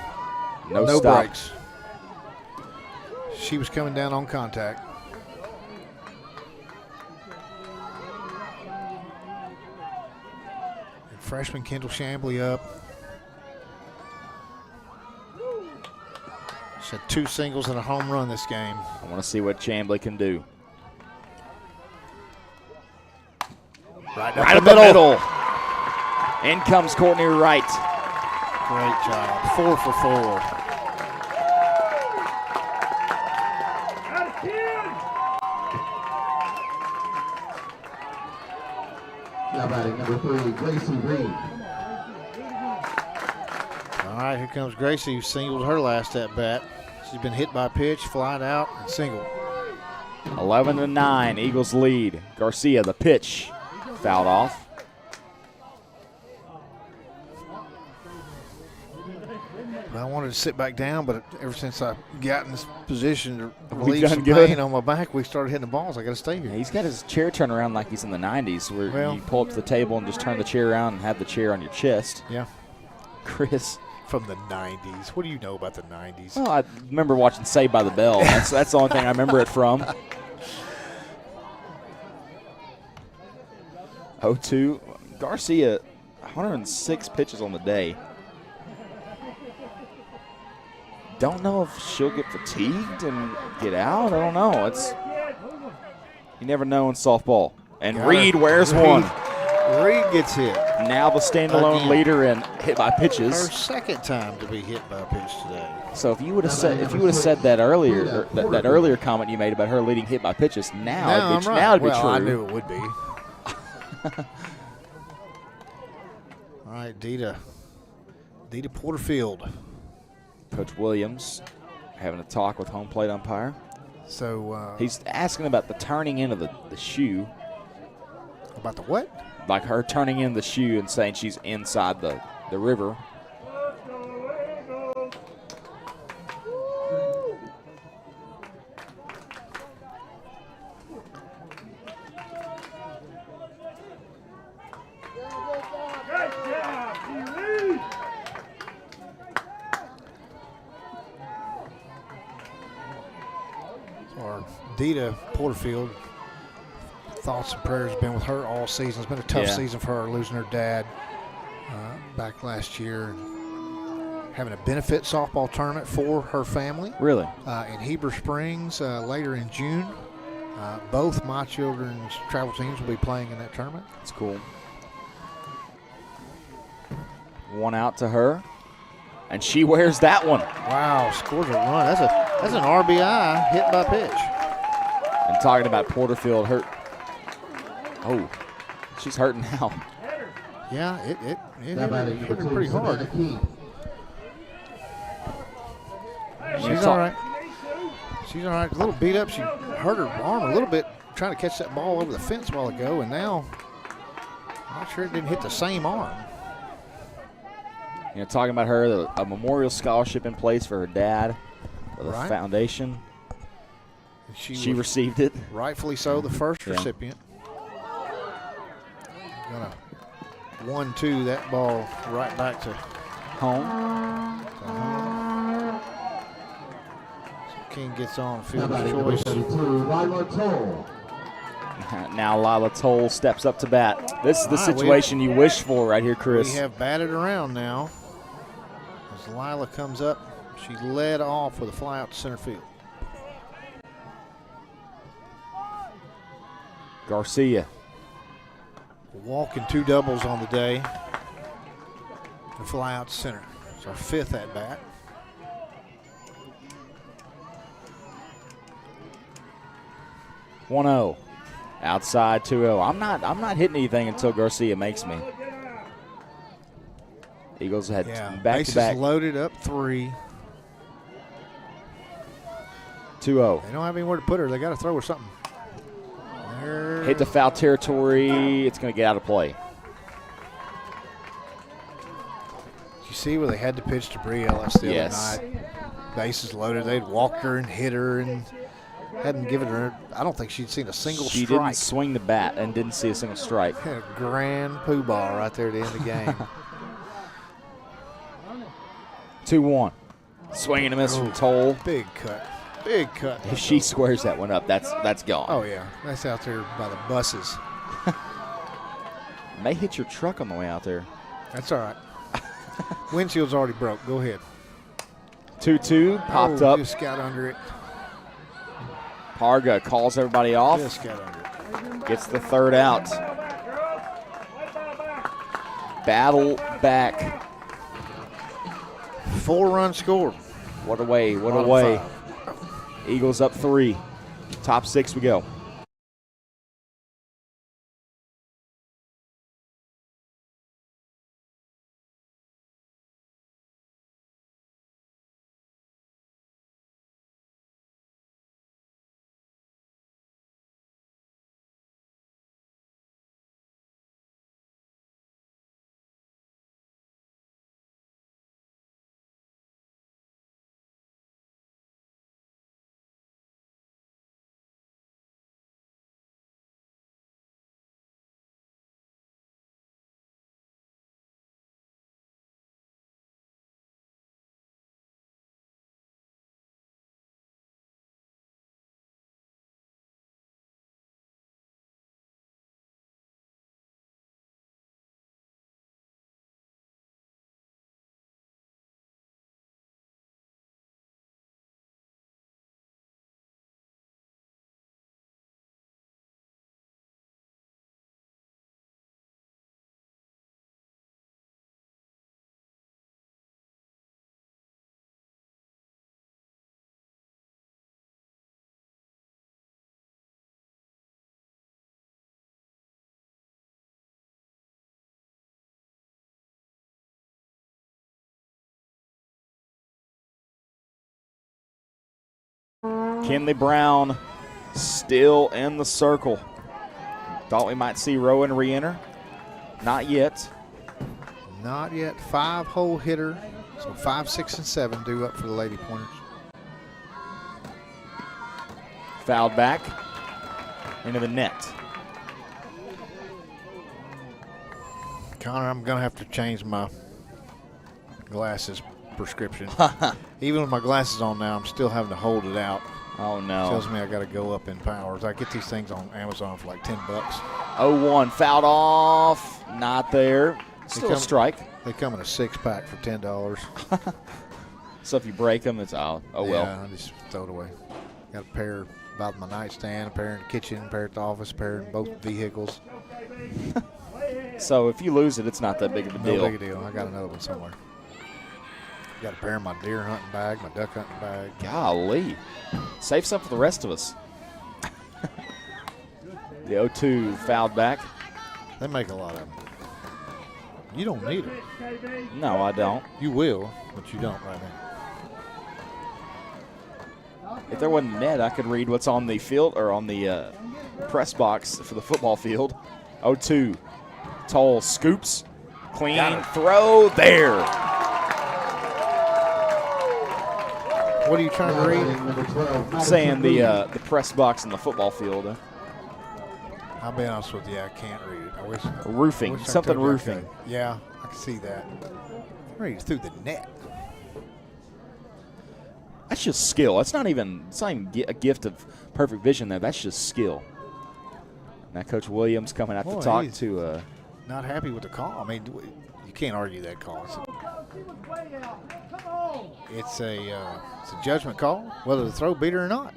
Speaker 1: No
Speaker 4: No
Speaker 1: stop.
Speaker 4: breaks. She was coming down on contact. Freshman Kendall Chambly up. She's had 2 singles and a home run this game.
Speaker 1: I want to see what Chambly can do.
Speaker 4: Right
Speaker 1: up the middle. In comes Courtney Wright.
Speaker 4: Great job. 4 for 4.
Speaker 5: Now batting number 3, Gracie Reed.
Speaker 4: All right, here comes Gracie, who singled her last at bat. She's been hit by a pitch, flied out, and singled.
Speaker 1: 11-9, Eagles lead. Garcia, the pitch, fouled off.
Speaker 4: I wanted to sit back down, but ever since I got in this position to
Speaker 1: We've
Speaker 4: relieve
Speaker 1: done
Speaker 4: some
Speaker 1: good.
Speaker 4: pain on my back, we started hitting the balls. I got to stay here.
Speaker 1: Yeah, he's got his chair turned around like he's in the 90s, where you pull up to the table and just turn the chair around and have the chair on your chest.
Speaker 4: Yeah.
Speaker 1: Chris.
Speaker 4: From the 90s. What do you know about the 90s?
Speaker 1: Well, I remember watching Saved by the Bell. That's the only thing I remember it from. 0-2. Garcia, 106 pitches on the day. Don't know if she'll get fatigued and get out. I don't know. You never know in softball. And Reed wears one.
Speaker 4: Reed gets hit.
Speaker 1: Now the standalone leader in hit by pitches.
Speaker 4: Her second time to be hit by a pitch today.
Speaker 1: So if you would have said that earlier, that earlier comment you made about her leading hit by pitches, now it'd be true.
Speaker 4: I knew it would be. All right, Dita Porterfield.
Speaker 1: Coach Williams having a talk with home plate umpire.
Speaker 4: So
Speaker 1: he's asking about the turning in of the shoe.
Speaker 4: About the what?
Speaker 1: Like her turning in the shoe and saying she's inside the river.
Speaker 4: Or Dita Porterfield, thoughts and prayers have been with her all season. It's been a tough season for her, losing her dad back last year, and having a benefit softball tournament for her family.
Speaker 1: Really?
Speaker 4: In Heber Springs later in June. Both my children's travel teams will be playing in that tournament.
Speaker 1: That's cool. One out to her, and she wears that one.
Speaker 4: Wow, scores a run. That's an RBI hit by pitch.
Speaker 1: And talking about Porterfield hurt. Oh, she's hurting now.
Speaker 4: Yeah, it hit her pretty hard. She's all right. She's all right. A little beat up. She hurt her arm a little bit trying to catch that ball over the fence a while ago, and now I'm not sure it didn't hit the same arm.
Speaker 1: You know, talking about her, a memorial scholarship in place for her dad, for the foundation. She received it.
Speaker 4: Rightfully so, the first recipient. Gonna 1-2 that ball right back to
Speaker 1: home.
Speaker 4: So King gets on field choice.
Speaker 1: Now Lila Toll steps up to bat. This is the situation you wish for right here, Chris.
Speaker 4: We have batted around now. As Lila comes up, she led off with a fly out to center field.
Speaker 1: Garcia.
Speaker 4: Walking 2 doubles on the day. A fly out to center. It's our 5th at bat.
Speaker 1: (1-0). Outside 2-0. I'm not hitting anything until Garcia makes me. Eagles had back to back.
Speaker 4: Loaded up 3.
Speaker 1: 2-0.
Speaker 4: They don't have anywhere to put her. They got to throw her something.
Speaker 1: Hit the foul territory. It's going to get out of play.
Speaker 4: You see where they had to pitch to Bree Ellis the other night. Bases loaded. They'd walked her and hit her and hadn't given her. I don't think she'd seen a single strike.
Speaker 1: She didn't swing the bat and didn't see a single strike.
Speaker 4: Had a grand poo ball right there at the end of the game.
Speaker 1: 2-1. Swing and a miss from Toll.
Speaker 4: Big cut. Big cut.
Speaker 1: If she squares that one up, that's gone.
Speaker 4: Oh, yeah. That's out there by the buses.
Speaker 1: May hit your truck on the way out there.
Speaker 4: That's all right. Windshield's already broke. Go ahead.
Speaker 1: 2-2, popped up.
Speaker 4: Just got under it.
Speaker 1: Parga calls everybody off.
Speaker 4: Just got under it.
Speaker 1: Gets the third out. Battle back.
Speaker 4: 4-run score.
Speaker 1: What a way, what a
Speaker 4: Bottom
Speaker 1: way.
Speaker 4: 5.
Speaker 1: Eagles up 3. Top 6 we go. Kinley Brown still in the circle. Thought we might see Rowan re-enter. Not yet.
Speaker 4: Not yet. 5-hole hitter. So 5, 6, and 7 due up for the Lady Pointers.
Speaker 1: Fouled back into the net.
Speaker 4: Connor, I'm going to have to change my glasses prescription. Even with my glasses on now, I'm still having to hold it out.
Speaker 1: Oh, no.
Speaker 4: Tells me I got to go up in powers. I get these things on Amazon for like $10.
Speaker 1: 0-1, fouled off. Not there. Still a strike.
Speaker 4: They come in a 6-pack for $10.
Speaker 1: So if you break them, it's out. Oh, well.
Speaker 4: Yeah, I just throw it away. Got a pair about my nightstand, a pair in the kitchen, a pair at the office, a pair in both vehicles.
Speaker 1: So if you lose it, it's not that big of a deal.
Speaker 4: No big a deal. I got another one somewhere. Got a pair in my deer hunting bag, my duck hunting bag.
Speaker 1: Golly. Save some for the rest of us. The 0-2 fouled back.
Speaker 4: They make a lot of them. You don't need them.
Speaker 1: No, I don't.
Speaker 4: You will, but you don't right now.
Speaker 1: If there wasn't a net, I could read what's on the field or on the press box for the football field. 0-2. Toll scoops. Clean throw there.
Speaker 4: What are you trying to read?
Speaker 1: Saying the press box in the football field.
Speaker 4: I'll be honest with you, I can't read it. I wish.
Speaker 1: Roofing, something roofing.
Speaker 4: Yeah, I can see that. Read it through the net.
Speaker 1: That's just skill. It's not even a gift of perfect vision there. That's just skill. Now Coach Williams coming out to talk to.
Speaker 4: Not happy with the call. I mean, you can't argue that call. It's a judgment call, whether the throw beat her or not,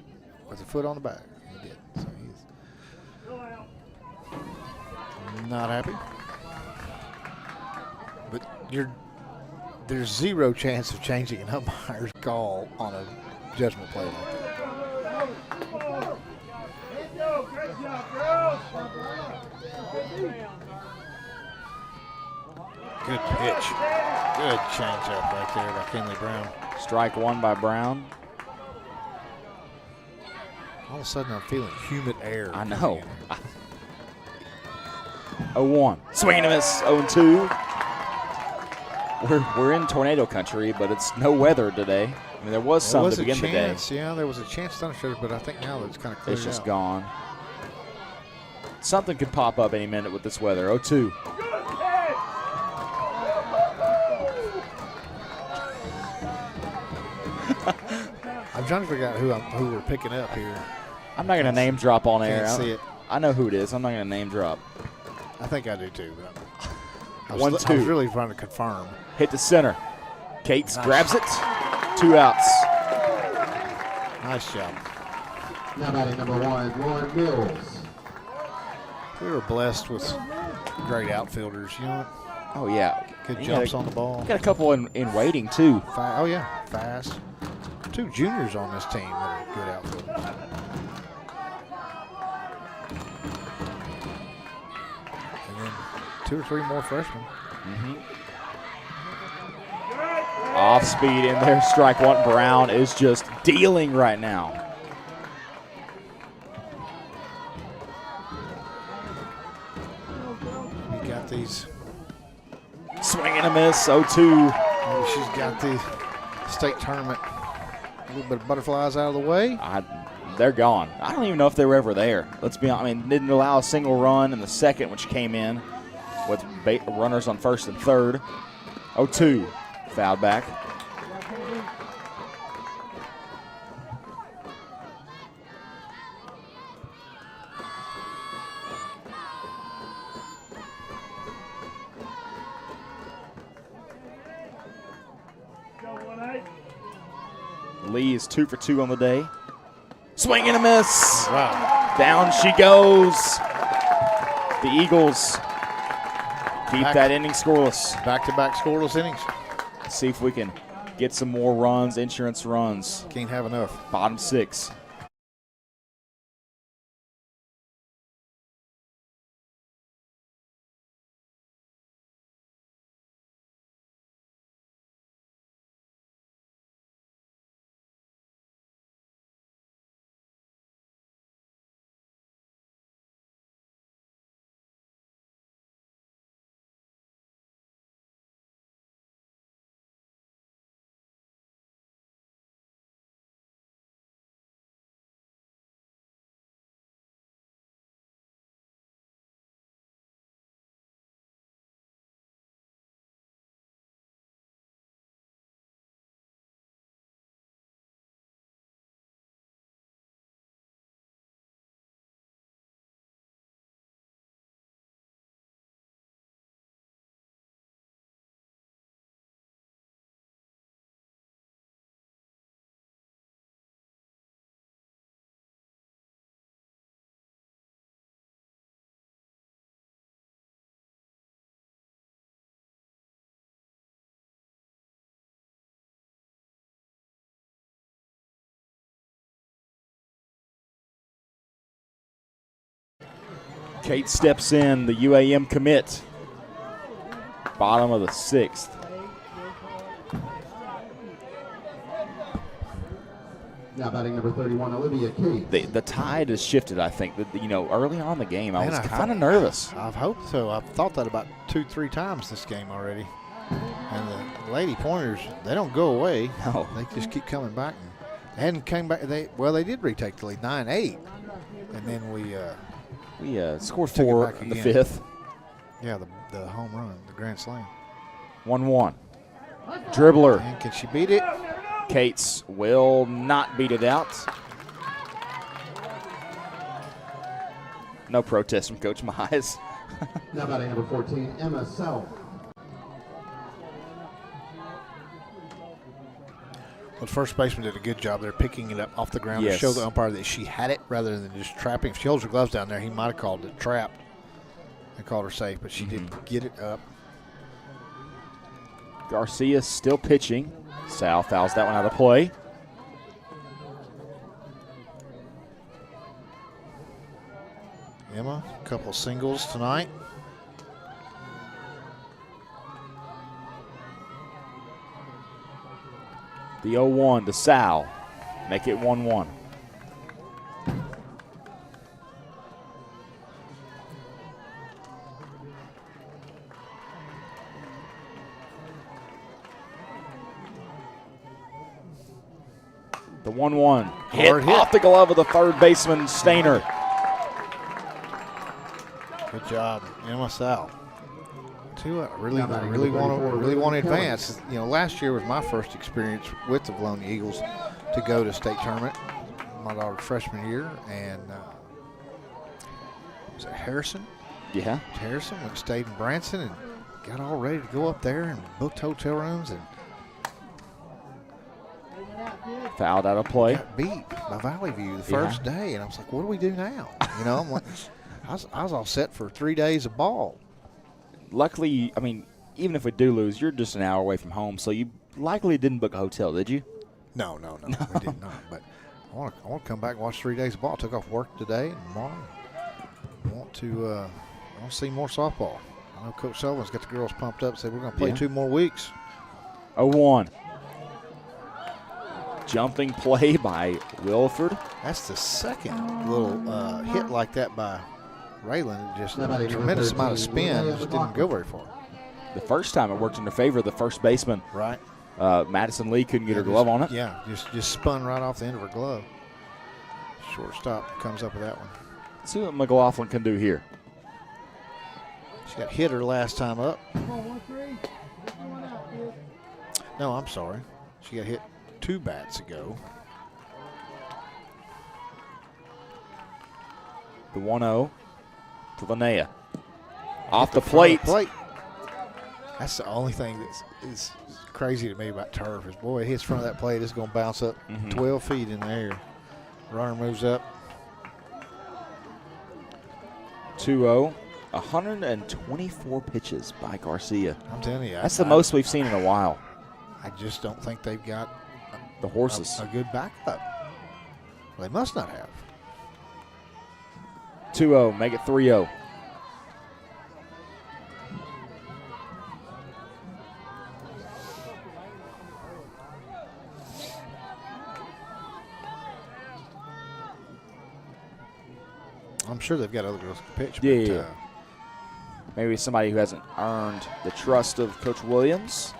Speaker 4: with a foot on the back. He did. So he's not happy. But there's zero chance of changing an umpire's call on a judgment play like that. Good pitch. Good changeup right there by Kinley Brown.
Speaker 1: Strike one by Brown.
Speaker 4: All of a sudden, I'm feeling humid air.
Speaker 1: I know. 0-1. Swing and a miss. 0-2. We're in tornado country, but it's no weather today. I mean, there was some to begin the day.
Speaker 4: Yeah, there was a chance thunderstorms, but I think now it's kind of cleared.
Speaker 1: It's just
Speaker 4: out.
Speaker 1: gone. Something could pop up any minute with this weather. 0-2.
Speaker 4: I'm trying to figure out who we're picking up here.
Speaker 1: I'm not going to name drop on air.
Speaker 4: Can't see it.
Speaker 1: I know who it is. I'm not going to name drop.
Speaker 4: I think I do too. But I was
Speaker 1: 1-2.
Speaker 4: I was really trying to confirm.
Speaker 1: Hit to center. Cates grabs it. 2 outs.
Speaker 4: Nice job.
Speaker 5: Now batting number 1, Lauren Mills.
Speaker 4: We were blessed with great outfielders. You know,
Speaker 1: Oh, yeah.
Speaker 4: good
Speaker 1: You
Speaker 4: jumps
Speaker 1: got a-
Speaker 4: on the ball.
Speaker 1: Got a couple in waiting, too.
Speaker 4: Oh yeah, fast. 2 juniors on this team that are good outfielders. And then 2 or 3 more freshmen.
Speaker 1: Off speed in there. Strike one. Brown is just dealing right now.
Speaker 4: We got these.
Speaker 1: Swing and a miss. 0-2.
Speaker 4: Maybe she's got the state tournament. A little bit of butterflies out of the way.
Speaker 1: They're gone. I don't even know if they were ever there. Let's be honest. I mean, didn't allow a single run in the second, which came in with runners on first and third. 0-2. Fouled back. Lee is 2 for 2 on the day. Swing and a miss.
Speaker 4: Wow.
Speaker 1: Down she goes. The Eagles keep that inning scoreless.
Speaker 4: Back-to-back scoreless innings.
Speaker 1: See if we can get some more runs, insurance runs.
Speaker 4: Can't have enough.
Speaker 1: Bottom 6. Kate steps in, the UAM commit. Bottom of the 6th.
Speaker 5: Now batting number 31, Olivia Cates.
Speaker 1: The tide has shifted, I think. Early on in the game, I
Speaker 4: Man,
Speaker 1: was
Speaker 4: I
Speaker 1: kind of
Speaker 4: thought-
Speaker 1: nervous.
Speaker 4: I've hoped so. I've thought that about 2-3 times this game already. And the Lady Pointers, they don't go away.
Speaker 1: No.
Speaker 4: They just keep coming back. And they hadn't came back. They did retake the lead, 9-8. And then we
Speaker 1: Scored
Speaker 4: Took it
Speaker 1: 4
Speaker 4: back
Speaker 1: in the
Speaker 4: again.
Speaker 1: 5th.
Speaker 4: yeah, the home run, the grand slam.
Speaker 1: 1-1. Dribbler.
Speaker 4: And can she beat it?
Speaker 1: Cates will not beat it out. No protest from Coach Mize.
Speaker 5: Now batting number 14, Emma South.
Speaker 4: Well, the first baseman did a good job there picking it up off the ground
Speaker 1: Yes.
Speaker 4: to show the umpire that she had it rather than just trapping. If she holds her gloves down there, he might have called it trapped. They called her safe, but she did get it up.
Speaker 1: Garcia still pitching. Sal fouls that one out of play.
Speaker 4: Emma, a couple singles tonight.
Speaker 1: The 0-1 to Sal. Make it 1-1. The 1-1. Hit
Speaker 4: Hard hit.
Speaker 1: off the glove of the third baseman, Stainer.
Speaker 4: Good job, Emma Sal. Tell you what, I really
Speaker 5: Really
Speaker 4: want to advance. You know, last year was my first experience with the Vilonia Eagles to go to state tournament. My daughter's freshman year, and was it Harrison?
Speaker 1: Yeah.
Speaker 4: Harrison, we stayed in Branson and got all ready to go up there and booked hotel rooms and
Speaker 1: Fouled out of play.
Speaker 4: got beat by Valley View the first day. And I was like, what do we do now? You know, I'm like, I was all set for 3 days of ball.
Speaker 1: Luckily, I mean, even if we do lose, you're just an hour away from home, so you likely didn't book a hotel, did you?
Speaker 4: No, we did not. But I want to come back and watch 3 days of ball. I took off work today and tomorrow. I want to see more softball. I know Coach Sullivan's got the girls pumped up. Said we're going to play 2 more weeks.
Speaker 1: 0-1. Jumping play by Wilford.
Speaker 4: That's the second little hit like that by Raylan. Just a tremendous amount of spin. Just didn't go very far.
Speaker 1: The first time it worked in their favor, the first baseman,
Speaker 4: Right.
Speaker 1: Madison Lee, couldn't get her glove on it.
Speaker 4: Yeah, just spun right off the end of her glove. Shortstop comes up with that one.
Speaker 1: Let's see what McLaughlin can do here.
Speaker 4: She got hit her last time up. No, I'm sorry. She got hit 2 bats ago.
Speaker 1: The 1-0 to Linnea. Off the plate.
Speaker 4: That's the only thing that is crazy to me about turf is, boy, it hits front of that plate, it's going to bounce up 12 feet in the air. Runner moves up.
Speaker 1: 2-0. 124 pitches by Garcia.
Speaker 4: I'm telling you.
Speaker 1: That's the most we've seen in a while.
Speaker 4: I just don't think they've got
Speaker 1: The horses.
Speaker 4: a good backup. They must not have.
Speaker 1: 2-0. Make it 3-0.
Speaker 4: I'm sure they've got other girls to pitch.
Speaker 1: Yeah. Maybe somebody who hasn't earned the trust of Coach Williams.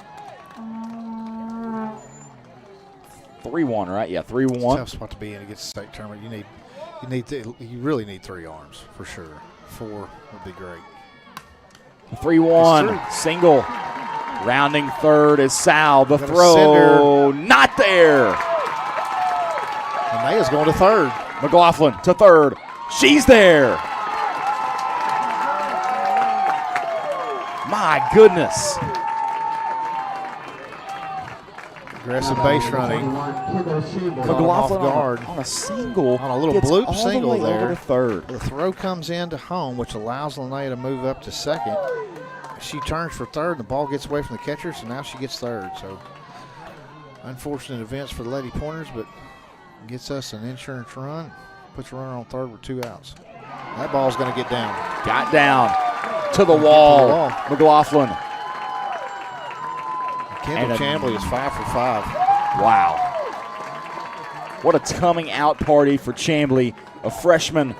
Speaker 1: 3-1, right? Yeah, 3-1.
Speaker 4: It's a tough spot to be in against the state tournament. You really need 3 arms for sure. 4 would be great.
Speaker 1: 3-1. Single. Rounding third is Sal. The
Speaker 4: Gonna
Speaker 1: throw. Not there.
Speaker 4: And Maya's going to third.
Speaker 1: McLaughlin to third. She's there. My goodness.
Speaker 4: Aggressive base running.
Speaker 1: McLaughlin
Speaker 4: off guard.
Speaker 1: on a single.
Speaker 4: On a little
Speaker 1: gets
Speaker 4: bloop
Speaker 1: all
Speaker 4: single
Speaker 1: the way
Speaker 4: there.
Speaker 1: over to third.
Speaker 4: The throw comes into home, which allows Linnea to move up to second. She turns for third, and the ball gets away from the catcher, so now she gets third. So unfortunate events for the Lady Pointers, but gets us an insurance run. Puts a runner on third with 2 outs. That ball's going to get down.
Speaker 1: Got down to the wall. McLaughlin.
Speaker 4: Kendall Chambly is 5 for 5.
Speaker 1: Wow. What a coming out party for Chambly, a freshman.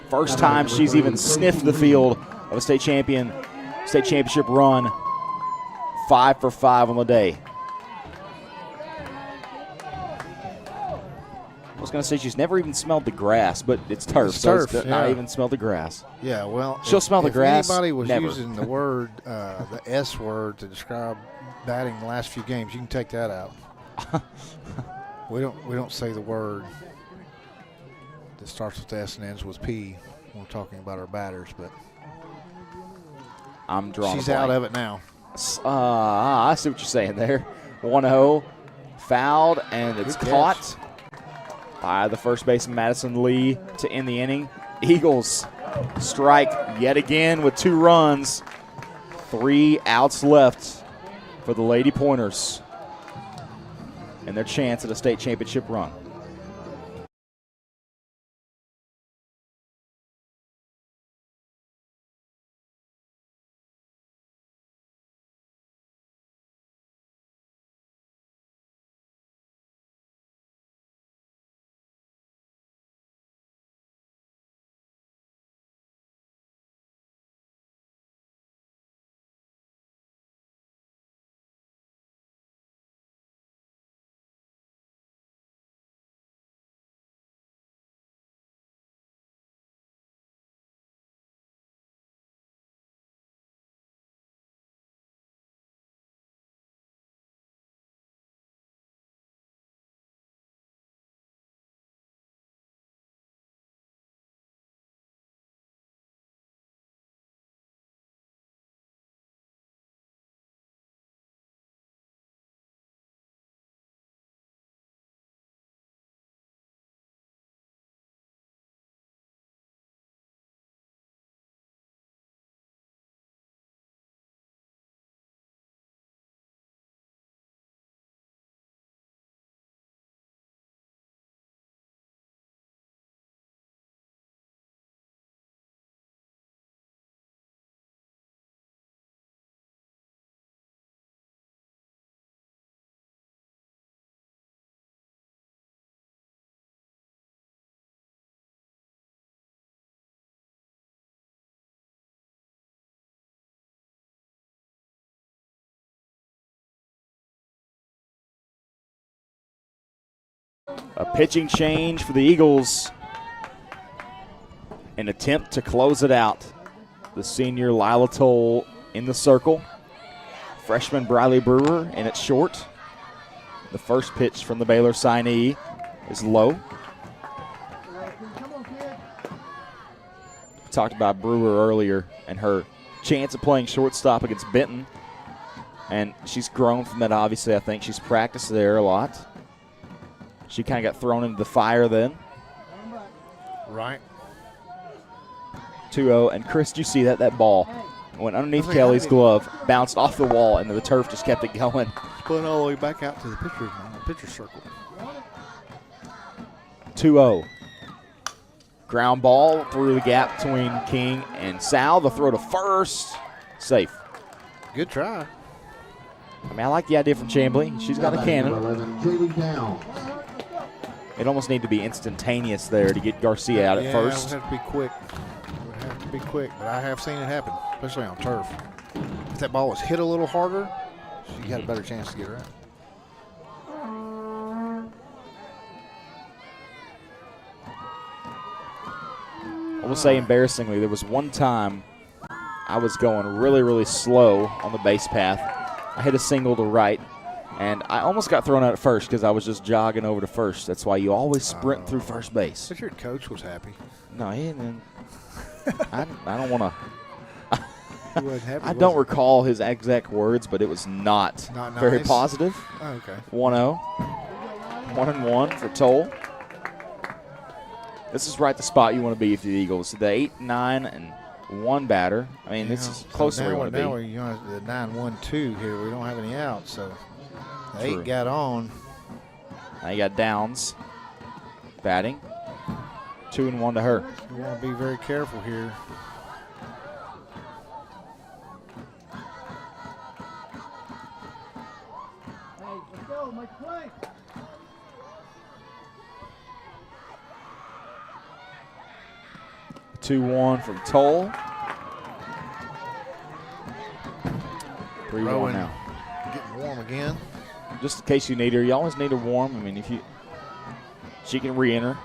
Speaker 1: First time she's even sniffed the field of a state championship run. 5 for 5 on the day. I was going to say she's never even smelled the grass, but it's turf.
Speaker 4: It's
Speaker 1: so
Speaker 4: turf,
Speaker 1: not
Speaker 4: yeah.
Speaker 1: even smell the grass.
Speaker 4: Yeah, well,
Speaker 1: She'll smell the grass.
Speaker 4: If anybody was
Speaker 1: Never.
Speaker 4: using the word, the S word to describe batting the last few games, you can take that out. we don't say the word that starts with S and ends with P when we're talking about our batters, but
Speaker 1: I'm drawing.
Speaker 4: she's out of it now.
Speaker 1: I see what you're saying there. 1-0, fouled, and it's
Speaker 4: Good
Speaker 1: caught
Speaker 4: catch.
Speaker 1: by the first baseman Madison Lee to end the inning. Eagles strike yet again with 2 runs. 3 outs left for the Lady Pointers and their chance at a state championship run. A pitching change for the Eagles. An attempt to close it out. The senior Lila Toll in the circle. Freshman Briley Brewer in it short. The first pitch from the Baylor signee is low. Talked about Brewer earlier and her chance of playing shortstop against Benton. And she's grown from that, obviously. I think she's practiced there a lot. She kind of got thrown into the fire then.
Speaker 4: Right.
Speaker 1: 2-0. And, Chris, did you see that? That ball went underneath Kelly's glove, bounced off the wall, and the turf just kept it going.
Speaker 4: Pulling all the way back out to the pitcher's circle.
Speaker 1: 2-0. Ground ball through the gap between King and Sal. The throw to first. Safe.
Speaker 4: Good try.
Speaker 1: I mean, I like the idea from Chambly. She's got a cannon. It almost need to be instantaneous there to get Garcia out at first.
Speaker 4: It would have to be quick. It would have to be quick, but I have seen it happen, especially on turf. If that ball was hit a little harder, she had a better chance to get her out.
Speaker 1: I will say, embarrassingly, there was one time I was going really, really slow on the base path. I hit a single to right, and I almost got thrown out at first because I was just jogging over to first. That's why you always sprint through first base.
Speaker 4: But your coach was happy.
Speaker 1: No, he didn't. I don't want to.
Speaker 4: He wasn't happy.
Speaker 1: I don't recall his exact words, but it was not very
Speaker 4: nice.
Speaker 1: positive.
Speaker 4: Oh, okay.
Speaker 1: 1-0. 1-1 for Toll. This is right the spot you want to be for the Eagles. The 8, 9, and 1 batter. I mean, this is close to where you want to be.
Speaker 4: Now we're the 9-1-2 here. We don't have any outs, so the 8 got on.
Speaker 1: Now you got Downs batting. 2-1 to her.
Speaker 4: You want to be very careful here.
Speaker 5: Let's go, make a play.
Speaker 1: 2-1 from Toll. 3-1
Speaker 4: Rowan
Speaker 1: now.
Speaker 4: Getting warm again.
Speaker 1: Just in case you need her, you always need her warm. I mean, she can re-enter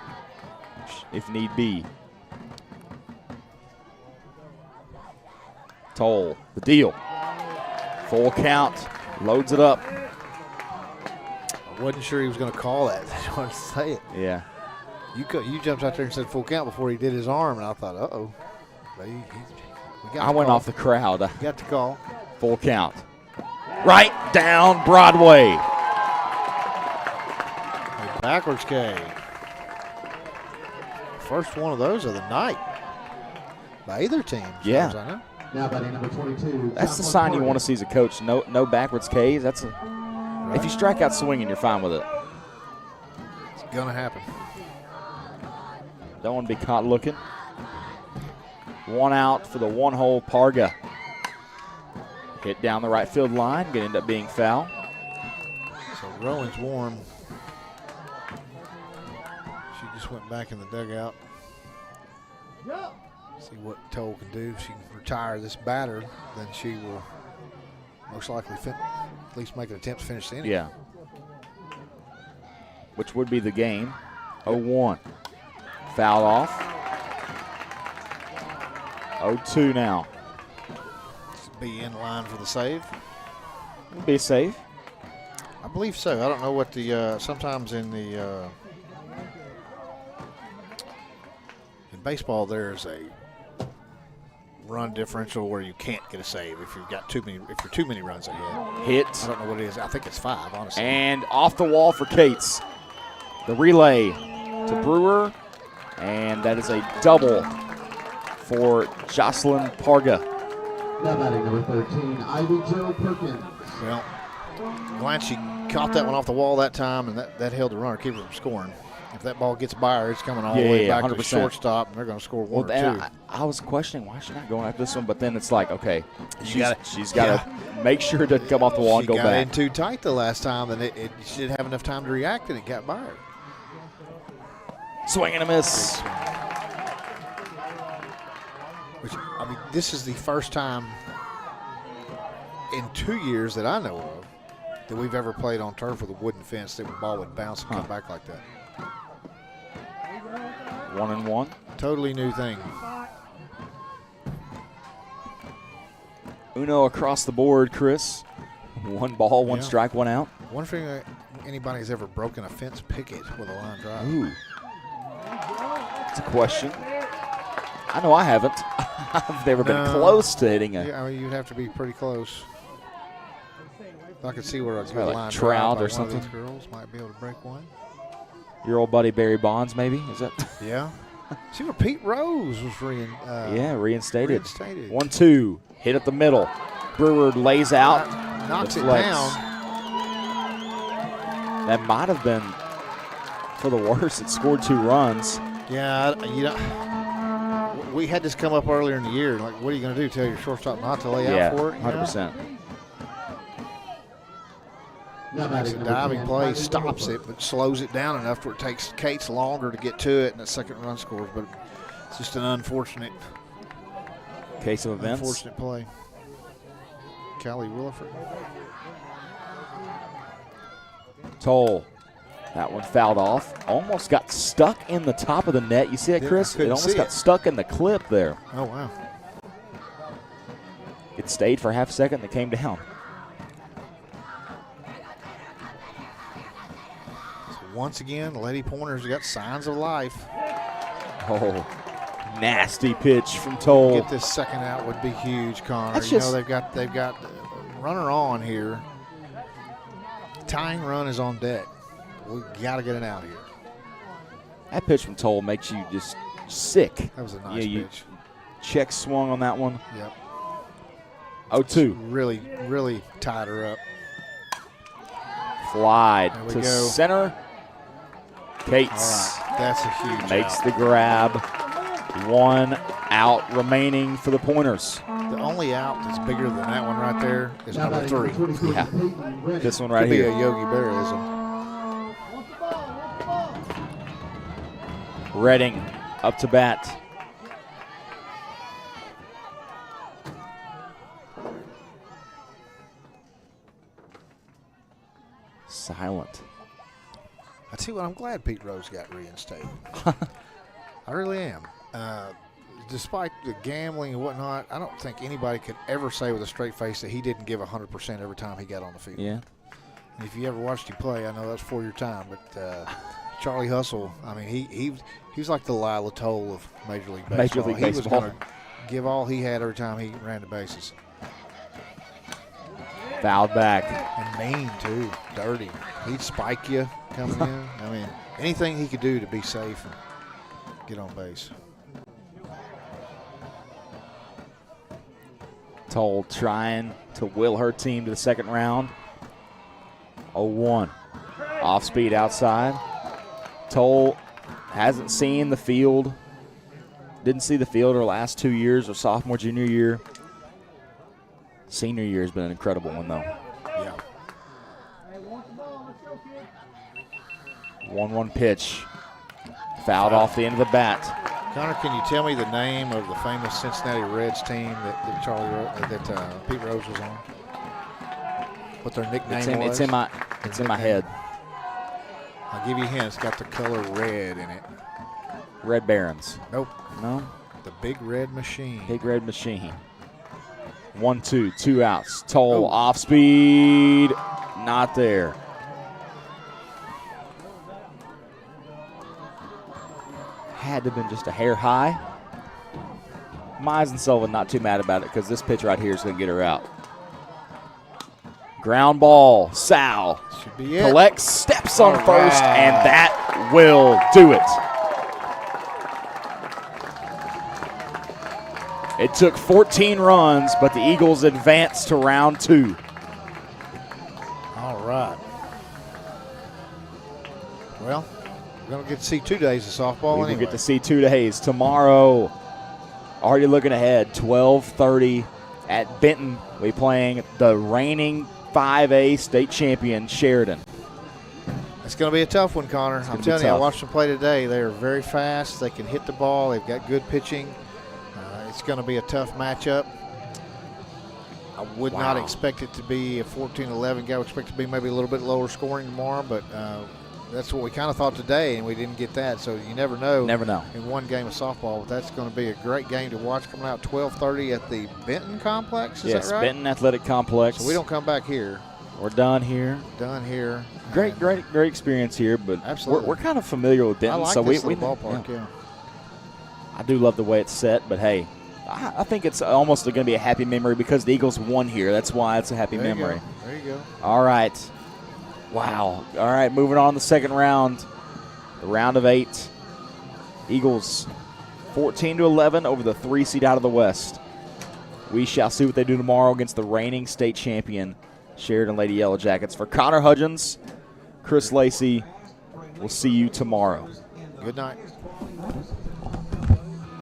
Speaker 1: if need be. Toll, the deal. Full count, loads it up.
Speaker 4: I wasn't sure he was going to call that. I just wanted to say it.
Speaker 1: Yeah.
Speaker 4: You jumped out there and said full count before he did his arm, and I thought, uh-oh. But
Speaker 1: I went off the crowd.
Speaker 4: He got the call.
Speaker 1: Full count. Right down Broadway.
Speaker 4: A backwards K. First one of those of the night by either team. As
Speaker 1: Yeah.
Speaker 4: far as I know.
Speaker 5: Now batting number 22.
Speaker 1: That's the sign you want to see as a coach. No backwards Ks. If you strike out swinging, you're fine with it.
Speaker 4: It's going to happen.
Speaker 1: Don't want to be caught looking. 1 out for the one-hole Parga. Hit down the right field line. Going to end up being foul.
Speaker 4: So Rowan's warm. She just went back in the dugout. See what Toll can do. If she can retire this batter, then she will most likely at least make an attempt to finish the inning.
Speaker 1: Yeah. Which would be the game. 0-1. Fouled off. 0-2 now.
Speaker 4: Be in line for the save.
Speaker 1: Be safe.
Speaker 4: I believe so. I don't know what the sometimes in baseball there's a run differential where you can't get a save if you've got too many runs ahead.
Speaker 1: Hit.
Speaker 4: I don't know what it is. I think it's 5, honestly.
Speaker 1: And off the wall for Cates. The relay to Brewer. And that is a double for Jocelyn Parga.
Speaker 5: Now batting number 13, Ivy Jo Perkins.
Speaker 4: Well, glad she caught that one off the wall that time, and that held the runner, keep her from scoring. If that ball gets by her, it's coming all the way back 100%. To the shortstop, and they're going to score one or two.
Speaker 1: I was questioning why she's not going after this one, but then it's like, okay, she's got
Speaker 4: yeah.
Speaker 1: to make sure it doesn't come off the wall and go
Speaker 4: back.
Speaker 1: back.
Speaker 4: She got in too tight the last time, and she didn't have enough time to react, and it got by her.
Speaker 1: Swing and a miss.
Speaker 4: Which, I mean, this is the first time in 2 years that I know of that we've ever played on turf with a wooden fence that the ball would bounce and come back like that.
Speaker 1: 1-1.
Speaker 4: Totally new thing.
Speaker 1: Uno across the board, Chris. 1 ball, 1 strike, 1 out.
Speaker 4: Wondering if anybody's ever broken a fence picket with a line drive.
Speaker 1: Ooh. That's a question. I know I haven't. I've never been close to hitting a.
Speaker 4: Yeah, I mean, you'd have to be pretty close. I could see where a good
Speaker 1: like
Speaker 4: line
Speaker 1: Trout
Speaker 4: drive by
Speaker 1: or something.
Speaker 4: One of these girls might be able to break one.
Speaker 1: Your old buddy Barry Bonds, maybe? Is that?
Speaker 4: Yeah. See where Pete Rose was
Speaker 1: reinstated.
Speaker 4: 1-2.
Speaker 1: Hit up the middle. Brewer lays out.
Speaker 4: Knocks it
Speaker 1: deflects.
Speaker 4: down.
Speaker 1: That might have been for the Warriors that scored 2 runs.
Speaker 4: Yeah, we had this come up earlier in the year. Like, what are you going to do? Tell your shortstop not to lay out for it?
Speaker 1: 100%.
Speaker 4: Makes a diving play, stops it, but slows it down enough where it takes Cates longer to get to it, and the second run scores. But it's just an unfortunate
Speaker 1: Case of events.
Speaker 4: Unfortunate play. Callie Williford.
Speaker 1: Toll. That one fouled off. Almost got stuck in the top of the net. You see it, Chris? It almost got stuck in the clip there.
Speaker 4: Oh, wow.
Speaker 1: It stayed for half a second and it came down.
Speaker 4: So once again, Lady Pointers got signs of life.
Speaker 1: Oh, nasty pitch from Toll.
Speaker 4: Get this second out would be huge, Connor.
Speaker 1: That's
Speaker 4: you
Speaker 1: just,
Speaker 4: know, they've got runner on here. Tying run is on deck. We got to get it out here.
Speaker 1: That pitch from Toll makes you just sick.
Speaker 4: That was a nice pitch.
Speaker 1: Check swung on that one.
Speaker 4: Yep.
Speaker 1: 0-2.
Speaker 4: Really, really tied her up.
Speaker 1: Flied
Speaker 4: There we
Speaker 1: to
Speaker 4: go.
Speaker 1: center. Cates
Speaker 4: All right. That's a huge
Speaker 1: makes
Speaker 4: out.
Speaker 1: the grab. 1 out remaining for the Pointers.
Speaker 4: The only out that's bigger than that one right there is number 3.
Speaker 1: Yeah. This one right
Speaker 4: Could be
Speaker 1: here.
Speaker 4: a Yogi Berraism.
Speaker 1: Redding up to bat. Silent.
Speaker 4: I tell you what, I'm glad Pete Rose got reinstated. I really am. Despite the gambling and whatnot, I don't think anybody could ever say with a straight face that he didn't give 100% every time he got on the field.
Speaker 1: Yeah.
Speaker 4: And if you ever watched him play, I know that's for your time, but Charlie Hustle, I mean, he was like the Lila Toll of Major League Baseball.
Speaker 1: Major League
Speaker 4: He was
Speaker 1: Baseball.
Speaker 4: going to give all he had every time he ran the bases.
Speaker 1: Fouled back.
Speaker 4: And mean, too. Dirty. He'd spike you coming in. I mean, anything he could do to be safe and get on base.
Speaker 1: Toll trying to will her team to the second round. 0-1. Off speed outside. Toll hasn't seen the field. Didn't see the field her last 2 years of sophomore, junior year. Senior year has been an incredible one, though.
Speaker 4: Yeah.
Speaker 1: 1-1 pitch. Fouled off the end of the bat.
Speaker 4: Connor, can you tell me the name of the famous Cincinnati Reds team that Pete Rose was on? What their nickname was?
Speaker 1: It's in my head.
Speaker 4: I'll give you a hint. It's got the color red in it.
Speaker 1: Red Barons.
Speaker 4: Nope.
Speaker 1: No?
Speaker 4: The Big Red Machine.
Speaker 1: Big Red Machine. 1-2, 2 outs. Toll off speed. Not there. Had to have been just a hair high. Mize and Sullivan not too mad about it because this pitch right here is going to get her out. Ground ball. Sal
Speaker 4: Should be it.
Speaker 1: collects, steps on
Speaker 4: All
Speaker 1: first,
Speaker 4: right.
Speaker 1: and that will do it. It took 14 runs, but the Eagles advanced to round 2.
Speaker 4: All right. Well, we're going to get to see 2 days of softball
Speaker 1: We
Speaker 4: anyway.
Speaker 1: will get to see 2 days. Tomorrow, already looking ahead, 12:30 at Benton. We playing the reigning 5A state champion, Sheridan.
Speaker 4: It's going to be a tough one, Connor. I'm
Speaker 1: be
Speaker 4: telling you, I
Speaker 1: tough.
Speaker 4: watched them play today. They are very fast. They can hit the ball. They've got good pitching. It's going to be a tough matchup. I would not expect it to be a 14-11 game. I would expect it to be maybe a little bit lower scoring tomorrow, but that's what we kind of thought today, and we didn't get that. So you never know.
Speaker 1: Never know.
Speaker 4: In one game of softball, but that's going to be a great game to watch coming out 12:30 at the Benton Complex. Is
Speaker 1: Yes,
Speaker 4: that right?
Speaker 1: Benton Athletic Complex.
Speaker 4: So we don't come back here.
Speaker 1: We're done here.
Speaker 4: Done here.
Speaker 1: Great
Speaker 4: And
Speaker 1: experience here, but
Speaker 4: Absolutely.
Speaker 1: we're kind of familiar with
Speaker 4: I
Speaker 1: Benton,
Speaker 4: like
Speaker 1: so
Speaker 4: this
Speaker 1: we
Speaker 4: little ballpark. Yeah.
Speaker 1: I do love the way it's set, but hey, I think it's almost going to be a happy memory because the Eagles won here. That's why it's a happy
Speaker 4: There you
Speaker 1: memory.
Speaker 4: go. There you go.
Speaker 1: All right. Wow. All right, moving on to the second round. The round of 8. Eagles 14-11 over the 3 seed out of the West. We shall see what they do tomorrow against the reigning state champion, Sheridan Lady Yellow Jackets. For Connor Hudgens, Chris Lacey, we'll see you tomorrow.
Speaker 4: Good night.